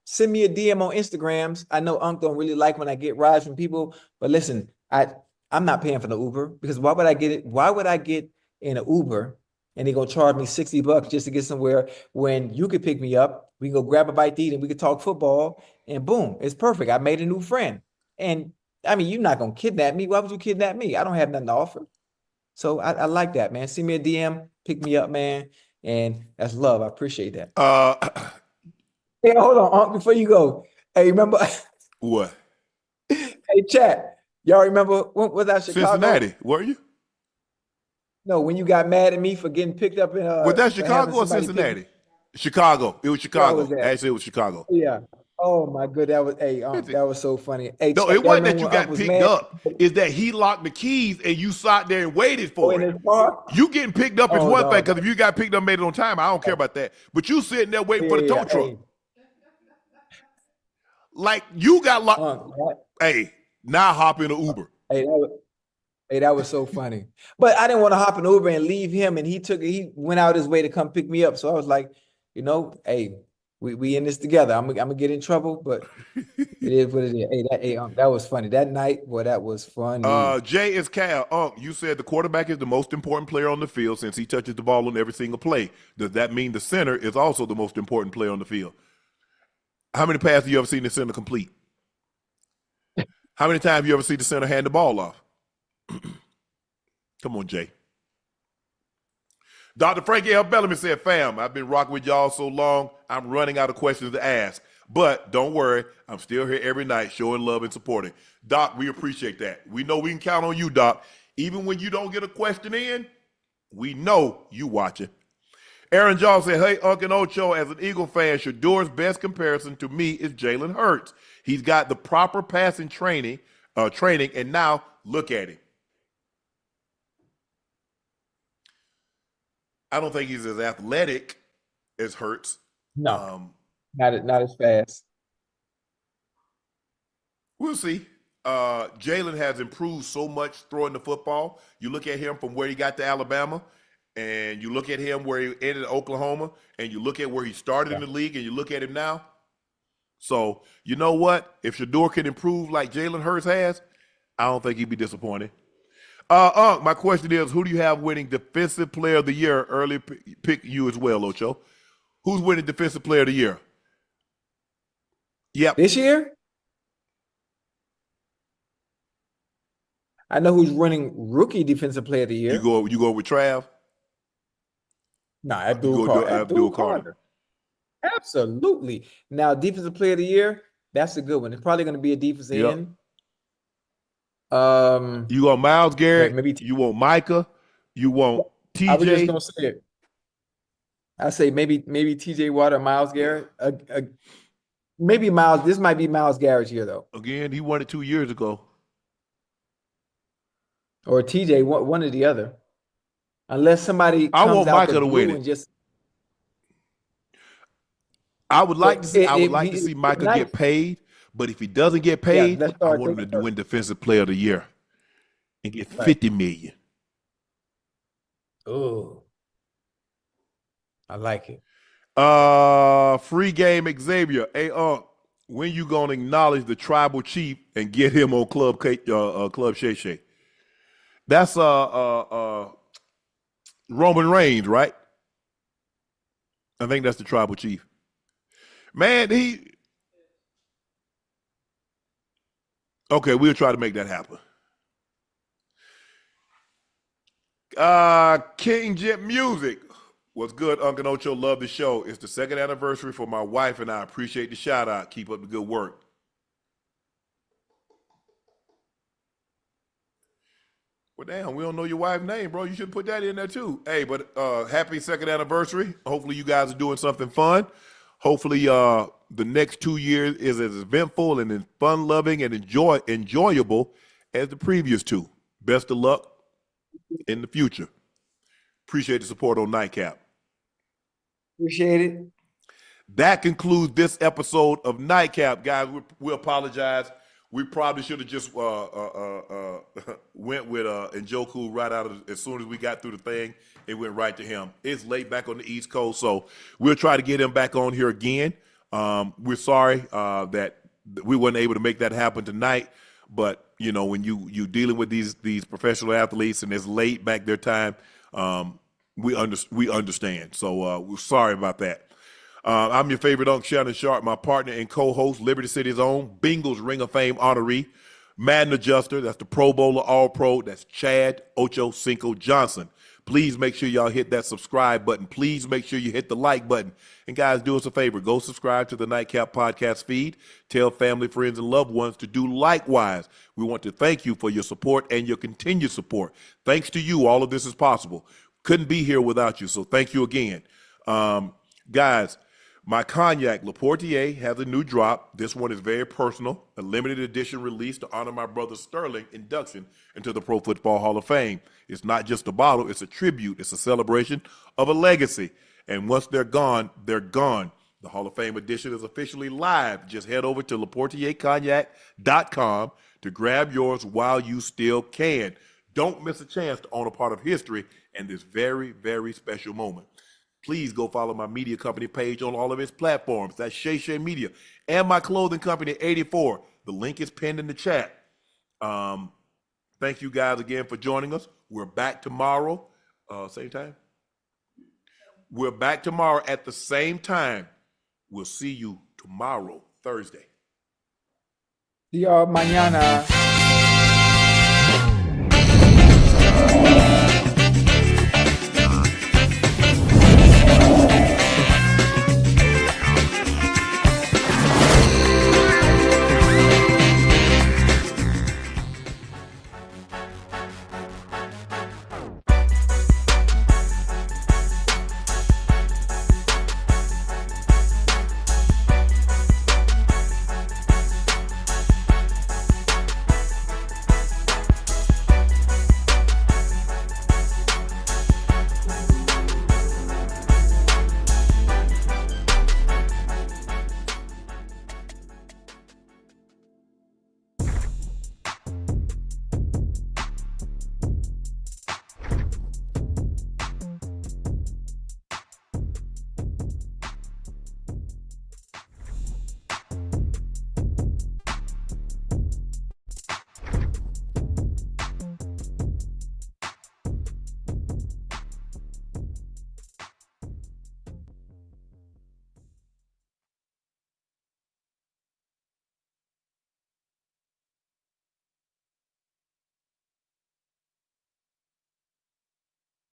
send me a DM on Instagrams. I know Unc don't really like when I get rides from people, but listen, I'm not paying for the Uber because why would I get it? Why would I get in an Uber and they're gonna charge me $60 just to get somewhere when you could pick me up? We can go grab a bite to eat and we could talk football and boom, it's perfect. I made a new friend. And I mean, you're not gonna kidnap me. Why would you kidnap me? I don't have nothing to offer. So I like that, man. Send me a DM, pick me up, man. And that's love. I appreciate that. Hey, hold on, Unc, before you go. Hey, remember? What? Hey, chat. Y'all remember when was that Chicago? Cincinnati, were you? No, when you got mad at me for getting picked up in Was that Chicago or Cincinnati? Chicago. It was Chicago. Actually, it was Chicago. Yeah. Oh my good. That was that was so funny. Hey, no, Chat, it wasn't that you when got Unc was picked mad? up. It's that he locked the keys and you sat there and waited for in it. his car? You getting picked up is Oh, one no, thing, because if you got picked up and made it on time, I don't care about that. But you sitting there waiting for the tow truck. Hey, Like you got locked. Unc, Hey, now hop in an Uber. hey, that was so funny. But I didn't want to hop in Uber and leave him, and he went out his way to come pick me up. So I was like, hey, we in this together. I'm gonna get in trouble, but it is what it is. Hey, that was funny. That night, boy, that was funny. Jay is Cal. You said the quarterback is the most important player on the field since he touches the ball on every single play. Does that mean the center is also the most important player on the field? How many passes you ever seen the center complete? How many times you ever see the center hand the ball off? Come on, Jay. Dr. Frankie L. Bellamy said, fam, I've been rocking with y'all so long, I'm running out of questions to ask. But don't worry, I'm still here every night showing love and supporting. Doc, we appreciate that. We know we can count on you, Doc. Even when you don't get a question in, we know you watching. Aaron Jones said, hey, Unc and Ocho, as an Eagle fan, Shedeur's best comparison to me is Jalen Hurts. He's got the proper passing training, and now look at him. I don't think he's as athletic as Hurts. No, not as fast. We'll see. Jalen has improved so much throwing the football. You look at him from where he got to Alabama, and you look at him where he ended at Oklahoma, and you look at where he started in the league, and you look at him now. So, you know what? If Shedeur can improve like Jalen Hurts has, I don't think he'd be disappointed. My question is, who do you have winning Defensive Player of the Year? Early pick you as well, Ocho. Who's winning Defensive Player of the Year? Yep. This year? I know who's running Rookie Defensive Player of the Year. You go with Trav? No, Abdul Carter. Absolutely. Now, Defensive Player of the Year, that's a good one. It's probably going to be a defensive end. You want Myles Garrett? Maybe you want Micah? You want TJ? I was just gonna say it. I say maybe TJ Watt or Myles Garrett. Maybe Myles. This might be Myles Garrett's year though. Again, he won it 2 years ago. Or TJ, one or the other. Unless somebody I comes want out Micah the to blue win it. and just. I would like to see. I would like to see Micah get paid. But if he doesn't get paid, I want him to win Defensive Player of the Year and get $50 million. Oh, I like it. Free game Xavier. Hey, when you gonna acknowledge the tribal chief and get him on Club Shay Shay? That's Roman Reigns, right? I think that's the tribal chief. Man, okay, we'll try to make that happen. King Jet Music. What's good, Unc and Ocho? Love the show. It's the 2nd anniversary for my wife, and I appreciate the shout out. Keep up the good work. Well, damn, we don't know your wife's name, bro. You should put that in there too. Hey, but happy second anniversary. Hopefully you guys are doing something fun. Hopefully the next 2 years is as eventful and as fun-loving and enjoyable as the previous two. Best of luck in the future. Appreciate the support on Nightcap. Appreciate it. That concludes this episode of Nightcap, guys. We apologize. We probably should have just went with Njoku right out of as soon as we got through the thing. It went right to him. It's late back on the East Coast, so we'll try to get him back on here again. We're sorry that we weren't able to make that happen tonight, but you know when you dealing with these professional athletes and it's late back their time, we understand. So we're sorry about that. I'm your favorite Unc Shannon Sharpe, my partner and co-host, Liberty City's own Bengals Ring of Fame honoree, Madden adjuster, that's the Pro Bowler All-Pro, that's Chad Ochocinco Johnson. Please make sure y'all hit that subscribe button. Please make sure you hit the like button. And guys, do us a favor. Go subscribe to the Nightcap podcast feed. Tell family, friends, and loved ones to do likewise. We want to thank you for your support and your continued support. Thanks to you, all of this is possible. Couldn't be here without you, so thank you again. Guys, my cognac, Laportier, has a new drop. This one is very personal, a limited edition release to honor my brother Sterling induction into the Pro Football Hall of Fame. It's not just a bottle, it's a tribute. It's a celebration of a legacy. And once they're gone, they're gone. The Hall of Fame edition is officially live. Just head over to LaportierCognac.com to grab yours while you still can. Don't miss a chance to own a part of history and this very, very special moment. Please go follow my media company page on all of its platforms. That's Shay Shay Media. And my clothing company, 84. The link is pinned in the chat. Thank you guys again for joining us. We're back tomorrow. Same time? We're back tomorrow at the same time. We'll see you tomorrow, Thursday. See y'all mañana.